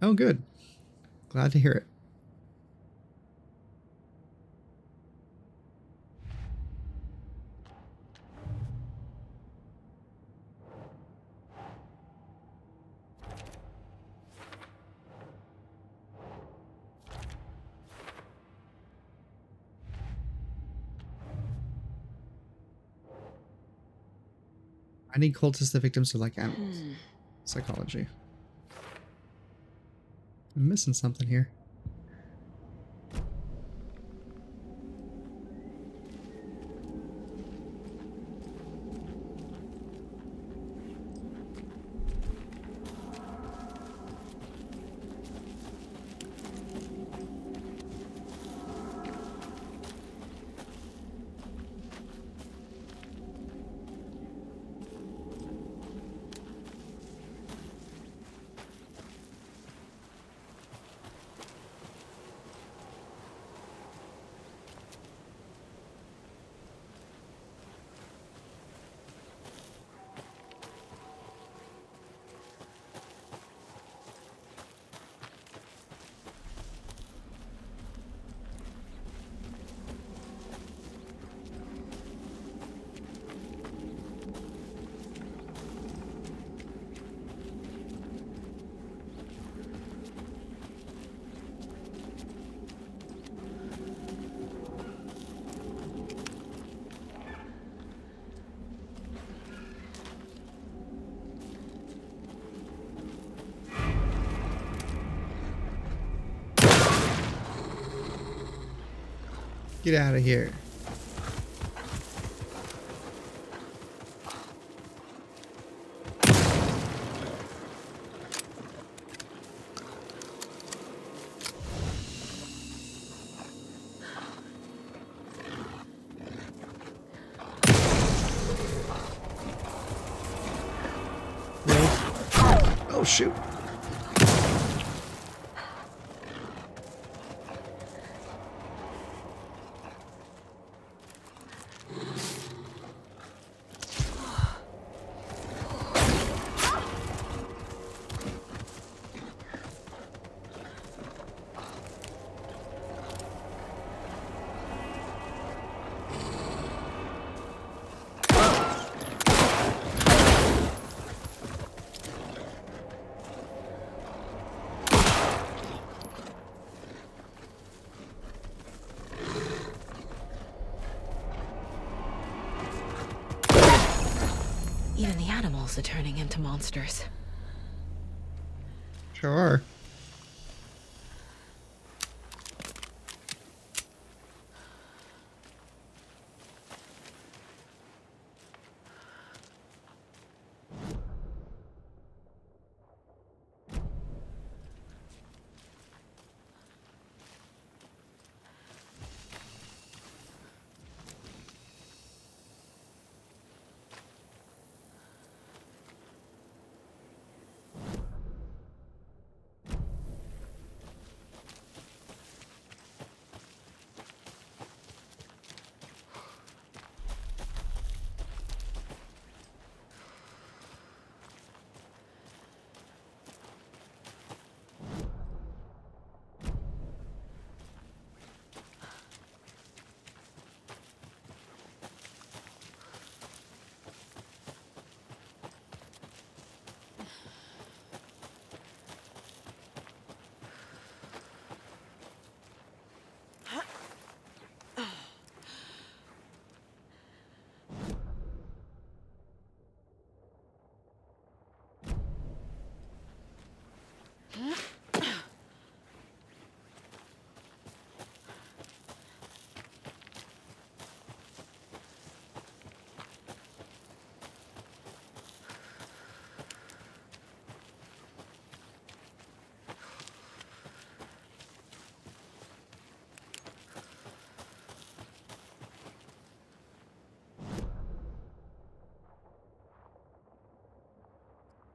Oh, good. Glad to hear it. I need cultists the victims who like animals. Psychology. I'm missing something here. Get out of here. Oh, shoot. Even the animals are turning into monsters. Sure.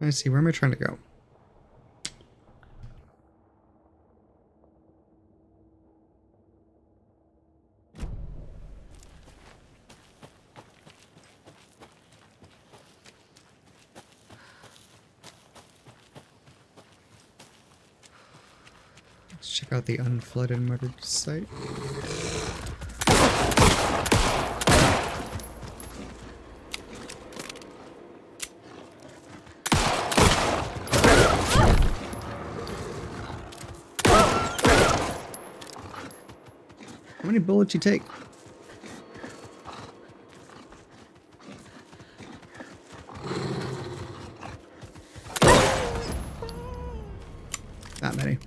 I see. Where am I trying to go? Let's check out the unflooded murdered site. How many bullets you take? Not many.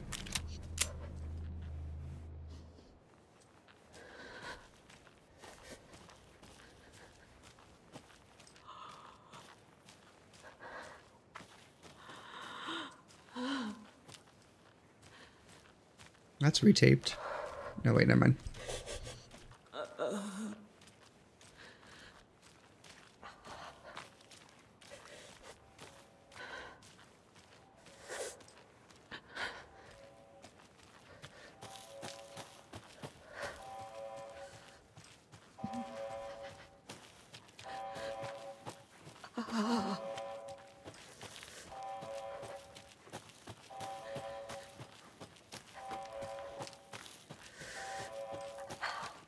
That's retaped. No, wait, never mind.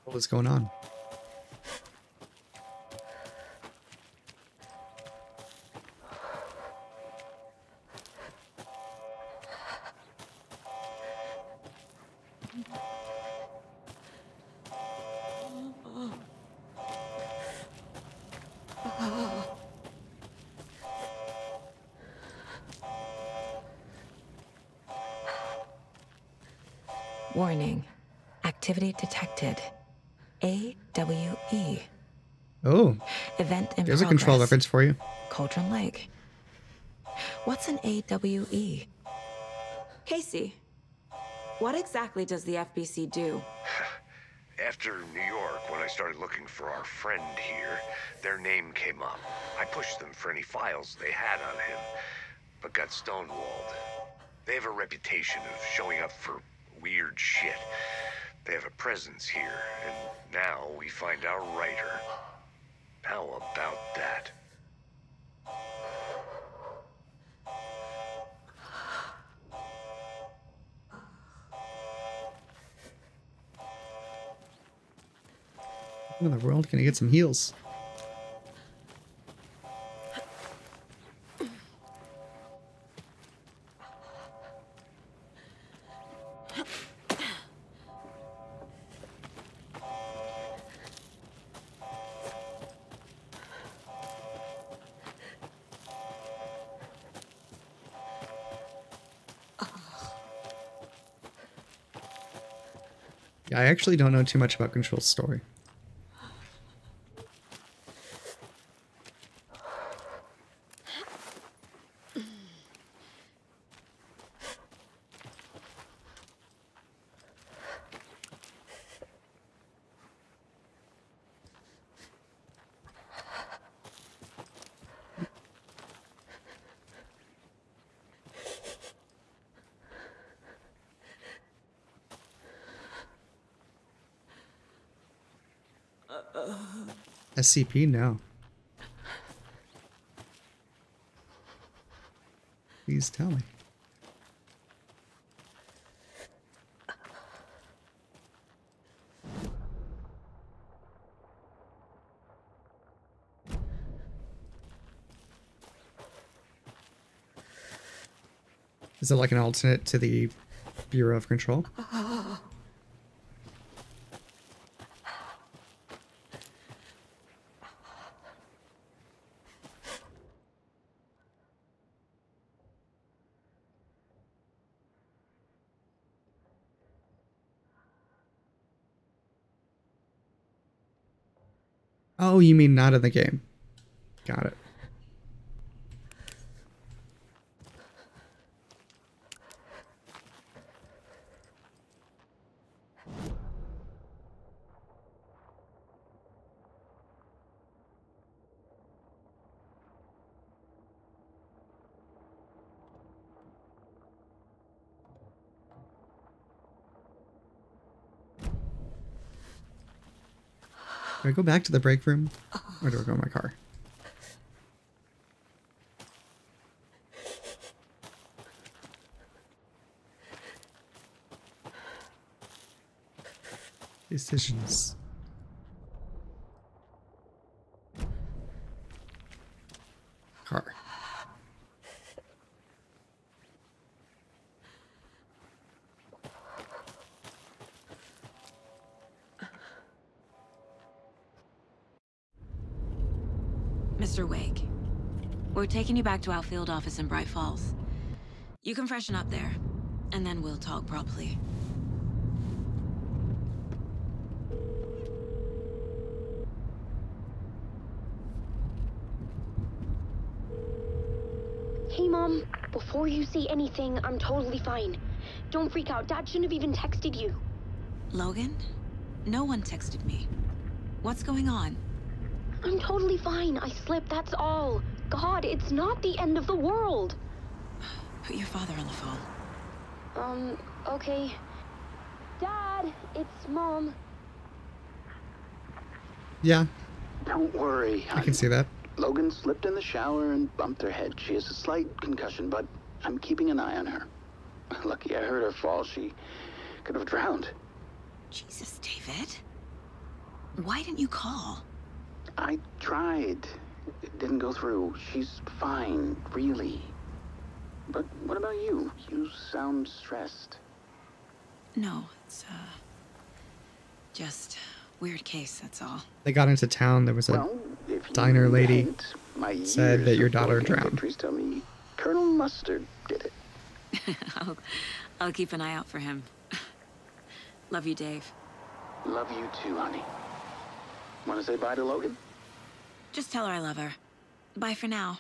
What is going on? Warning. Activity detected. AWE. Oh, Event in there's progress. a control reference for you. Cauldron Lake. What's an AWE? Casey, what exactly does the FBC do? After New York, when I started looking for our friend here, their name came up. I pushed them for any files they had on him, but got stonewalled. They have a reputation of showing up for weird shit. They have a presence here, and now we find our writer. How about that? How in the world can I get some heals? Yeah, I actually don't know too much about Control's story. SCP? No. Please tell me. Is it like an alternate to the Bureau of Control? Oh, you mean not in the game. Got it. Do I go back to the break room? Or do I go in my car? Decisions. Car. Mr. Wake, we're taking you back to our field office in Bright Falls. You can freshen up there, and then we'll talk properly. Hey, Mom. Before you say anything, I'm totally fine. Don't freak out. Dad shouldn't have even texted you. Logan? No one texted me. What's going on? I'm totally fine. I slipped, that's all. God, it's not the end of the world. Put your father on the phone. Okay. Dad, it's Mom. Yeah. Don't worry. I can see that. Logan slipped in the shower and bumped her head. She has a slight concussion, but I'm keeping an eye on her. Lucky I heard her fall. She could have drowned. Jesus, David. Why didn't you call? I tried. It didn't go through. She's fine, really. But what about you? You sound stressed. No, it's, just weird case, that's all. They got into town. There was a diner lady said that your daughter drowned. Tell me Colonel Mustard did it. I'll keep an eye out for him. Love you, Dave. Love you too, honey. Want to say bye to Logan? Just tell her I love her. Bye for now.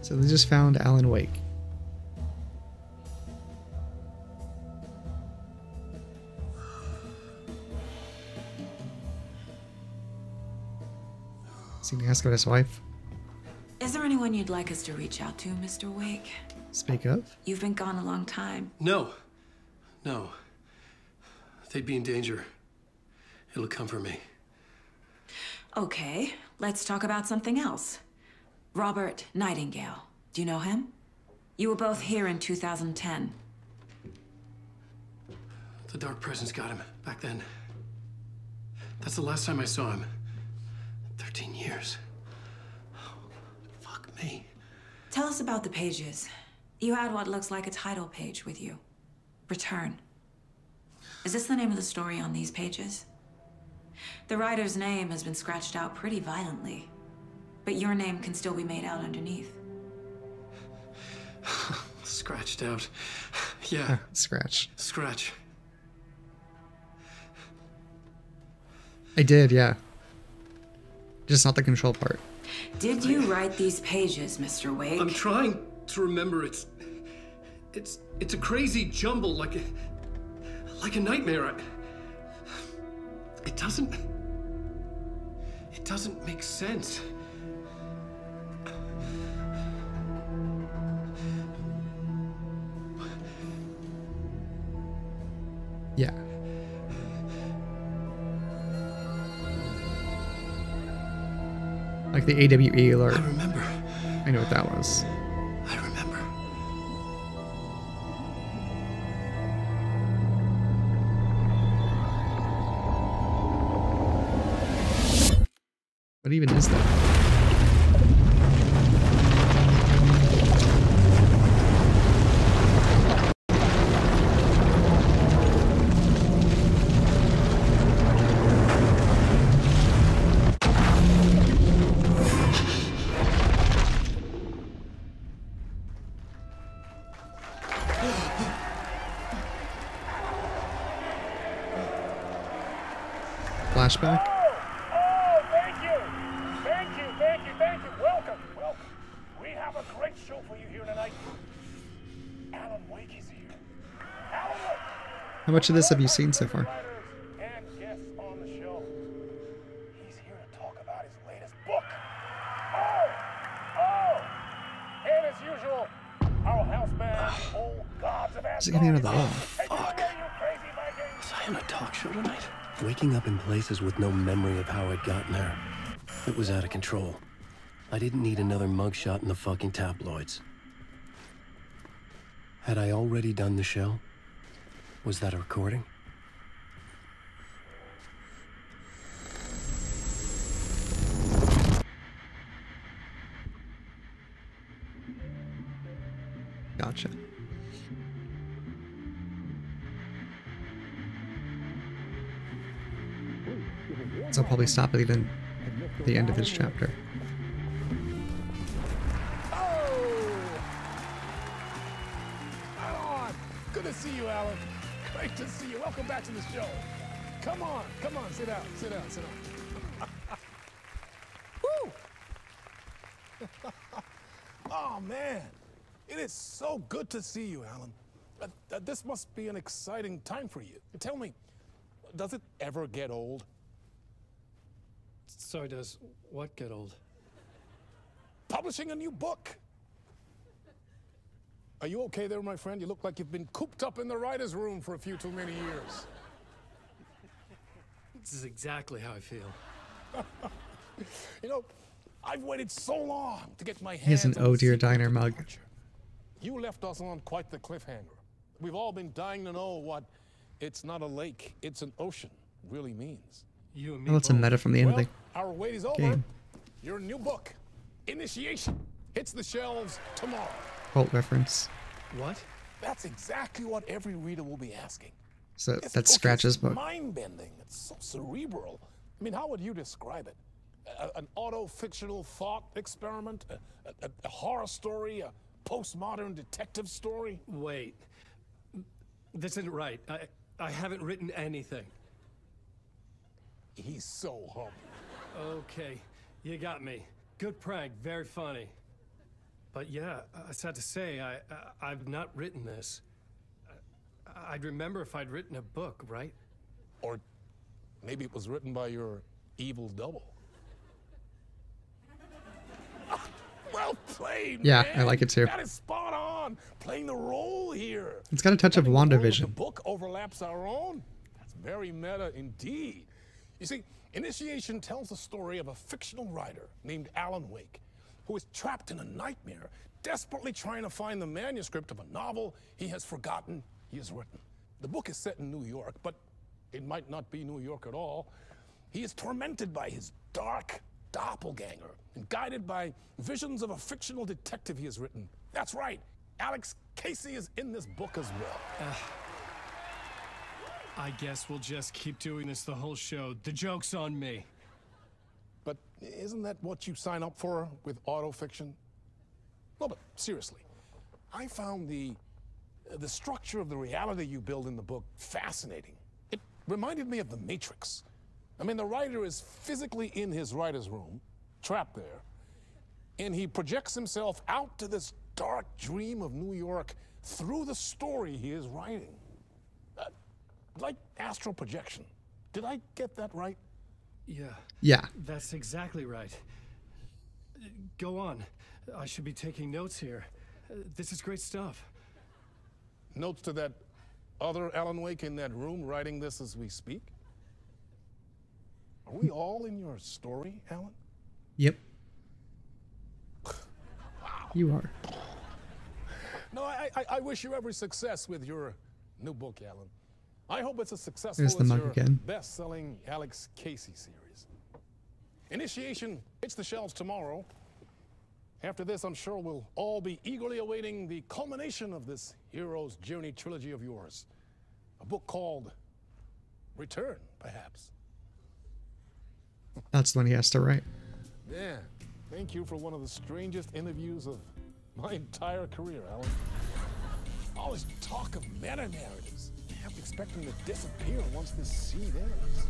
So they just found Alan Wake. Is he gonna ask about his wife? Is there anyone you'd like us to reach out to, Mr. Wake? Speak of. You've been gone a long time. No. They'd be in danger. It'll come for me. Okay, let's talk about something else. Robert Nightingale. Do you know him? You were both here in 2010. The Dark Presence got him back then. That's the last time I saw him. 13 years. Oh, fuck me. Tell us about the pages. You had what looks like a title page with you. Return. Is this the name of the story on these pages? The writer's name has been scratched out pretty violently, but your name can still be made out underneath. Scratched out. Yeah. Scratch. Scratch. I did, yeah. Just not the control part. Did you write these pages, Mr. Wake? I'm trying to remember. It's a crazy jumble, like a nightmare. It doesn't make sense. Yeah. Like the AWE alert. I remember. I know what that was. I remember. What even is that? Flashback? Oh, thank you. Welcome. We have a great show for you here tonight. Alan Wake is here. Alan Wake, How much of this have you seen so far? And guests on the show. He's here to talk about his latest book. Oh! And as usual, our house band, Old Gods of Is it getting out of the wall? Fuck. Was I on a talk show tonight? Waking up in places with no memory of how I'd gotten there. It was out of control. I didn't need another mugshot in the fucking tabloids. Had I already done the show? Was that a recording? Gotcha. So I'll probably stop at the end of this chapter. Good to see you, Alan. Great to see you. Welcome back to the show. Come on, sit down, sit down. Woo! Oh, man. It is so good to see you, Alan. This must be an exciting time for you. Tell me, does it ever get old? Sorry, does what get old? Publishing a new book. Are you okay there, my friend? You look like you've been cooped up in the writer's room for a few too many years. This is exactly how I feel. You know, I've waited so long to get my hands He has an on Oh the Dear sequel Diner to mug. Departure. You left us on quite the cliffhanger. We've all been dying to know what "it's not a lake, it's an ocean" really means. You and me Well, it's a meta from the end of the Our wait is over. game. Your new book, Initiation, hits the shelves tomorrow. Cult reference. What? That's exactly what every reader will be asking. So This that's book Scratch's is book. mind-bending. It's so cerebral. I mean, how would you describe it? An auto-fictional thought experiment? A horror story? A postmodern detective story? Wait. This isn't right. I haven't written anything. He's so humble. Okay, you got me. Good prank, very funny. But yeah, I sad to say, I've not written this. I'd remember if I'd written a book, right? Or maybe it was written by your evil double. Well played, Yeah, man. I like it too. That is spot on. Playing the role here. It's got a touch of The WandaVision. book overlaps our own. That's very meta indeed. You see, Initiation tells the story of a fictional writer named Alan Wake, who is trapped in a nightmare, desperately trying to find the manuscript of a novel he has forgotten he has written. The book is set in New York, but it might not be New York at all. He is tormented by his dark doppelganger and guided by visions of a fictional detective he has written. That's right, Alex Casey is in this book as well. I guess we'll just keep doing this the whole show. The joke's on me. But isn't that what you sign up for with autofiction? No, but seriously, I found the structure of the reality you build in the book fascinating. It reminded me of The Matrix. I mean, the writer is physically in his writer's room, trapped there, and he projects himself out to this dark dream of New York through the story he is writing. Like astral projection. Did I get that right? Yeah. Yeah. That's exactly right. Go on. I should be taking notes here. This is great stuff. Notes to that other Alan Wake in that room writing this as we speak? Are we all in your story, Alan? Yep. You are. No, I wish you every success with your new book, Alan. I hope it's as successful There's the as mug your again. best-selling Alex Casey series. Initiation hits the shelves tomorrow. After this, I'm sure we'll all be eagerly awaiting the culmination of this hero's journey trilogy of yours. A book called Return, perhaps. That's the one he has to write. Yeah, thank you for one of the strangest interviews of my entire career, Alan. All this talk of meta-narratives. I have to expect them to disappear once this seed ends.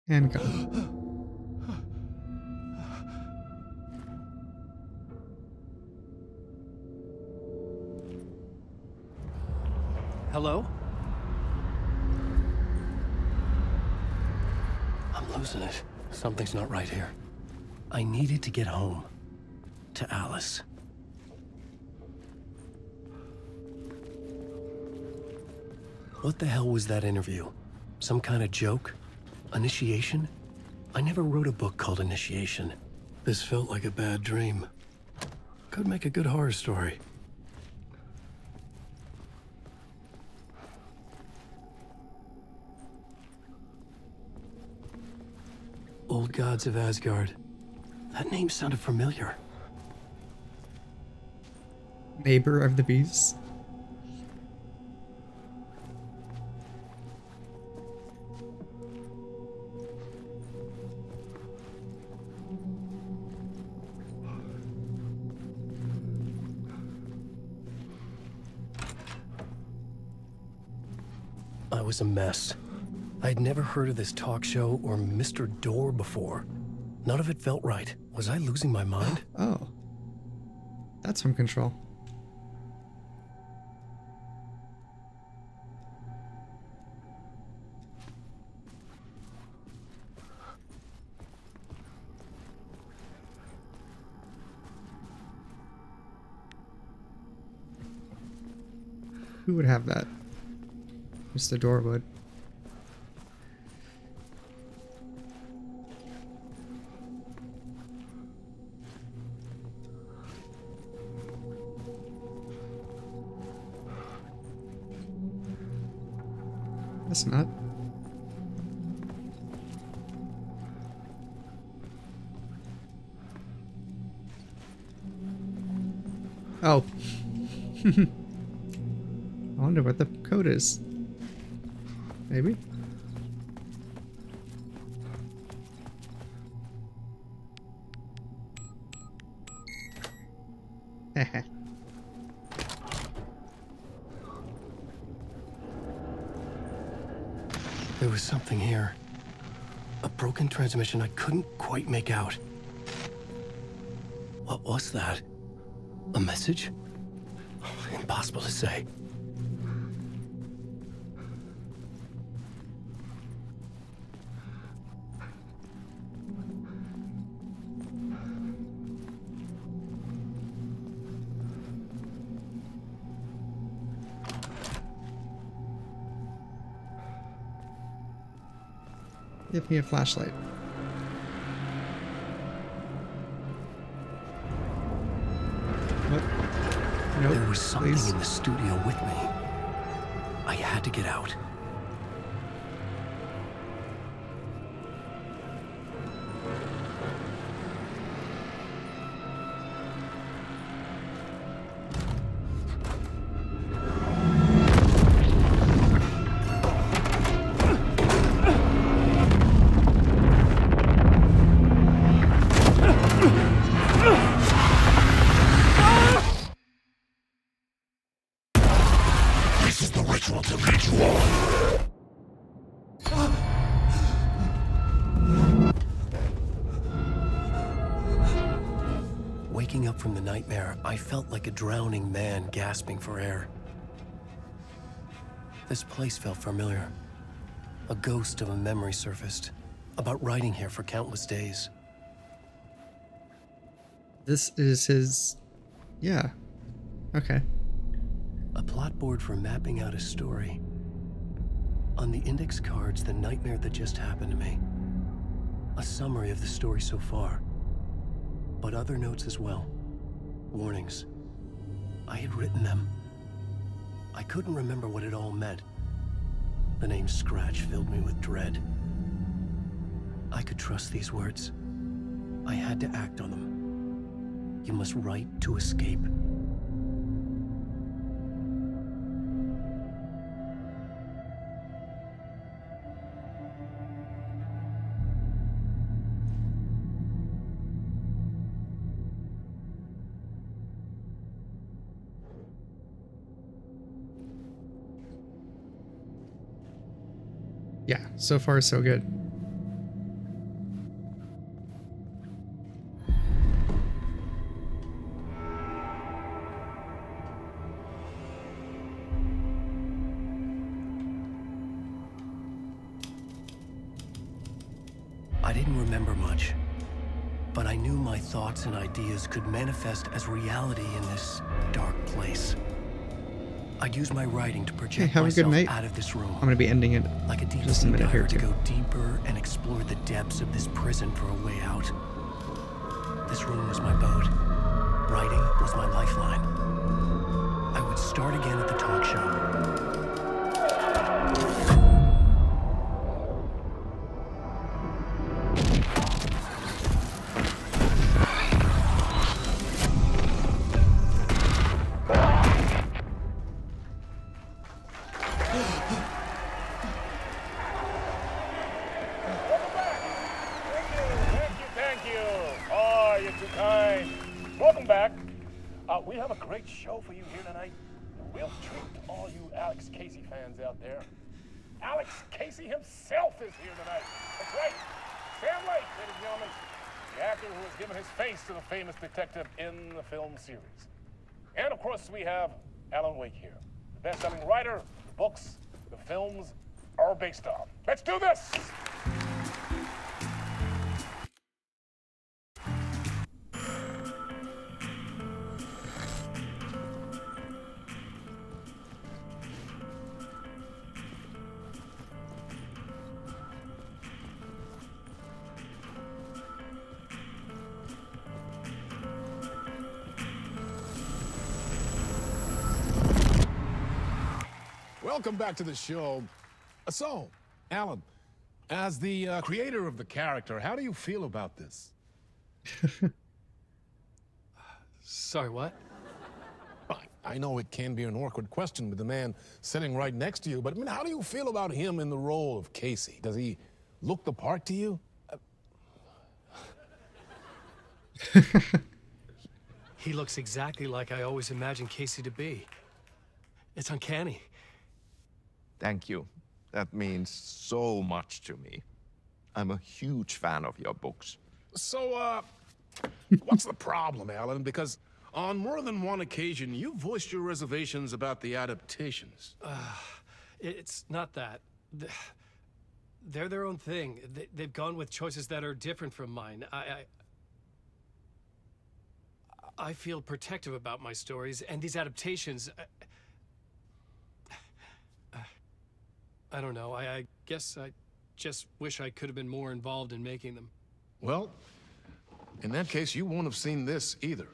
And go. Hello? I'm losing it. Something's not right here. I needed to get home. To Alice. What the hell was that interview? Some kind of joke? Initiation? I never wrote a book called Initiation. This felt like a bad dream. Could make a good horror story. Old Gods of Asgard. That name sounded familiar. Neighbor of the beast. I was a mess. I'd never heard of this talk show or Mr. Door before. None of it felt right. Was I losing my mind? Oh. That's from Control. Who would have that? Mr. Door would. That's not. Oh. I wonder what the code is. Maybe? Heh. There was something here. A broken transmission I couldn't quite make out. What was that? A message? Impossible to say. Give me a flashlight. What? Nope, there was something please. in the studio with me. I had to get out. Waking up from the nightmare, I felt like a drowning man gasping for air. This place felt familiar. A ghost of a memory surfaced, about writing here for countless days. This is his... Yeah. Okay. A plot board for mapping out a story. On the index cards, the nightmare that just happened to me. A summary of the story so far. But other notes as well. Warnings. I had written them. I couldn't remember what it all meant. The name Scratch filled me with dread. I could trust these words. I had to act on them. You must write to escape. Yeah, so far so good. I didn't remember much, but I knew my thoughts and ideas could manifest as reality in this dark place. I'd use my writing to project have a good myself night. out of this room. I'm going to be ending it like a deep just a sea minute here, diver to too. go deeper and explore the depths of this prison for a way out. This room was my boat. Writing was my lifeline. I would start again at the talk show. Thank you. Oh, you're too kind. Welcome back. We have a great show for you here tonight. A real treat to all you Alex Casey fans out there. Alex Casey himself is here tonight. That's right. Sam Lake, ladies and gentlemen, the actor who has given his face to the famous detective in the film series. And of course, we have Alan Wake here, the best-selling writer, the books, the films are based on. Let's do this! Welcome back to the show. So, Alan, as the creator of the character, how do you feel about this? Sorry, what? I know it can be an awkward question with the man sitting right next to you, but I mean, how do you feel about him in the role of Casey? Does he look the part to you? He looks exactly like I always imagined Casey to be. It's uncanny. Thank you. That means so much to me. I'm a huge fan of your books. So, what's the problem, Alan? Because on more than one occasion, you voiced your reservations about the adaptations. It's not that. They're their own thing. They've gone with choices that are different from mine. I feel protective about my stories, and these adaptations... I don't know. I guess I just wish I could have been more involved in making them. Well, in that case, you won't have seen this either.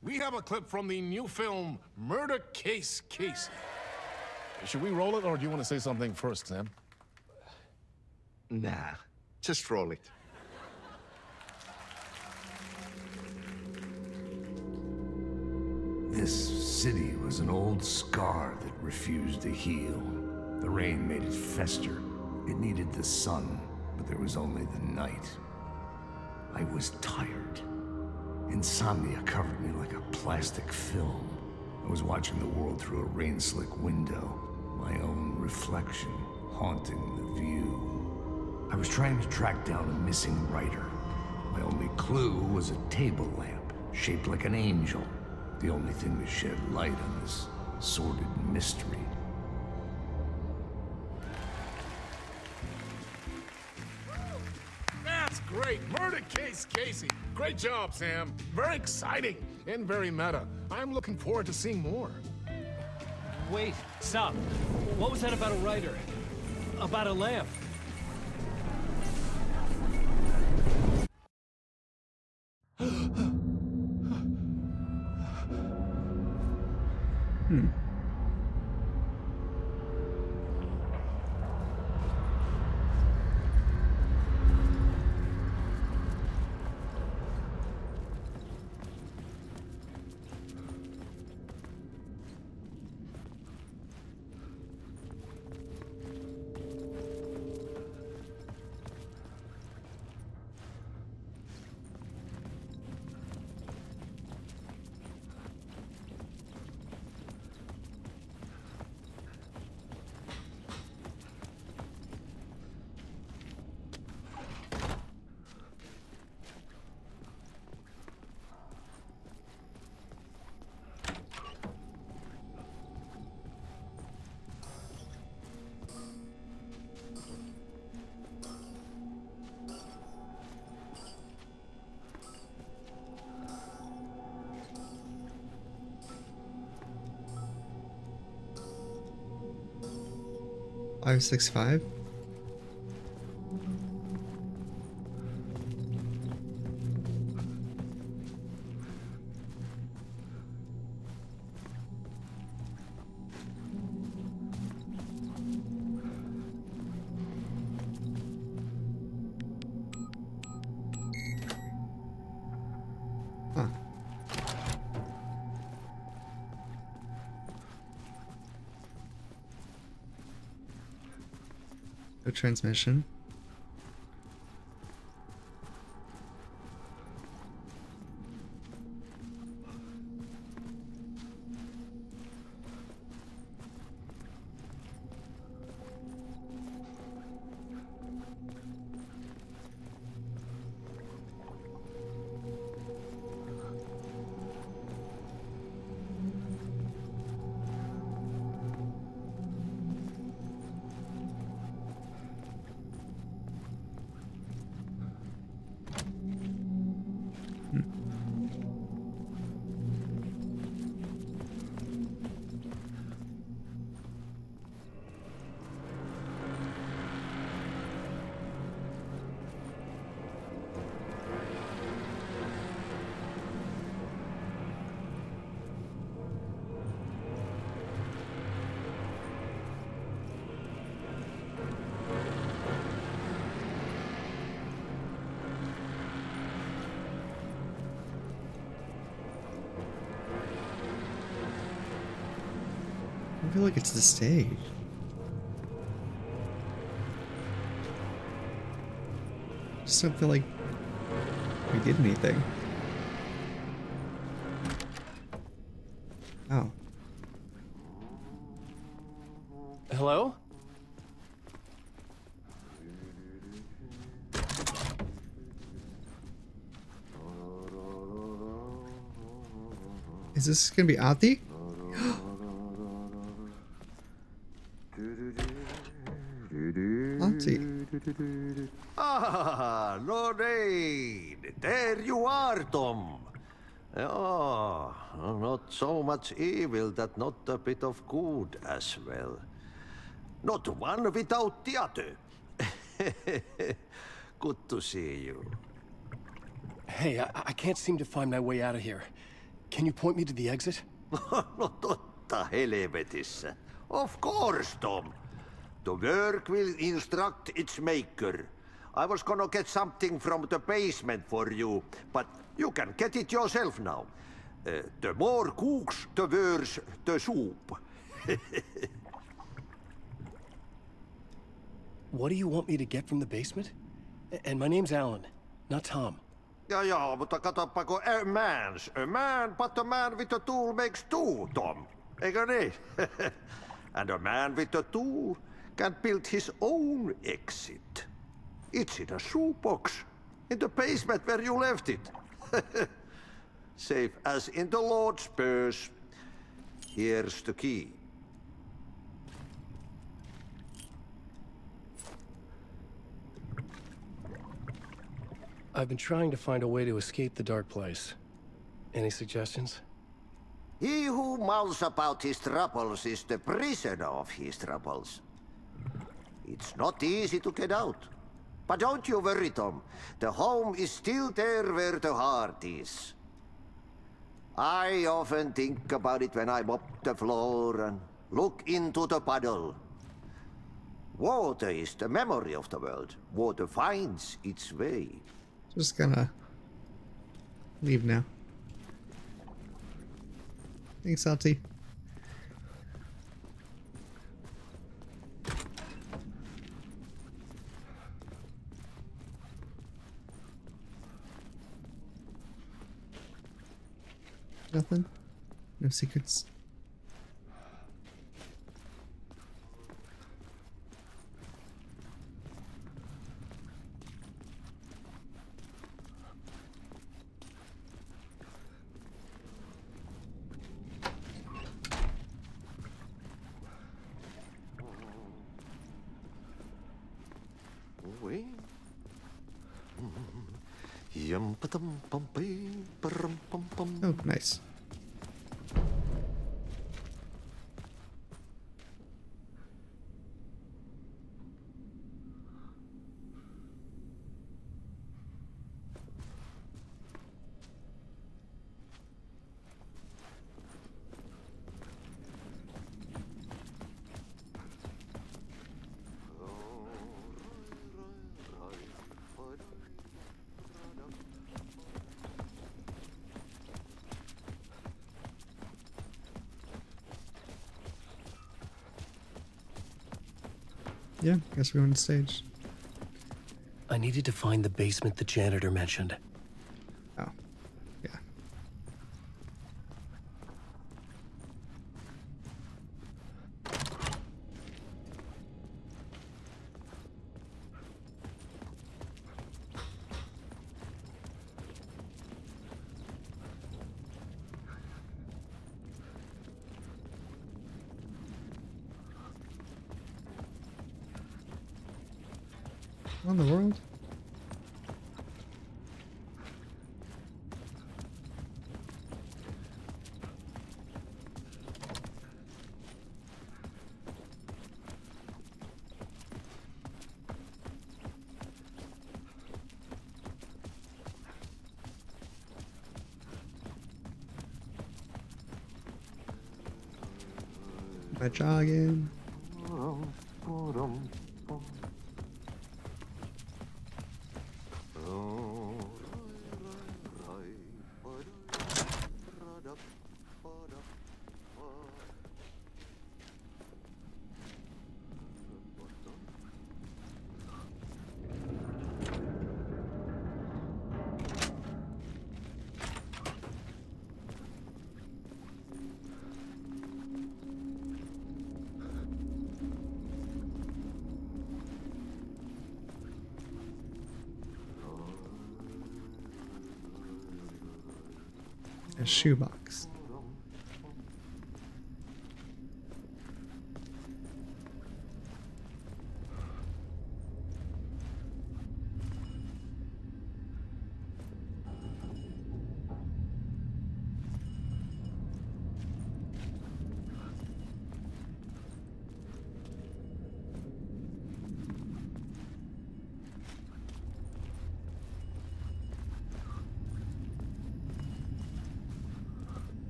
We have a clip from the new film, Murder Case Casey. Should we roll it, or do you want to say something first, Sam? Nah, just roll it. This city was an old scar that refused to heal. The rain made it fester. It needed the sun, but there was only the night. I was tired. Insomnia covered me like a plastic film. I was watching the world through a rain-slick window, my own reflection haunting the view. I was trying to track down a missing writer. My only clue was a table lamp, shaped like an angel. The only thing to shed light on this sordid mystery. That's great. Murder Case Casey. Great job, Sam. Very exciting and very meta. I'm looking forward to seeing more. Wait, stop. What was that about a writer? About a lamp? 565. Huh. No transmission. I feel like it's the stage. Just don't feel like we did anything. Oh. Hello? Is this gonna be Auntie? Auntie. Ah, Lorraine! There you are, Tom. Oh, not so much evil that not a bit of good as well. Not one without the other. Good to see you. Hey, I can't seem to find my way out of here. Can you point me to the exit? No totta helvetissä. Of course, Tom. The work will instruct its maker. I was gonna get something from the basement for you, but you can get it yourself now. The more cooks, the worse the soup. What do you want me to get from the basement? And my name's Alan, not Tom. Ja, mutta katsopako a man, but a man with a tool makes two, Tom. Eikö niin? And a man with a tool can build his own exit. It's in a shoebox, in the basement where you left it. Safe as in the Lord's purse. Here's the key. I've been trying to find a way to escape the dark place. Any suggestions? He who mouths about his troubles is the prisoner of his troubles. It's not easy to get out. But don't you worry, Tom. The home is still there where the heart is. I often think about it when I mop the floor and look into the puddle. Water is the memory of the world. Water finds its way. Just gonna leave now. Thanks, Auntie. Nothing? No secrets? Oh, nice. Yeah, guess we went on stage. I needed to find the basement the janitor mentioned. Oh, yeah. What in the world? Am I jogging? A shoebox.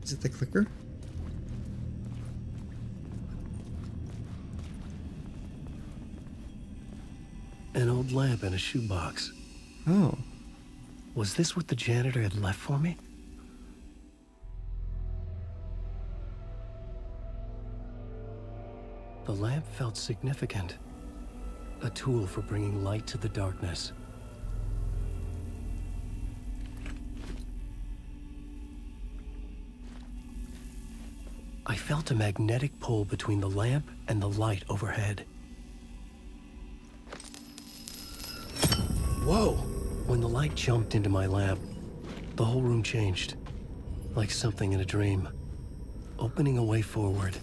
Is it the clicker? An old lamp in a shoebox. Oh. Was this what the janitor had left for me? The lamp felt significant. A tool for bringing light to the darkness. I felt a magnetic pull between the lamp and the light overhead. Whoa! When the light jumped into my lamp, the whole room changed. Like something in a dream. Opening a way forward.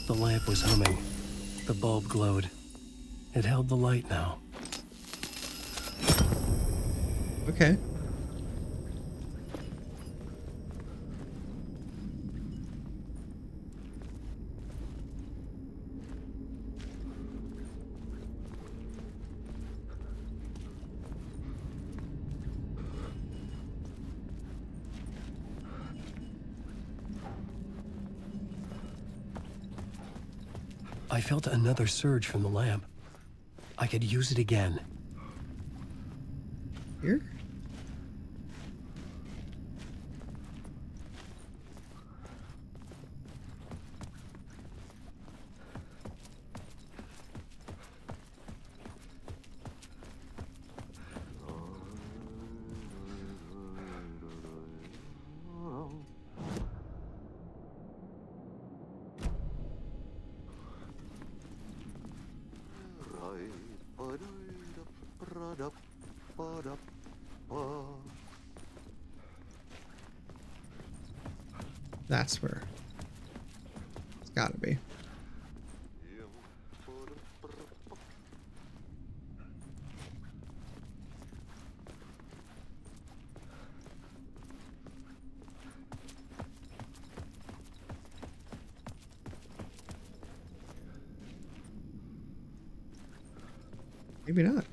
The lamp was humming. The bulb glowed. It held the light now. Okay. I felt another surge from the lamp. I could use it again. Here? That's where it's gotta be. Maybe not.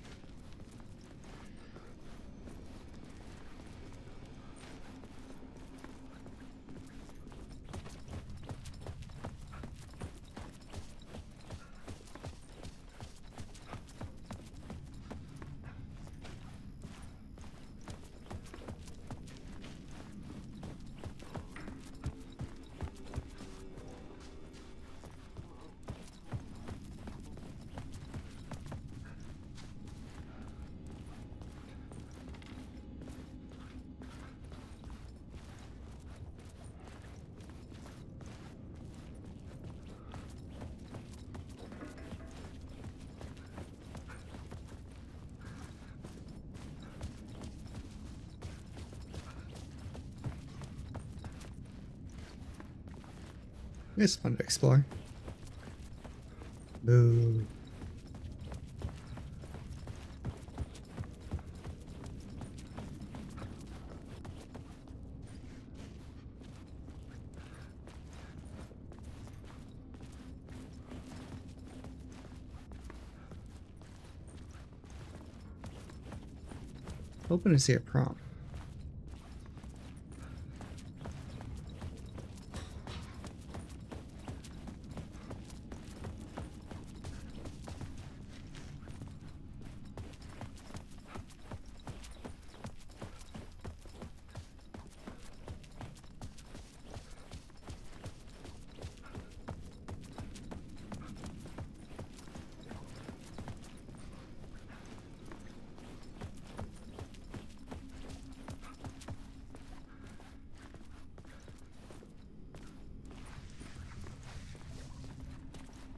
It's fun to explore. Boo. Hoping to see a prom.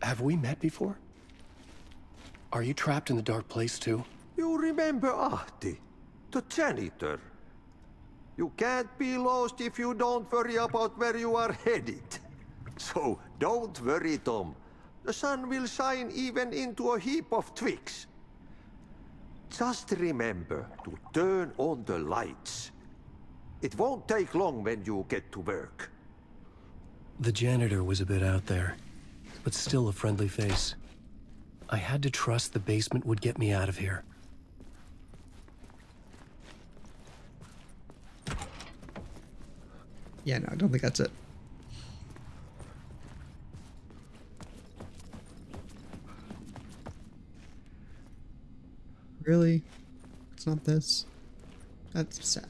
Have we met before? Are you trapped in the dark place too? You remember Ahti, the janitor. You can't be lost if you don't worry about where you are headed. So don't worry, Tom. The sun will shine even into a heap of twigs. Just remember to turn on the lights. It won't take long when you get to work. The janitor was a bit out there, but still a friendly face. I had to trust the basement would get me out of here. Yeah, no, I don't think that's it. Really? It's not this? That's sad.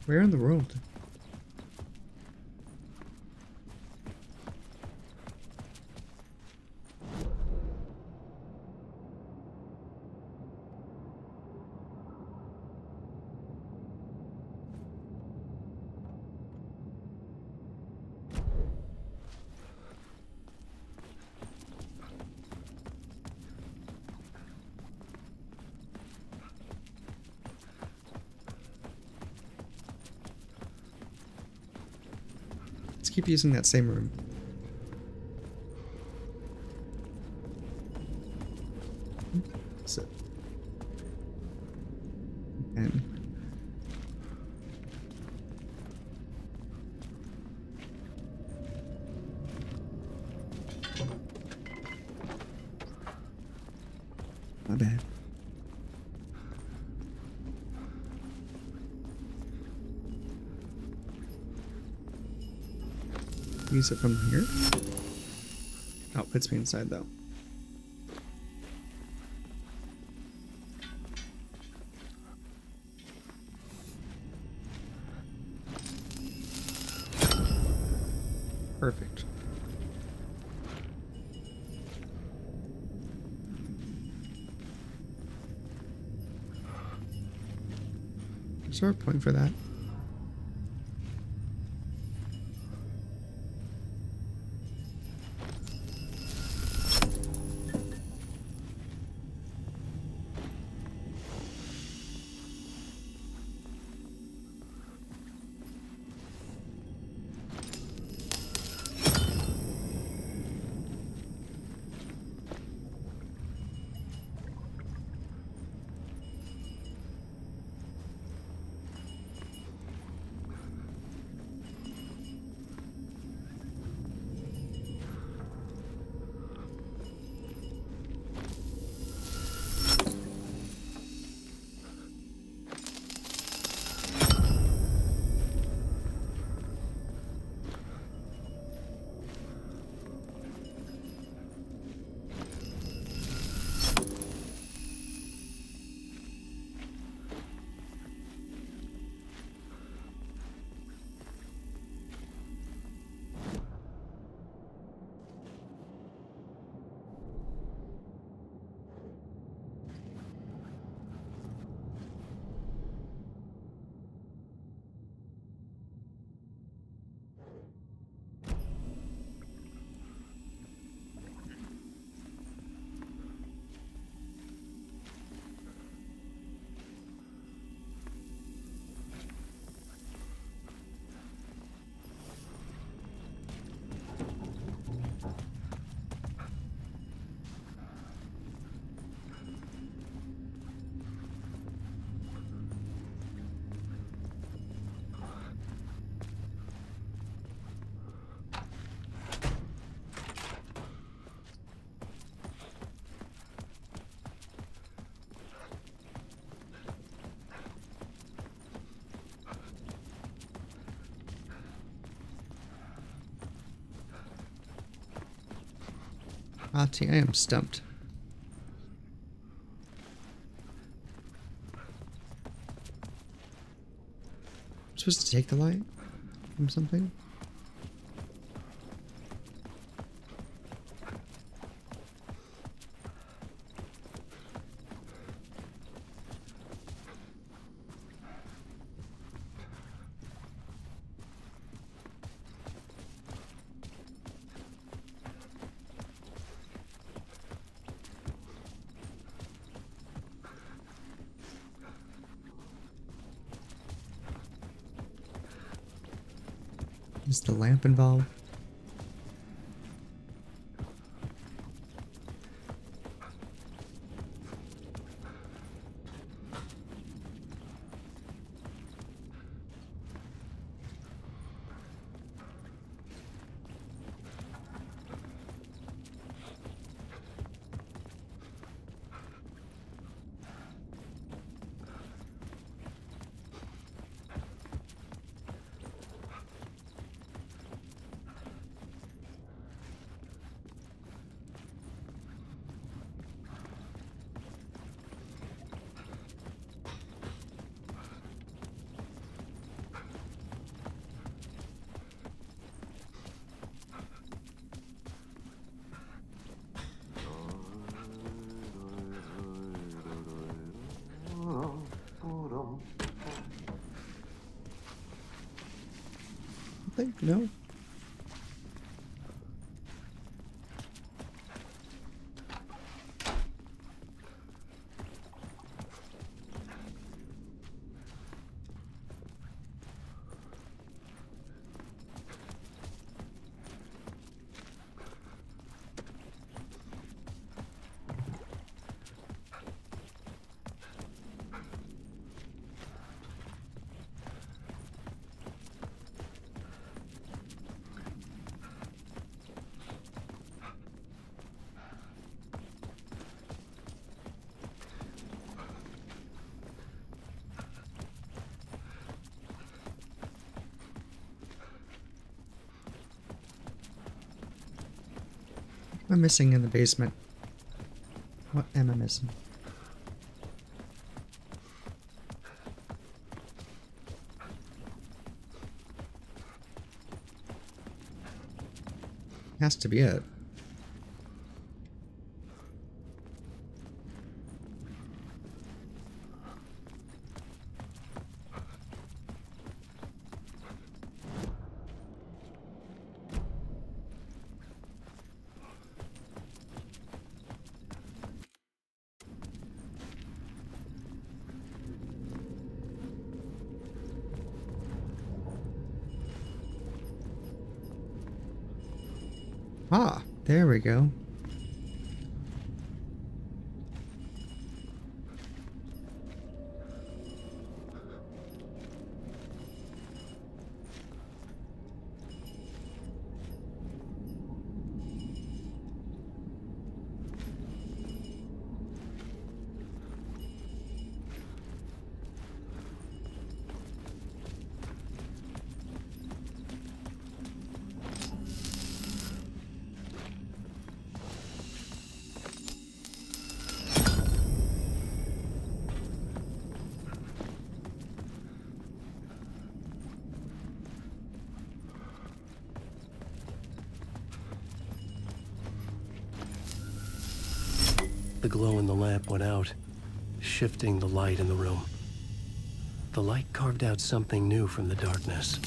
Where in the world? Keep using that same room. So, and my bad. Use it from here. Oh, it puts me inside though. Perfect. Is there a point for that? Ati, I am stumped. I'm supposed to take the light from something? Is the lamp involved? No. What am I missing in the basement? What am I missing? Has to be it. Ah, there we go. The glow in the lamp went out, shifting the light in the room. The light carved out something new from the darkness.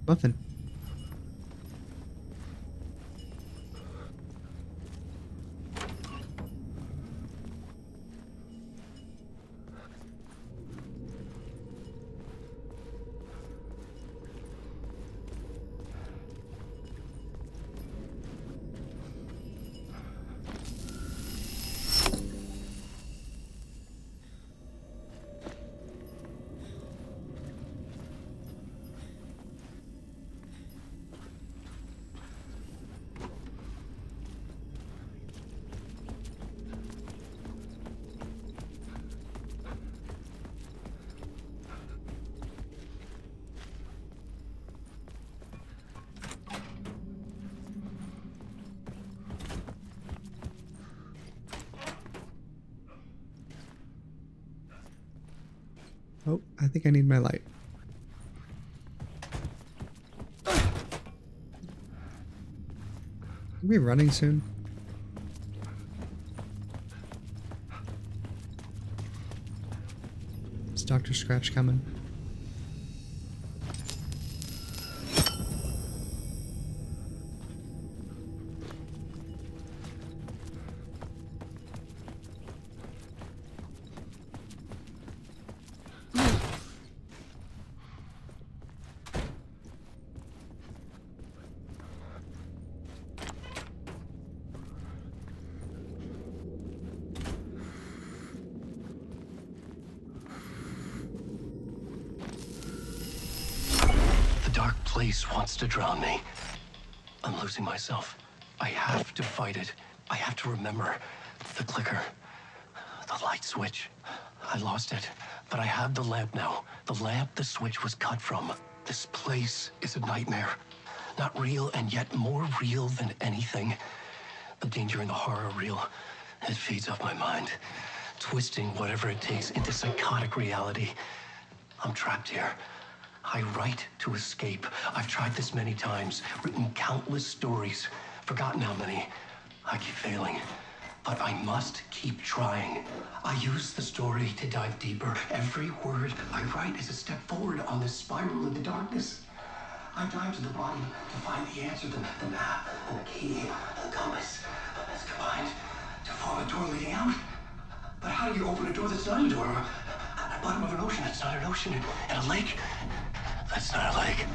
Nothing. Oh, I think I need my light. Are we running soon? Is Dr. Scratch coming? Place wants to drown me. I'm losing myself. I have to fight it. I have to remember. The clicker. The light switch. I lost it. But I have the lamp now. The lamp the switch was cut from. This place is a nightmare. Not real, and yet more real than anything. The danger and the horror are real. It feeds off my mind. Twisting whatever it takes into psychotic reality. I'm trapped here. I write to escape. I've tried this many times, written countless stories, forgotten how many. I keep failing, but I must keep trying. I use the story to dive deeper. Every word I write is a step forward on this spiral into darkness. I dive to the bottom to find the answer, the map, and the key, and the compass. It's combined to form a door leading out. But how do you open a door that's not a door? At the bottom of an ocean that's not an ocean, and a lake that's not a lake.